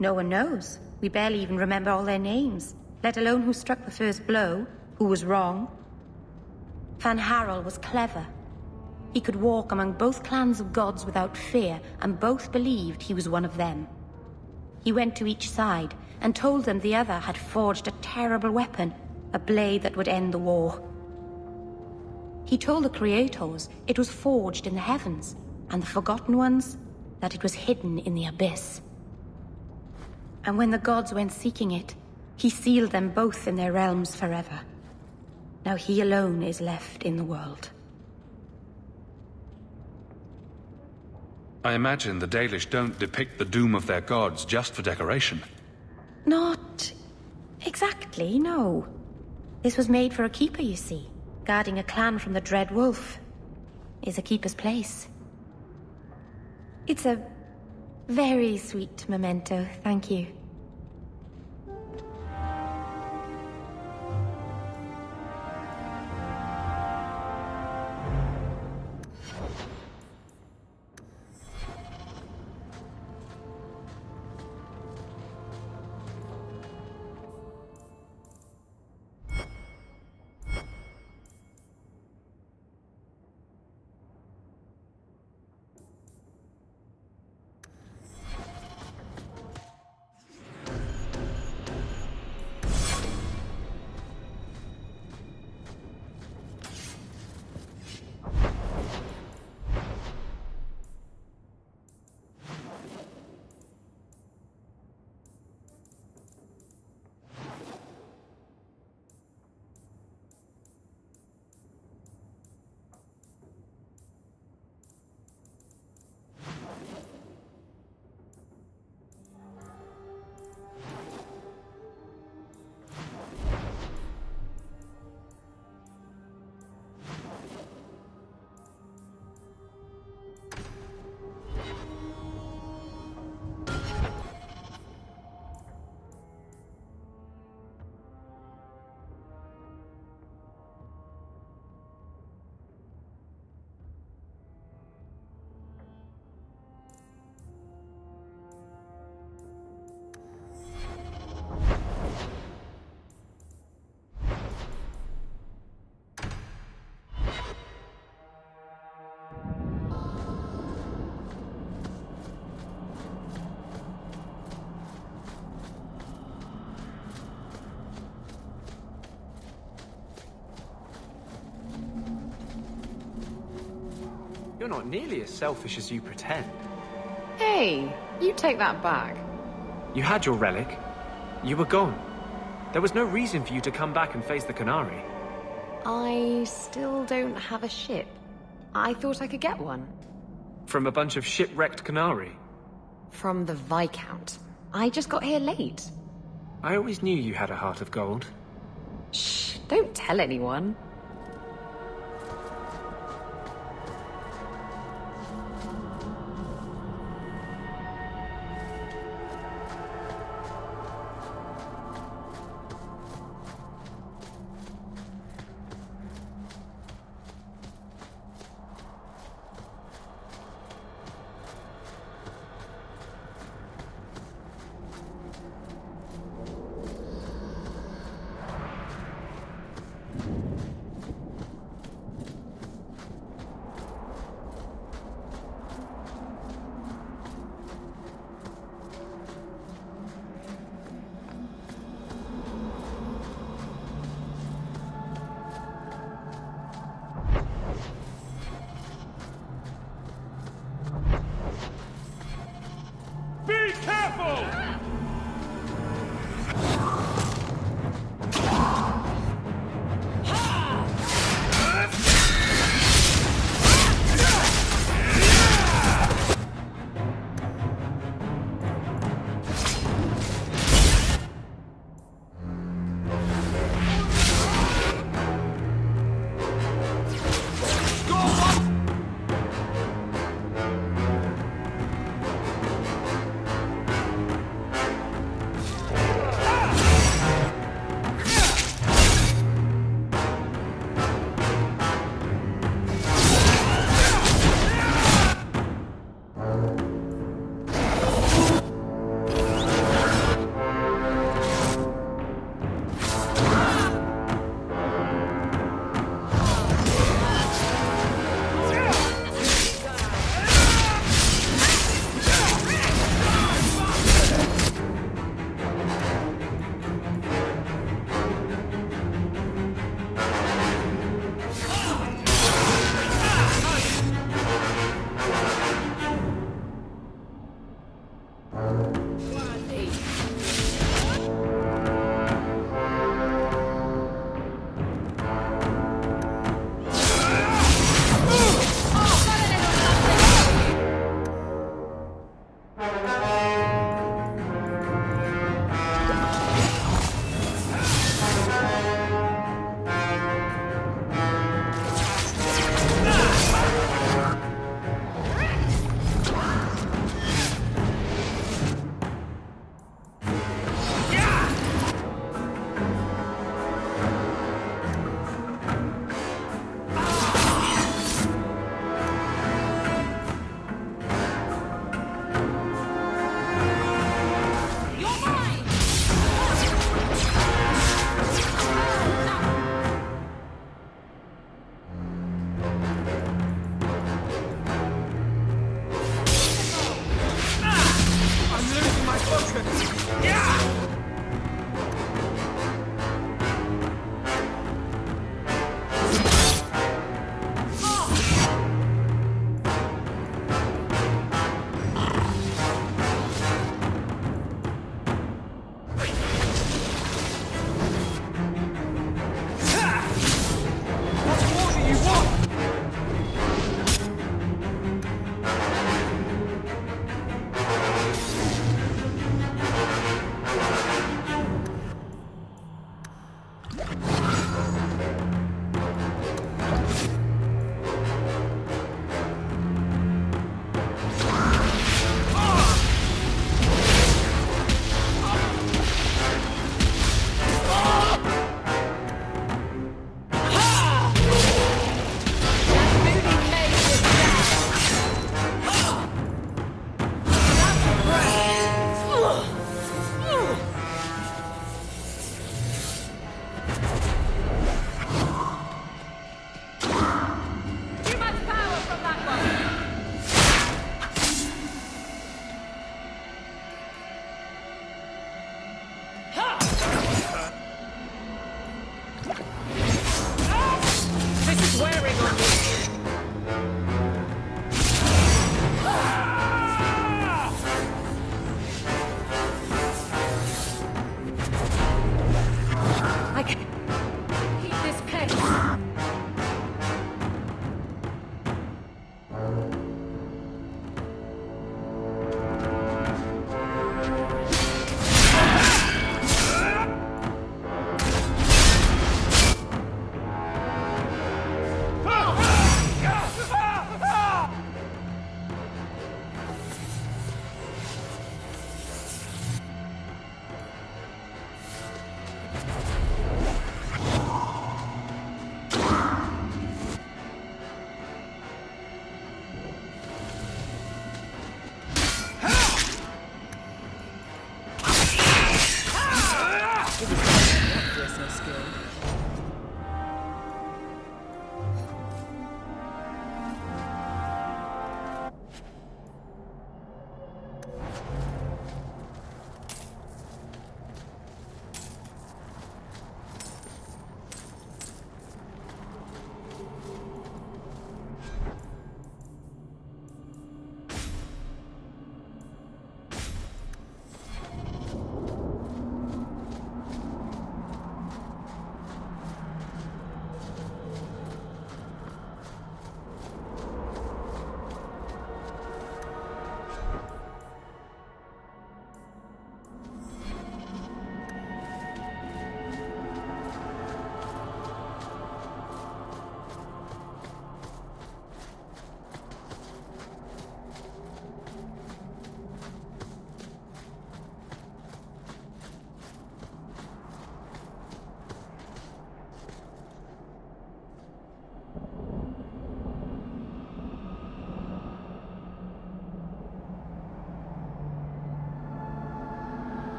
No one knows. We barely even remember all their names, let alone who struck the first blow, who was wrong. Fan Harel was clever. He could walk among both clans of gods without fear, and both believed he was one of them. He went to each side and told them the other had forged a terrible weapon, a blade that would end the war. He told the creators it was forged in the heavens, and the forgotten ones that it was hidden in the abyss. And when the gods went seeking it, he sealed them both in their realms forever. Now he alone is left in the world.
I imagine the Dalish don't depict the doom of their gods just for decoration.
Not exactly, no. This was made for a keeper, you see. Guarding a clan from the Dread Wolf is a keeper's place. It's a very sweet memento, thank you.
You're not nearly as selfish as you pretend.
Hey, you take that back.
You had your relic. You were gone. There was no reason for you to come back and face the Canary.
I still don't have a ship. I thought I could get one.
From a bunch of shipwrecked Canary?
From the Viscount. I just got here late.
I always knew you had a heart of gold.
Shh, don't tell anyone.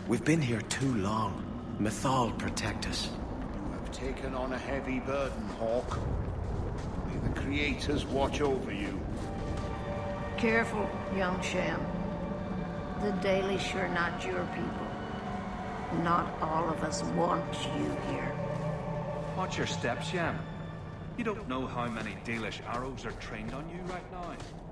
We've been here too long. Mythal, protect us.
You have taken on a heavy burden, Hawk. May the creators watch over you.
Careful, young Shem. The Dalish are not your people. Not all of us want you here.
Watch your steps, Yam. You don't know how many Dalish arrows are trained on you right now.